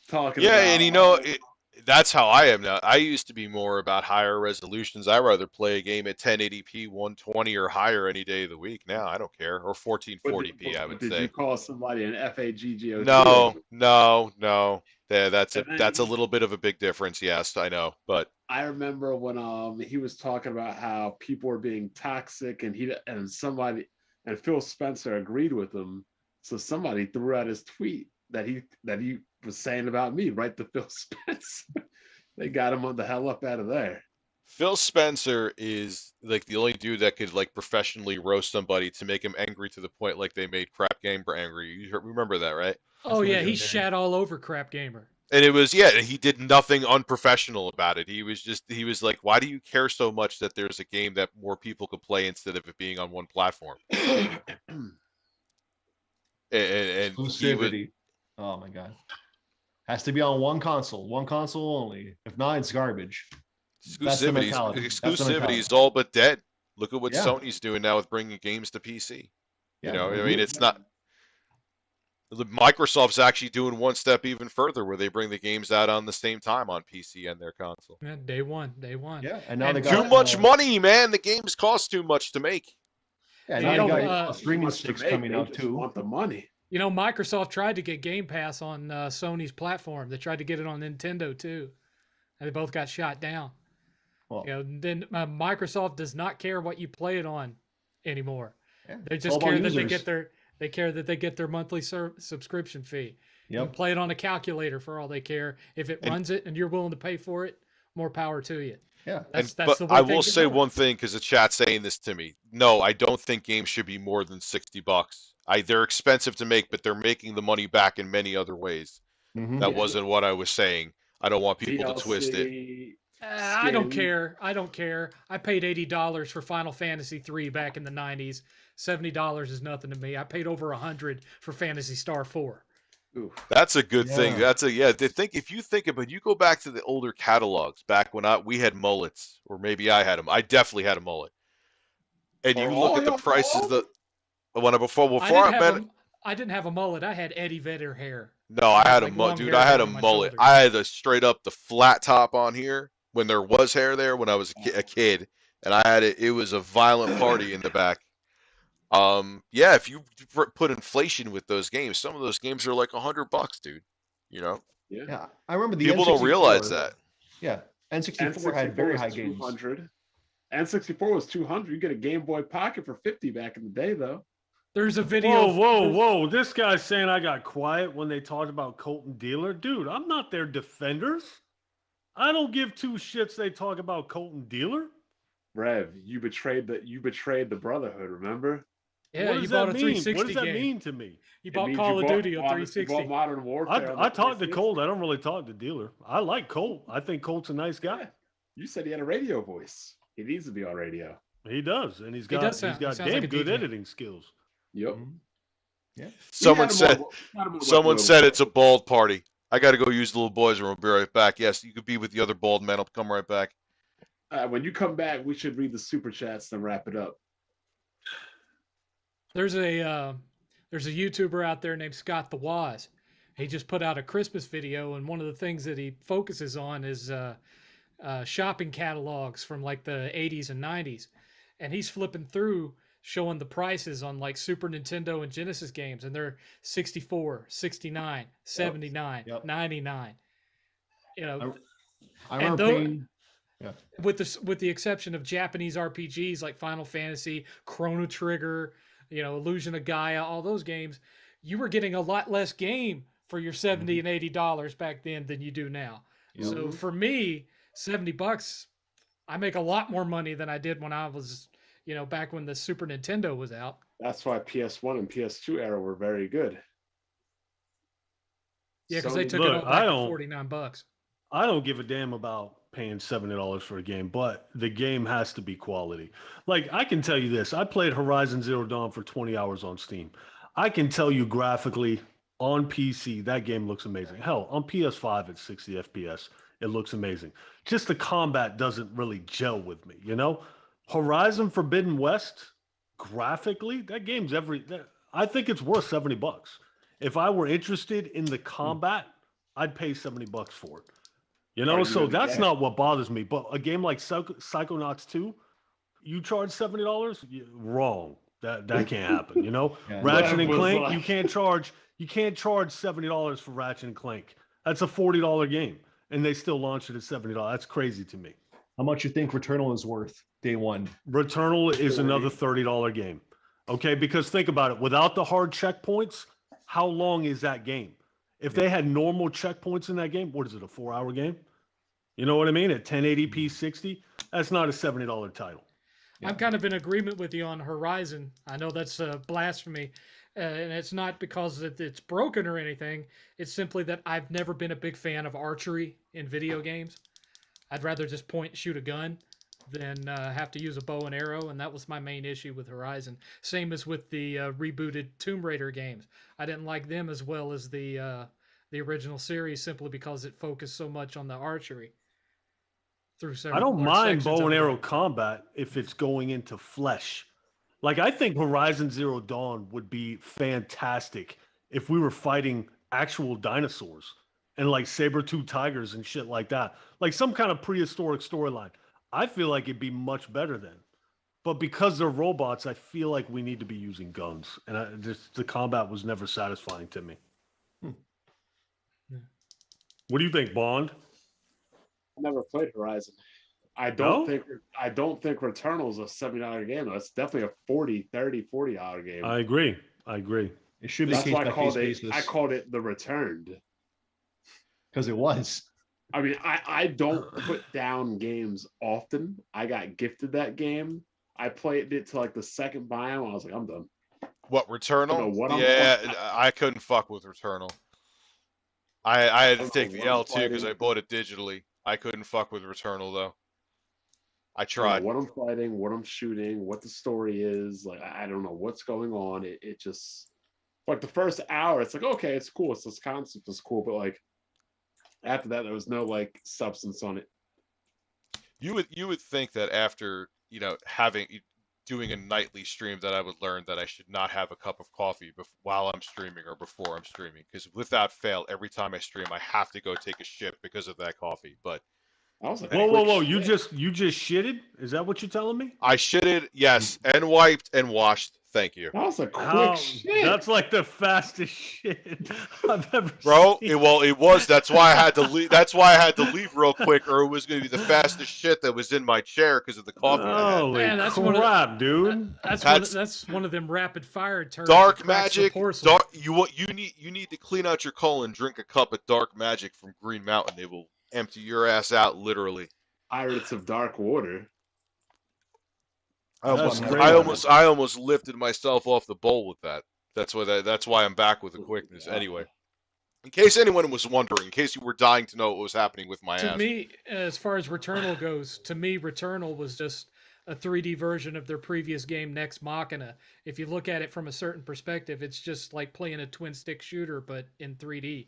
F: talking
E: Yeah,
F: about
E: and that's how I am now. I used to be more about higher resolutions. I rather play a game at 1080p, 120 or higher any day of the week. Now I don't care, or 1440p, I would
F: did
E: say.
F: you call somebody an FAGGOT?
E: No. Yeah, that's
F: And then
E: a little bit of a big difference. Yes, I know, but
F: I remember when he was talking about how people were being toxic, and Phil Spencer agreed with him. So somebody threw out his tweet that he was saying about me, right to Phil Spencer. They got him on the hell up out of there.
E: Phil Spencer is like the only dude that could like professionally roast somebody to make him angry to the point like they made Crap Gamer angry. Remember that, right?
H: Oh yeah, he
I: legendary.
H: shat all over Crap Gamer.
E: And it was, yeah, he did nothing unprofessional about it. He was like, why do you care so much that there's a game that more people could play instead of it being on one platform? And he was,
I: Exclusivity. Oh my god. Has to be on one console only. If not, it's garbage. That's the mentality. That's the
E: exclusivity
I: mentality.
E: is all but dead. Look at what
I: Yeah.
E: Sony's doing now with bringing games to PC.
I: Yeah,
E: You know, I
I: agree.
E: mean, it's not. Microsoft's actually doing one step even further, where they bring the games out on the same time on PC and their console.
H: Yeah, day one.
I: Yeah, and now
H: And
I: they
E: Too
I: got
E: much money, man. The games cost too much to make.
I: Yeah,
H: You
I: now
H: know,
I: they got streaming
F: Much to
I: sticks
F: make,
I: coming
F: they
I: out
F: just
I: too.
F: Want the money?
H: You know, Microsoft tried to get Game Pass on Sony's platform. They tried to get it on Nintendo too, and they both got shot down.
I: Well,
H: You know, then Microsoft does not care what you play it on anymore.
I: yeah,
H: They
I: it's all
H: just
I: about
H: care that
I: users.
H: they care that they get their monthly subscription fee. You can
I: Yep.
H: play it on a calculator for all they care. If it runs it and you're willing to pay for it, more power to you.
I: Yeah.
H: That's
E: But
H: the way
E: I
H: things
E: will
H: are
E: say
H: going.
E: one thing because the chat's saying this to me. No, I don't think games should be more than $60. They're expensive to make, but they're making the money back in many other ways.
I: Mhm.
E: That
F: Yeah.
E: wasn't what I was saying. I don't want people to twist it.
F: DLC,
H: I don't
F: skins.
H: care. I don't care. I paid $80 for Final Fantasy III back in the '90s. $70 is nothing to me. I paid over $100 for Fantasy Star 4.
F: Oof.
E: That's a good thing.
I: Yeah.
E: If you think about, you go back to the older catalogs back when we had mullets, or maybe I had them. I definitely had a mullet. And you
F: Are
E: look
F: all
E: at the
F: y'all
E: prices
F: bald?
H: I didn't have a mullet. I had Eddie Vedder hair.
E: No, I had a
H: Like
E: mullet,
H: long
E: dude.
H: hair
E: I had
H: down
E: a
H: on my
E: mullet.
H: shoulders.
E: I had a straight up the flat top on here when there was hair there when I was a kid, and I had it. It was a violent party in the back. Yeah, if you put inflation with those games, some of those games are like $100, dude. You know,
F: Yeah.
I: Yeah, I remember the
E: People don't
I: N64.
E: realize that.
I: Yeah, N64 had very
F: was
I: high games.
F: 200. N64 was 200. You get a Game Boy Pocket for 50 back in the day, though.
H: There's a video.
J: Whoa! This guy's saying I got quiet when they talked about Colton Dealer. Dude, I'm not their defenders. I don't give two shits they talk about Colton Dealer.
F: Rev, you betrayed the Brotherhood, remember?
H: Yeah,
J: What
H: you
J: does
H: bought
J: that
H: a
J: mean?
H: 360
J: What does that
H: game.
J: mean to me?
H: You
F: It
H: bought
F: means
H: Call
F: you
H: of
F: bought
H: Duty on
F: Modern-
H: 360.
F: You bought Modern Warfare. on
J: I
F: the
J: talked to
F: 360.
J: Colt. I don't really talk to Dealer. I like Colt. I think Colt's a nice guy.
F: Yeah. You said he had a radio voice. He needs to be on radio.
J: He does, and he's
H: He
J: got
H: does sound- he
J: damn
H: sounds like a
J: good
H: DJ.
J: editing skills.
F: Yep.
I: Yeah.
E: Someone said it's a bald party. I got to go use the little boys' room. I'll be right back. Yes, you could be with the other bald men. I'll come right back.
F: When you come back, we should read the super chats and wrap it up.
H: There's a YouTuber out there named Scott the Wise. He just put out a Christmas video, and one of the things that he focuses on is shopping catalogs from like the 80s and 90s. And he's flipping through showing the prices on like Super Nintendo and Genesis games, and they're 64, 69, 79,
I: Yep.
H: 99. You know,
I: I
H: and
I: remember
H: though,
I: paying. Yeah.
H: with the exception of Japanese RPGs like Final Fantasy, Chrono Trigger, you know, Illusion of Gaia, all those games, you were getting a lot less game for your $70 and $80 back then than you do now. So for me, $70, I make a lot more money than I did when I was, you know, back when the Super Nintendo was out.
F: That's why PS1 and PS2 era were very good.
H: Yeah, because they
F: Sony-
H: took
J: Look,
H: it all
J: I
H: back to
J: don't-
H: $49.
J: I don't give a damn about paying $70 for a game, but the game has to be quality. Like, I can tell you this. I played Horizon Zero Dawn for 20 hours on Steam. I can tell you graphically on PC, that game looks amazing. Hell, on PS5 at 60 FPS, it looks amazing. Just the combat doesn't really gel with me, you know? Horizon Forbidden West, graphically, that game's I think it's worth $70. If I were interested in the combat, I'd pay $70 for it. You know, so that's not what bothers me. But a game like Psychonauts 2, you charge $70? Wrong. That can't happen. You know,
I: Yeah.
J: Ratchet and
F: That was
J: Clank,
F: like-
J: you can't charge $70 for Ratchet and Clank. That's a $40 game, and they still launch it at $70. That's crazy to me.
I: How much you think Returnal is worth day one?
J: Returnal is another $30 game. Okay, because think about it. Without the hard checkpoints, how long is that game? If they had normal checkpoints in that game, what is it, a 4-hour game? You know what I mean? At 1080p 60, that's not a $70 title.
H: I'm kind of in agreement with you on Horizon. I know that's blasphemy, and it's not because it's broken or anything. It's simply that I've never been a big fan of archery in video games. I'd rather just point and shoot a gun than have to use a bow and arrow, and that was my main issue with Horizon. Same as with the rebooted Tomb Raider games. I didn't like them as well as the original series simply because it focused so much on the archery.
J: I don't mind bow and arrow combat if it's going into flesh. Like, I think Horizon Zero Dawn would be fantastic if we were fighting actual dinosaurs and like saber-tooth tigers and shit like that. Like some kind of prehistoric storyline. I feel like it'd be much better then. But because they're robots, I feel like we need to be using guns. And the combat was never satisfying to me. What do you think, Bond?
F: I never played Horizon. I don't think Returnal is a $70 game. That's definitely a $40 game.
J: I agree.
I: It should be
F: That's
I: case
F: why
I: by case basis.
F: I called it The Returned.
I: Because it was.
F: I mean, I don't put down games often. I got gifted that game. I played it to like the second biome. I was like, I'm done.
E: What, Returnal?
F: What
E: I couldn't fuck with Returnal. I had to
F: don't
E: take
F: know
E: the
F: what
E: L
F: I'm
E: too because I
F: fighting.
E: bought it digitally. I couldn't fuck with Returnal though. I
F: I don't
E: tried.
F: know what I'm fighting, what I'm shooting, what the story is. Like, I don't know what's going on. It just, like the first hour, it's like, okay, it's cool. It's this concept is cool. But like after that, there was no like substance on it.
E: You would think that after doing a nightly stream that I would learn that I should not have a cup of coffee while I'm streaming or before I'm streaming, because without fail, every time I stream, I have to go take a shit because of that coffee. But
F: I was like,
J: Whoa,
F: quick
J: You
F: shit.
J: just shitted? Is that what you're telling me?
E: I shitted, yes, and wiped and washed. Thank you.
F: That was a quick
J: How?
F: shit.
J: That's like the fastest shit I've ever
E: Bro,
J: seen.
E: it was. That's why I had to leave. That's why I had to leave real quick, or it was going to be the fastest shit that was in my chair because of the coffee I had.
J: Holy
H: Man, that's
J: crap, dude!
H: that's one of them rapid fire turds.
E: Dark
H: that cracks the
E: magic.
H: porcelain.
E: You need to clean out your colon. Drink a cup of dark magic from Green Mountain. They will empty your ass out, literally.
F: Pirates of Dark Water.
E: I
I: That's
E: almost lifted myself off the bowl with that. That's why I'm back with the quickness. Anyway, in case anyone was wondering, in case you were dying to know what was happening with my
H: To
E: ass.
H: me, as far as Returnal goes, to me, Returnal was just a 3D version of their previous game, Nex Machina. If you look at it from a certain perspective, it's just like playing a twin stick shooter, but in 3D.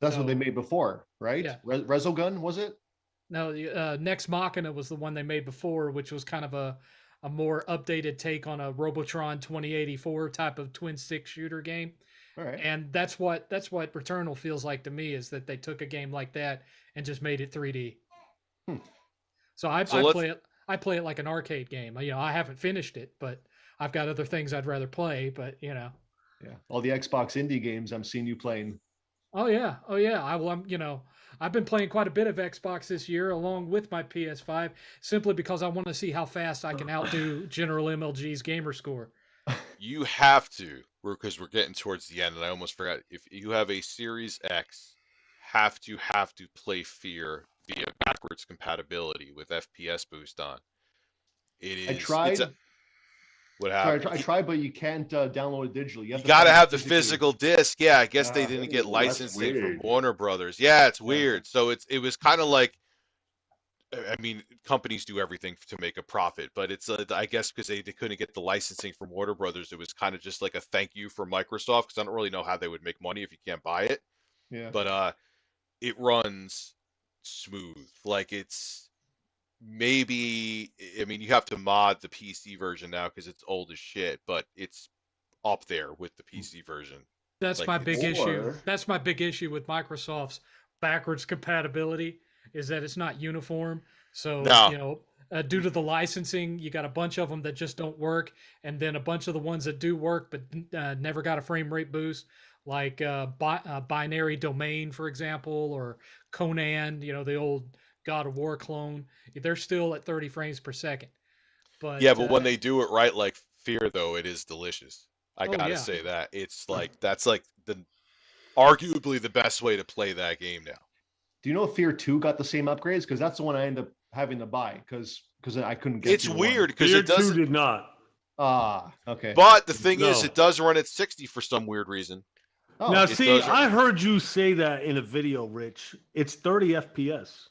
I: That's what they made before, right?
H: Yeah.
I: Resogun, was it?
H: No, the Nex Machina was the one they made before, which was kind of a more updated take on a Robotron 2084 type of twin stick shooter game.
I: All right.
H: And that's what Returnal feels like to me, is that they took a game like that and just made it 3D. So I play it like an arcade game. You know, I haven't finished it, but I've got other things I'd rather play. But you know,
I: Yeah. All the Xbox indie games I'm seeing you playing.
H: oh yeah. I've been playing quite a bit of Xbox this year, along with my PS5, simply because I want to see how fast I can outdo General MLG's gamer score.
E: You have to, because we're getting towards the end, and I almost forgot. If you have a Series X, have to play Fear via backwards compatibility with FPS boost on. It is.
I: I tried.
E: What
I: Sorry,
E: happened?
I: I tried, but you can't download it digitally.
E: You gotta
I: play
E: have the
I: physically.
E: physical disc. Yeah, I guess they didn't get
F: that's
E: licensing from
F: weird.
E: Warner Brothers. Yeah, it's weird. So it was kind of like, I mean, companies do everything to make a profit, but it's I guess because they couldn't get the licensing from Warner Brothers, it was kind of just like a thank you for Microsoft, because I don't really know how they would make money if you can't buy it.
I: Yeah.
E: But it runs smooth. Like it's maybe, I mean, you have to mod the PC version now because it's old as shit, but it's up there with the PC version.
H: That's
E: Like,
H: my big
E: it's-
H: issue. That's my big issue with Microsoft's backwards compatibility, is that it's not uniform. So,
E: No.
H: you know, due to the licensing, you got a bunch of them that just don't work, and then a bunch of the ones that do work but never got a frame rate boost, like Binary Domain, for example, or Conan, you know, the old God of War clone. They're still at 30 frames per second. But
E: Yeah, but when they do it right, like Fear, though, it is delicious. I
H: Oh,
E: gotta
H: yeah.
E: say that. It's like, that's like arguably the best way to play that game now.
I: Do you know if Fear 2 got the same upgrades? Because that's the one I ended up having to buy because I couldn't get.
E: It's
I: to the
E: weird because
J: Fear
E: it
J: 2
E: doesn't.
J: did not.
I: Ah, okay.
E: But the thing is,
J: No.
E: it does run at 60 for some weird reason.
I: Oh,
J: Now,
E: it
J: see,
E: does-
J: I heard you say that in a video, Rich. It's 30 FPS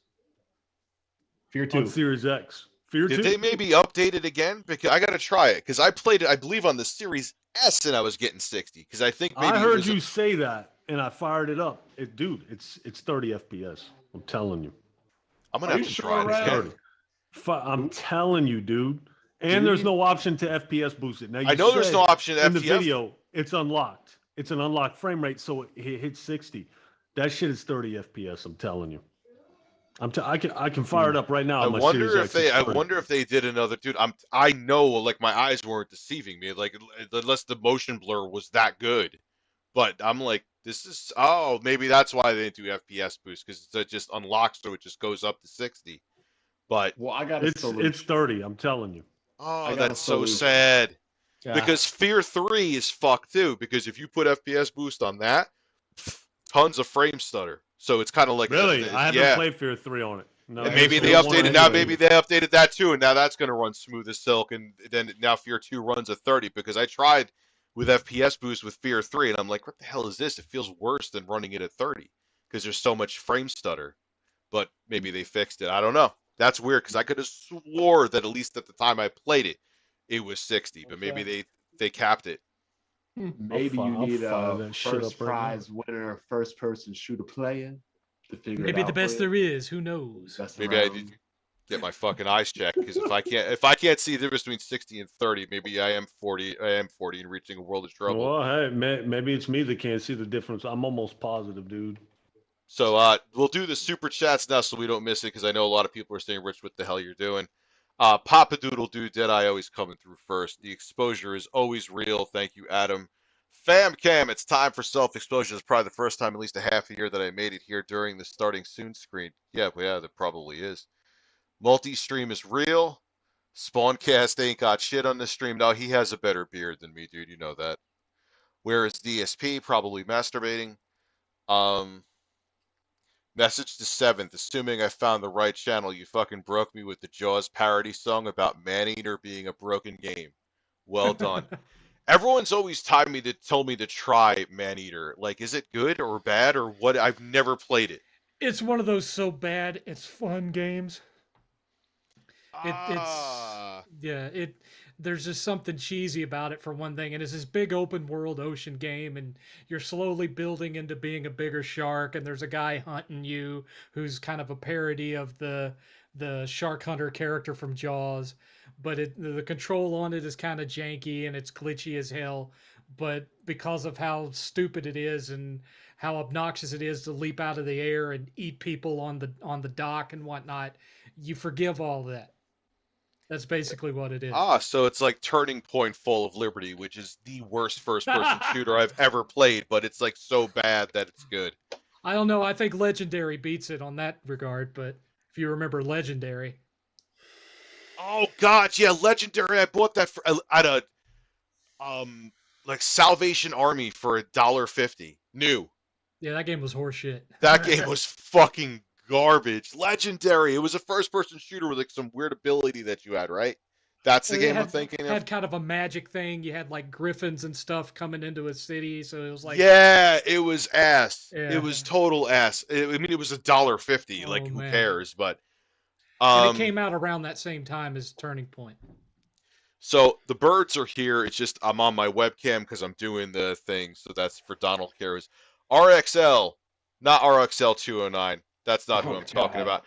I: Fear
J: on
I: 2.
J: Series X. Fear 2.
E: Did they maybe update it again? Because I gotta try it. Because I played it, I believe, on the Series S, and I was getting 60. Because I think maybe
J: I
E: it
J: heard
E: was
J: you say that, and I fired it up. Dude, it's 30 FPS. I'm telling you.
E: I'm gonna
F: Are
E: have
F: you
E: to
F: sure,
E: try it
F: Red?
E: again.
J: I'm telling you, dude. And there's no option to FPS boost it. Now, you
E: I know there's
J: said
E: no option to
J: in the
E: FPS.
J: video. It's unlocked. It's an unlocked frame rate, so it hits 60. That shit is 30 FPS. I'm telling you. I can fire it up right now.
E: I
J: on my
E: wonder
J: Series
E: if
J: X.
E: they.
J: It's
E: I
J: 30.
E: wonder if they did another. Dude, I know, like, my eyes weren't deceiving me. Like, unless the motion blur was that good. But I'm like, this is. Oh, maybe that's why they didn't do FPS boost, because it just unlocks, so it just goes up to 60. But
F: Well, I got a solution.
J: It's 30. I'm telling you.
E: oh,
F: got a
E: that's so
F: solution.
E: sad.
I: Yeah.
E: Because Fear 3 is fucked too. Because if you put FPS boost on that, tons of frame stutter. So it's kind of like
J: Really? I haven't
E: yeah.
J: played Fear 3 on it. No,
E: And
J: I
E: maybe
J: just
E: they
J: don't want
E: updated
J: it
E: now.
J: anyway.
E: Maybe they updated that too, and now that's going to run smooth as silk. And then now Fear 2 runs at 30 because I tried with FPS boost with Fear 3, and I'm like, what the hell is this? It feels worse than running it at 30 because there's so much frame stutter. But maybe they fixed it. I don't know. That's weird because I could have swore that at least at the time I played it, it was 60. But maybe they capped it.
F: Maybe
J: I'll
F: you need
J: fire
F: a
J: that shit
F: first
J: up right now.
F: prize winner, first person shooter player to figure it
H: maybe
F: out.
H: the best
F: for you.
H: there is. Who knows?
F: Best
E: Maybe I
F: around.
E: need to get my fucking eyes checked because if I can't see the difference between 60 and 30, maybe I am 40. I am 40 and reaching a world of trouble.
J: Well, hey, maybe it's me that can't see the difference. I'm almost positive, dude.
E: So we'll do the super chats now so we don't miss it because I know a lot of people are saying, Rich, what the hell you're doing. Papa Doodle Doo, Deadeye always coming through first. The exposure is always real. Thank you, Adam. Fam Cam, it's time for self-exposure. It's probably the first time in at least a half a year that I made it here during the starting soon screen. Yeah, that probably is. Multi-stream is real. Spawncast ain't got shit on the stream. No, he has a better beard than me, dude. You know that. Where is DSP? Probably masturbating. Message to 7th. Assuming I found the right channel, you fucking broke me with the Jaws parody song about Maneater being a broken game. Well done. Everyone's always told me to try Maneater. Like, is it good or bad or what? I've never played it.
H: It's one of those so bad it's fun games. There's just something cheesy about it for one thing, and it's this big open world ocean game, and you're slowly building into being a bigger shark, and there's a guy hunting you who's kind of a parody of the shark hunter character from Jaws, but the control on it is kind of janky and it's glitchy as hell, but because of how stupid it is and how obnoxious it is to leap out of the air and eat people on the dock and whatnot, you forgive all that. That's basically what it is.
E: So it's like Turning Point Fall of Liberty, which is the worst first-person shooter I've ever played, but it's like so bad that it's good.
H: I don't know. I think Legendary beats it on that regard, but if you remember Legendary.
E: Oh God, yeah, Legendary. I bought that at a like Salvation Army for $1.50 new.
H: Yeah, that game was horseshit.
E: That game was fucking garbage. Legendary. It was a first-person shooter with like some weird ability that you had, right? That's the game I'm thinking of.
H: It had kind of a magic thing. You had like griffins and stuff coming into a city, so it was like
E: yeah, it was ass.
H: Yeah.
E: It was total ass. I mean, it was $1.50. Like, who cares? But
H: and it came out around that same time as Turning Point.
E: So the birds are here. It's just I'm on my webcam because I'm doing the thing. So that's for Donald Cares. RXL, not RXL 209. That's not who I'm talking about.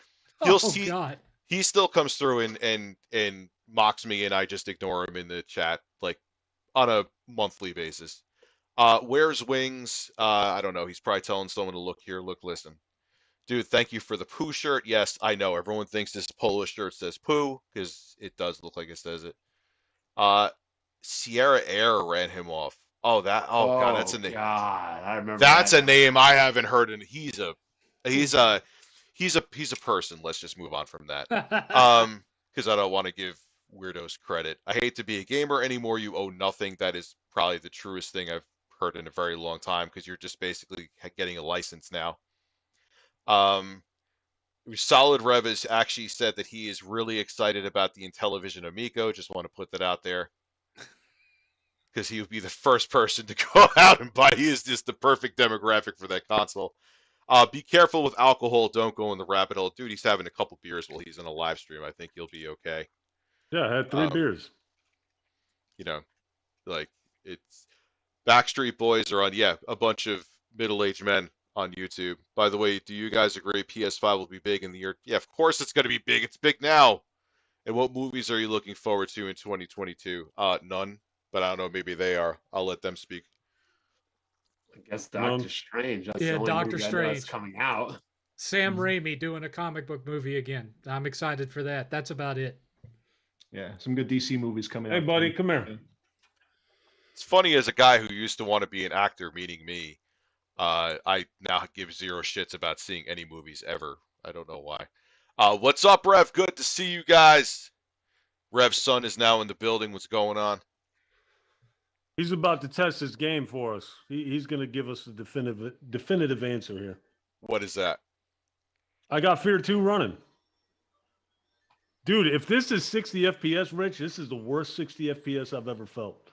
E: He still comes through and mocks me, and I just ignore him in the chat, like on a monthly basis. Where's Wings? I don't know. He's probably telling someone to look here, look, listen. Dude, thank you for the Pooh shirt. Yes, I know. Everyone thinks this polo shirt says Pooh because it does look like it says it. Sierra Air ran him off. Oh, God, that's a name.
F: God, I remember.
E: That's a name I haven't heard, and he's a person. Let's just move on from that. Because I don't want to give weirdos credit. I hate to be a gamer anymore. You owe nothing. That is probably the truest thing I've heard in a very long time. Because you're just basically getting a license now. Solid Rev has actually said that he is really excited about the Intellivision Amico. Just want to put that out there. Because he would be the first person to go out and buy. He is just the perfect demographic for that console. Be careful with alcohol. Don't go in the rabbit hole. Dude, he's having a couple beers while he's in a live stream. I think he'll be okay.
J: Yeah, I had 3 beers.
E: You know, like, it's Backstreet Boys are on, a bunch of middle-aged men on YouTube. By the way, do you guys agree PS5 will be big in the year? Yeah, of course it's going to be big. It's big now. And what movies are you looking forward to in 2022? None, but I don't know. Maybe they are. I'll let them speak.
F: I guess Doctor Strange. That's the only
H: Doctor
F: movie I know
H: Strange
F: that's coming out.
H: Sam Raimi doing a comic book movie again. I'm excited for that. That's about it.
I: Yeah, some good DC movies coming out.
J: Hey, buddy, come here.
E: It's funny, as a guy who used to want to be an actor, meaning me, I now give 0 shits about seeing any movies ever. I don't know why. What's up, Rev? Good to see you guys. Rev's son is now in the building. What's going on?
J: He's about to test his game for us. He's going to give us a definitive answer here.
E: What is that?
J: I got Fear 2 running. Dude, if this is 60 FPS, Rich, this is the worst 60 FPS I've ever felt.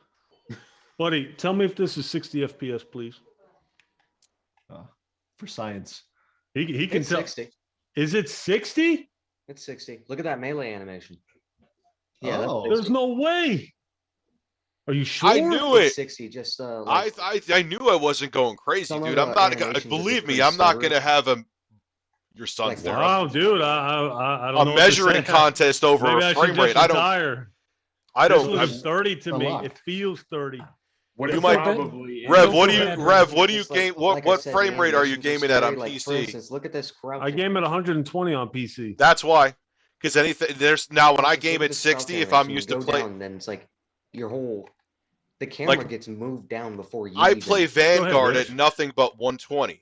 J: Buddy, tell me if this is 60 FPS, please.
I: For science.
J: He can
K: It's
J: tell.
K: 60.
J: Is it 60?
K: It's 60. Look at that melee animation. Yeah, that's
J: There's no way. Are you sure?
E: I knew it.
K: 60. Just
E: I knew I wasn't going crazy,
K: Some
E: dude.
K: of
E: I'm
K: the
E: not.
K: animations are
E: Believe
K: just
E: me,
K: pretty
E: I'm not
K: stubborn.
E: gonna have your son's
K: Like,
E: there.
J: Wow, dude, I don't know.
E: A
J: what to
E: measuring
J: say.
E: contest over
J: Maybe
E: a
J: I should
E: frame rate.
J: just
E: I don't.
J: retire.
E: I
J: This
E: don't.
J: looks 30 to me.
I: unlocked.
J: It feels 30.
F: What
E: You
F: it
E: might-
F: probably
E: Rev,
H: Don't
E: what do
H: feel
E: you
H: bad,
E: Rev?
H: Rev.
E: What do you
K: Just like-
E: game?
K: like I
E: What
K: said,
E: frame
K: the
E: rate are you
K: animations are
E: gaming at on
K: scary. Like, for
E: PC?
K: instance, look at this crouch.
J: I game at 120 on PC.
E: That's why. Because anything there's now when I
K: Just look
E: game
K: at
E: at
K: this crouch
E: 60, if I'm
K: animation. You
E: used to
K: go
E: play,
K: down, then it's like your whole the camera
E: like
K: gets moved down before you
E: I
K: even.
E: play Vanguard
J: Rich.
E: at nothing but 120.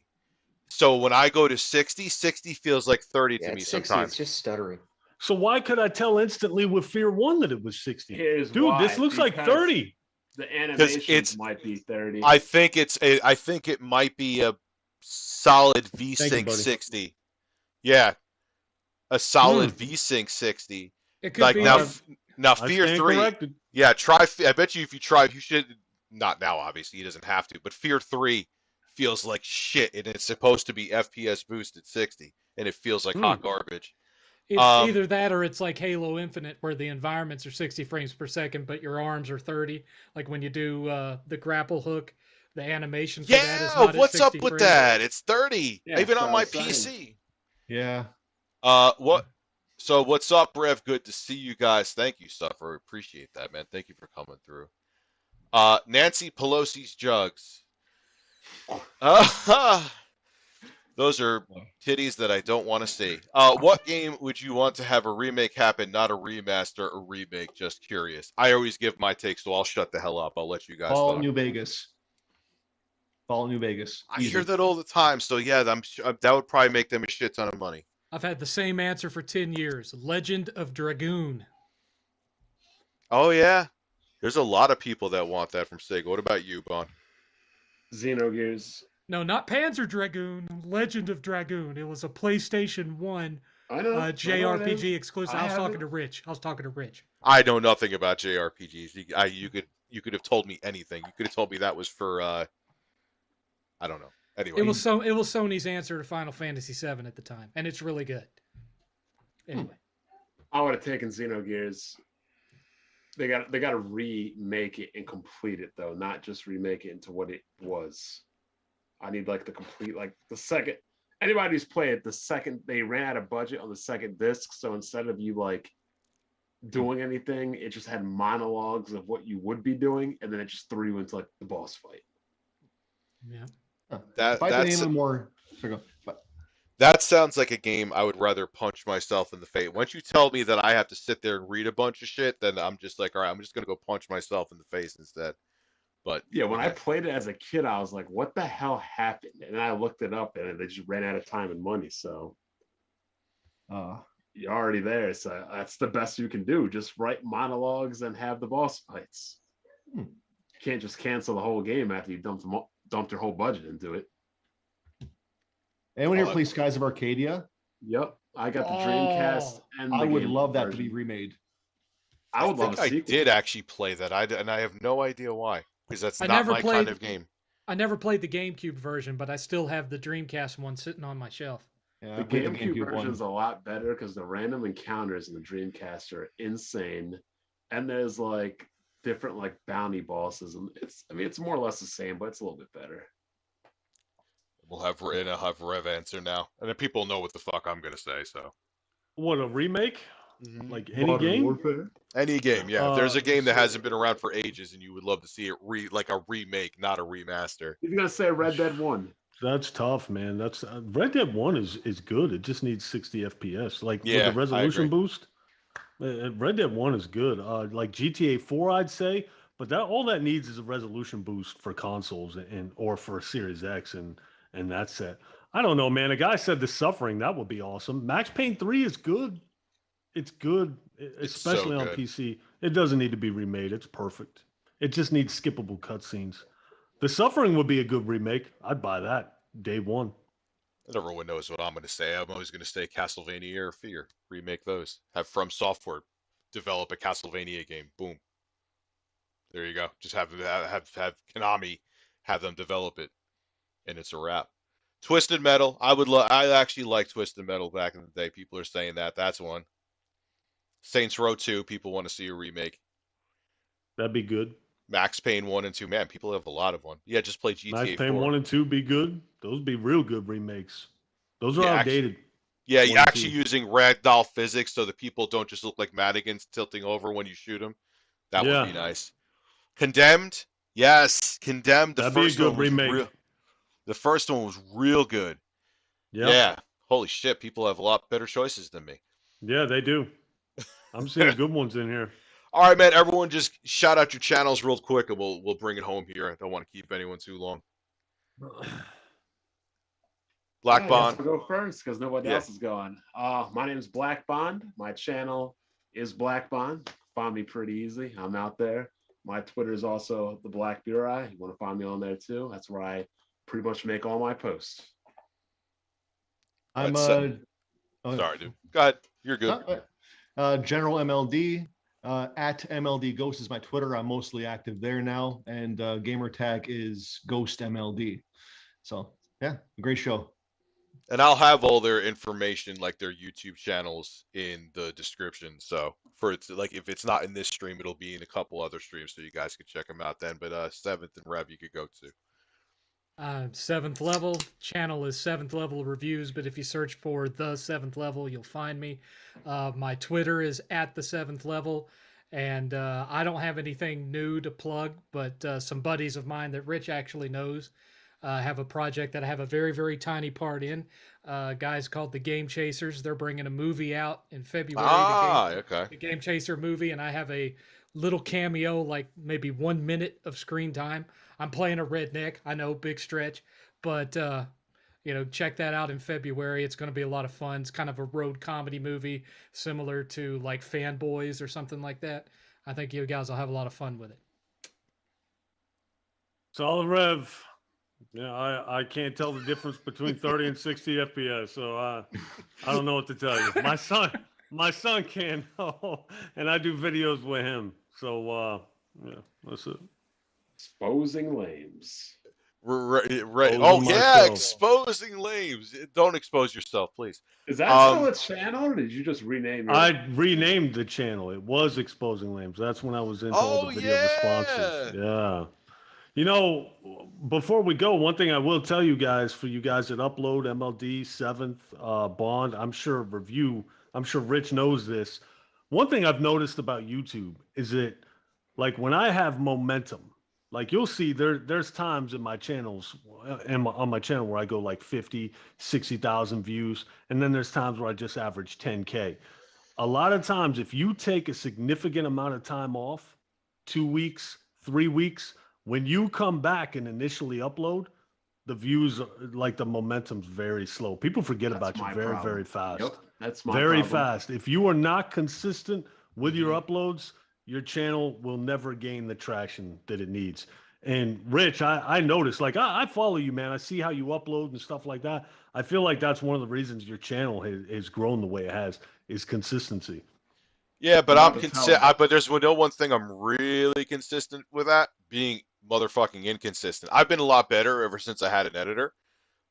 E: So when I go to 60, 60 feels like 30
K: Yeah,
E: to me
K: it's 60.
E: sometimes.
K: It's just stuttering.
J: So why could I tell instantly with Fear 1 that it was 60?
F: Here's
J: Dude,
F: why,
J: this looks like
F: because
J: 30.
F: The animations
E: it's-
F: might be 30.
E: I think it might be a solid
J: Thank you,
E: VSync
J: buddy.
E: 60. Yeah, a solid VSync 60.
H: It could
E: Like
H: be.
E: now
J: I
E: Fear
J: stand
E: 3.
J: corrected.
E: Yeah, try. I bet you if you try, you should. Not now, obviously, he doesn't have to. But Fear 3 feels like shit, and it's supposed to be FPS boosted 60, and it feels like hot garbage.
H: It's either that or it's like Halo Infinite, where the environments are 60 frames per second, but your arms are 30. Like when you do the grapple hook, the animation for that is
E: Yeah,
H: not
E: what's
H: at
E: up
H: 60
E: with
H: frames.
E: that? It's 30,
F: Yeah,
E: even
F: that's
E: on
F: what I
E: my
F: was saying.
E: PC.
I: Yeah.
E: What? So what's up, Rev? Good to see you guys. Thank you, Suffer. Appreciate that, man. Thank you for coming through. Nancy Pelosi's jugs. Those are titties that I don't want to see. What game would you want to have a remake happen, not a remaster, a remake? Just curious. I always give my take, so I'll shut the hell up. I'll let you guys
I: Fallout
E: talk.
I: New Vegas. Fallout New Vegas.
E: I
I: Easy.
E: hear that all the time, so yeah, I'm sure that would probably make them a shit ton of money.
H: I've had the same answer for 10 years. Legend of Dragoon.
E: Oh yeah, there's a lot of people that want that from Sega. What about you, Bon?
F: Xenogears.
H: No, not Panzer Dragoon. Legend of Dragoon. It was a PlayStation 1
F: I know.
H: JRPG exclusive. I was talking
F: it.
H: to Rich. I was talking to Rich.
E: I know nothing about JRPGs. You could have told me anything. You could have told me that was for I don't know. Anyway,
H: It was Sony's answer to Final Fantasy VII at the time, and it's really good. Anyway,
F: I would have taken Xenogears. They got to remake it and complete it though, not just remake it into what it was. I need like the complete, like the second. Anybody who's played it, the second they ran out of budget on the second disc, so instead of you like doing anything, it just had monologues of what you would be doing, and then it just threw you into like the boss fight.
H: yeah.
E: That sounds like a game I would rather punch myself in the face. Once you tell me that I have to sit there and read a bunch of shit, then I'm just like, all right, I'm just gonna go punch myself in the face instead. But
F: yeah, when I played it as a kid, I was like, what the hell happened? And I looked it up, and they just ran out of time and money. So you're already there. So that's the best you can do. Just write monologues and have the boss fights. You can't just cancel the whole game after you dumped your whole budget into it.
I: Anyone here play Skies of Arcadia?
F: Yep. I got the Dreamcast and the
I: I would
F: Game
I: love that to
F: version.
I: be remade.
F: I would love a
E: I
F: sequel.
E: did actually play that. And I have no idea why. Because that's
H: I
E: not
H: never
E: my
H: played-
E: kind of game.
H: I never played the GameCube version, but I still have the Dreamcast one sitting on my shelf.
I: Yeah,
F: The
I: I played
F: GameCube version
I: one.
F: is a lot better because the random encounters in the Dreamcast are insane, and there's like different like bounty bosses, and it's more or less the same, but it's a little bit better.
E: I'll have Rev answer now, and then people know what the fuck I'm gonna say. So
J: What, a remake? Like any
F: Modern
J: game?
F: Warfare?
E: any game, yeah. If there's a game that
J: so-
E: hasn't been around for ages, and you would love to see it like a remake, not a remaster.
F: If you're gonna say Red Dead 1,
J: That's tough, man. That's Red Dead 1 is good. It just needs 60 FPS. Like
E: Yeah,
J: with the
E: I
J: resolution
E: agree.
J: boost, Red Dead 1 is good. Like GTA 4, I'd say, but that all that needs is a resolution boost for consoles or for Series X, and that's it. I don't know, man. A guy said The Suffering. That would be awesome. Max Payne 3 is good. It's good, especially on
E: good.
J: PC. It doesn't need to be remade. It's perfect. It just needs skippable cutscenes. The Suffering would be a good remake. I'd buy that day one.
E: And everyone knows what I'm going to say. I'm always going to say Castlevania or Fear. Remake those. Have From Software develop a Castlevania game. Boom. There you go. Just have Konami have them develop it, and it's a wrap. Twisted Metal. I actually liked Twisted Metal back in the day. People are saying that. That's one. Saints Row 2. People want to see a remake.
J: That'd be good.
E: Max Payne 1 and 2. Man, people have a lot of one. Yeah, just play GTA
J: Max
E: 4.
J: Payne 1 and 2 be good. Those be real good remakes. Those are
E: Yeah,
J: outdated.
E: Yeah,
J: 1
E: you're
J: and
E: actually
J: 2.
E: using ragdoll physics so the people don't just look like mannequins tilting over when you shoot them. That would be
J: Yeah.
E: nice. Condemned. Yes, Condemned.
J: That'd be a good remake.
E: The first one was real good.
J: Yep.
E: Yeah. Holy shit, people have a lot better choices than me.
J: Yeah, they do. I'm seeing good ones in here.
E: All right, man. Everyone, just shout out your channels real quick, and we'll bring it home here. I don't want to keep anyone too long. Black
F: I
E: Bond.
F: guess I'll go first because nobody else is going. My name is Black Bond. My channel is Black Bond. Find me pretty easy. I'm out there. My Twitter is also the Black Beer Eye. You want to find me on there too? That's where I pretty much make all my posts.
I: I'm
E: Sorry, dude. Go ahead. You're good.
I: General MLD. At MLD Ghost is my Twitter. I'm mostly active there now, and gamer tag is Ghost MLD. So yeah, great show.
E: And I'll have all their information, like their YouTube channels, in the description. So for it's like if it's not in this stream, it'll be in a couple other streams, so you guys can check them out then. But Seventh and Rev, you could go to.
H: 7th Level channel is 7th Level Reviews, but if you search for the 7th Level, you'll find me. My Twitter is at the 7th Level, and I don't have anything new to plug, but some buddies of mine that Rich actually knows have a project that I have a very, very tiny part in. Guys called the Game Chasers. They're bringing a movie out in February.
E: Okay.
H: The Game Chaser movie, and I have a little cameo, like maybe 1 minute of screen time. I'm playing a redneck. I know, big stretch, but check that out in February. It's going to be a lot of fun. It's kind of a road comedy movie, similar to like Fanboys or something like that. I think you guys will have a lot of fun with it.
J: Solid Rev. Yeah, I can't tell the difference between 30 and 60 FPS, so I don't know what to tell you. My son can, and I do videos with him. So yeah, that's it.
F: Exposing lames.
E: Right. Oh yeah, exposing lames. Don't expose yourself, please.
F: Is that still a channel, or did you just rename it?
J: I renamed the channel. It was Exposing Lames. That's when I was into all the video responses. Yeah. You know, before we go, one thing I will tell you guys, for you guys that upload MLD, 7th, Bond, I'm sure Rich knows this. One thing I've noticed about YouTube is that, like, when I have momentum, like you'll see there's times in my channels, on my channel where I go like 50, 60,000 views. And then there's times where I just average 10K. A lot of times, if you take a significant amount of time off, 2 weeks, 3 weeks, when you come back and initially upload, the views, like the momentum's very slow. People forget about you very, very fast.
F: Yep, that's my
J: very
F: problem.
J: fast. If you are not consistent with your uploads, your channel will never gain the traction that it needs. And Rich, I noticed, like, I follow you, man. I see how you upload and stuff like that. I feel like that's one of the reasons your channel has grown the way it has, is consistency.
E: Yeah, but but there's one thing I'm really consistent with, that being motherfucking inconsistent. I've been a lot better ever since I had an editor,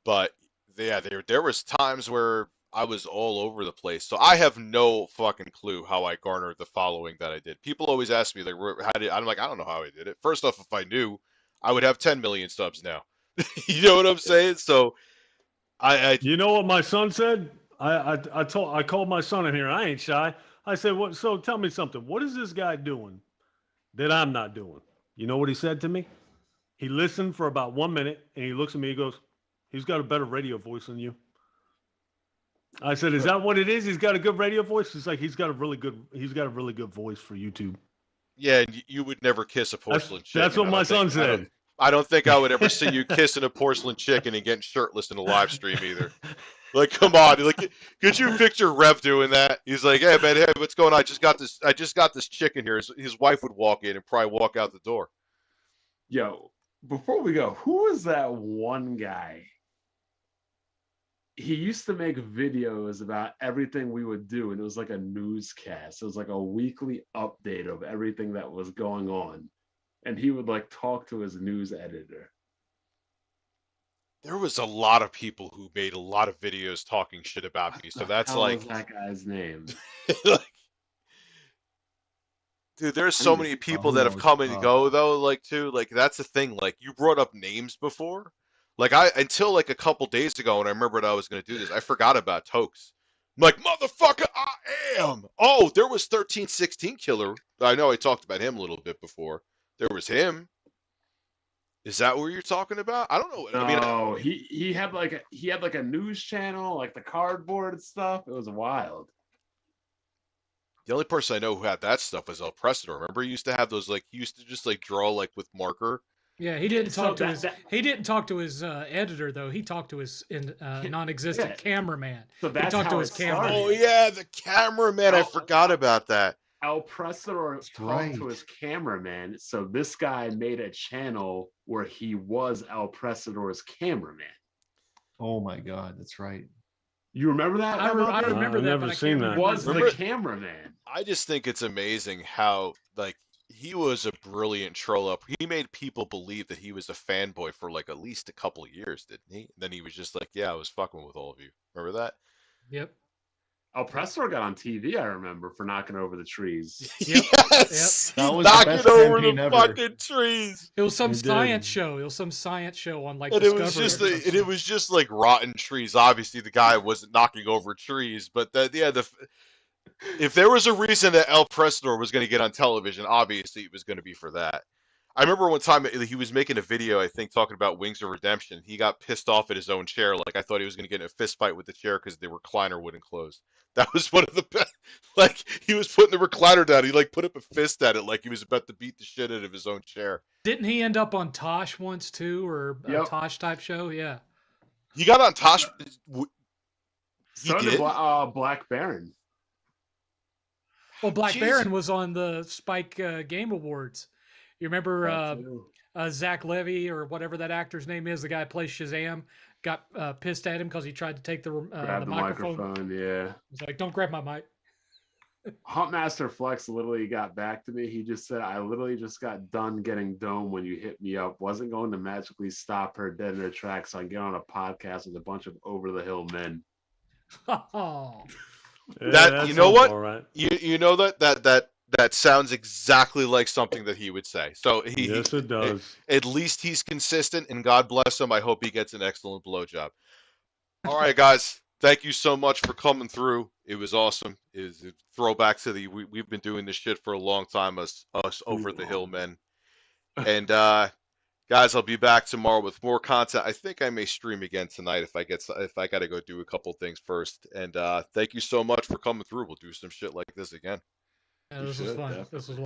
E: but yeah, there was times where I was all over the place. So I have no fucking clue how I garnered the following that I did. People always ask me, like, I'm like, I don't know how I did it. First off, if I knew, I would have 10 million subs now. You know what I'm saying? So
J: you know what my son said? I called my son in here. I ain't shy. I said, "What? So tell me something. What is this guy doing that I'm not doing?" You know what he said to me? He listened for about 1 minute, and he looks at me. He goes, "He's got a better radio voice than you." I said, "Is that what it is? He's got a good radio voice?" He's like, "He's got a really good voice for YouTube."
E: Yeah, and you would never kiss a porcelain chicken.
J: That's what my son said.
E: I don't think I would ever see you kissing a porcelain chicken and getting shirtless in a live stream either. Like, come on! Like, could you picture Rev doing that? He's like, "Hey man, hey, what's going on? I just got this chicken here." His wife would walk in and probably walk out the door.
F: Yo, before we go, who is that one guy? He used to make videos about everything we would do, and it was like a newscast. It was like a weekly update of everything that was going on, and he would like talk to his news editor.
E: There was a lot of people who made a lot of videos talking shit about me. So that's like,
F: what was that guy's name?
E: Like, dude, there's so many people that have come and go though. Like, too, like that's the thing. Like, you brought up names before. Like, until like a couple days ago, when I remembered I was going to do this, I forgot about Tokes. I'm like, motherfucker, I am. Oh, there was 1316 Killer. I know I talked about him a little bit before. There was him. Is that what you're talking about? I don't know. I mean,
F: No, he had like a news channel, like the cardboard and stuff. It was wild.
E: the only person I know who had that stuff was El Presidor. Remember, he used to have those like he used to just like draw like with marker.
H: Yeah, he didn't
F: So
H: talk to
F: that-
H: his
F: that-
H: he didn't talk to his editor though. He talked to his non-existent
F: Yeah.
H: cameraman.
F: So
H: He
F: that's
H: talked to
F: how
H: his
F: it
H: cameraman.
F: started.
E: Oh yeah, the cameraman. I
F: Oh.
E: forgot about that.
F: El Presidor talked
I: right.
F: to his cameraman, so this guy made a channel where he was El Presidor's cameraman.
I: Oh my God, that's right.
F: You remember that?
H: I
F: MLD?
H: remember
J: I've
H: that,
J: never
H: but I
J: seen
H: can't
J: that.
H: remember.
F: Was the
E: Remember-
F: cameraman?
E: I just think it's amazing how like he was a brilliant troll up. He made people believe that he was a fanboy for like at least a couple of years, didn't he? And then he was just like, "Yeah, I was fucking with all of you." Remember that?
H: Yep.
F: El Presidor got on TV, I remember, for knocking over the trees.
H: Yep.
E: Yes,
I: That
E: he
I: was the
E: knocked
I: best
E: it over the
I: campaign ever.
E: fucking trees.
H: It was some
J: He did.
H: science show. It was some science show on like
E: And it
H: Discovery.
E: was just
H: or
E: and
H: something.
E: it was just like rotten trees. Obviously, the guy wasn't knocking over trees, but if there was a reason that El Presidor was going to get on television, obviously it was going to be for that. I remember one time he was making a video, I think, talking about Wings of Redemption. He got pissed off at his own chair. Like, I thought he was going to get in a fist fight with the chair because the recliner wouldn't close. That was one of the best. Like, he was putting the recliner down. He, like, put up a fist at it like he was about to beat the shit out of his own chair.
H: Didn't he end up on Tosh once too, or a
F: Yep.
H: Tosh type show? Yeah.
E: He got on Tosh.
F: So
E: did?
F: did Black Baron.
H: Well, Black
E: Jeez.
H: Baron was on the Spike Game Awards. You remember
F: That too.
H: Zach Levy or whatever that actor's name is, the guy who plays Shazam, got pissed at him because he tried to take the
F: Grab the
H: microphone.
F: microphone, yeah.
H: He's like, "Don't grab my mic."
F: Huntmaster Flex literally got back to me. He just said, I literally just got done getting dome when you hit me up. Wasn't going to magically stop her dead in her tracks so I can get on a podcast with a bunch of over the hill men.
H: Oh,
J: Yeah,
E: That- you know
J: sounds
E: what?
J: All right.
E: You know that sounds exactly like something that he would say. So
J: Yes, it does.
E: at least he's consistent, and God bless him. I hope he gets an excellent blowjob. All right, guys. Thank you so much for coming through. It was awesome. It was a throwback to we've been doing this shit for a long time, us over the hill men. And guys, I'll be back tomorrow with more content. I think I may stream again tonight if I got to go do a couple things first. And thank you so much for coming through. We'll do some shit like this again.
H: yeah, this was
F: should,
H: fun.
F: definitely.
H: This was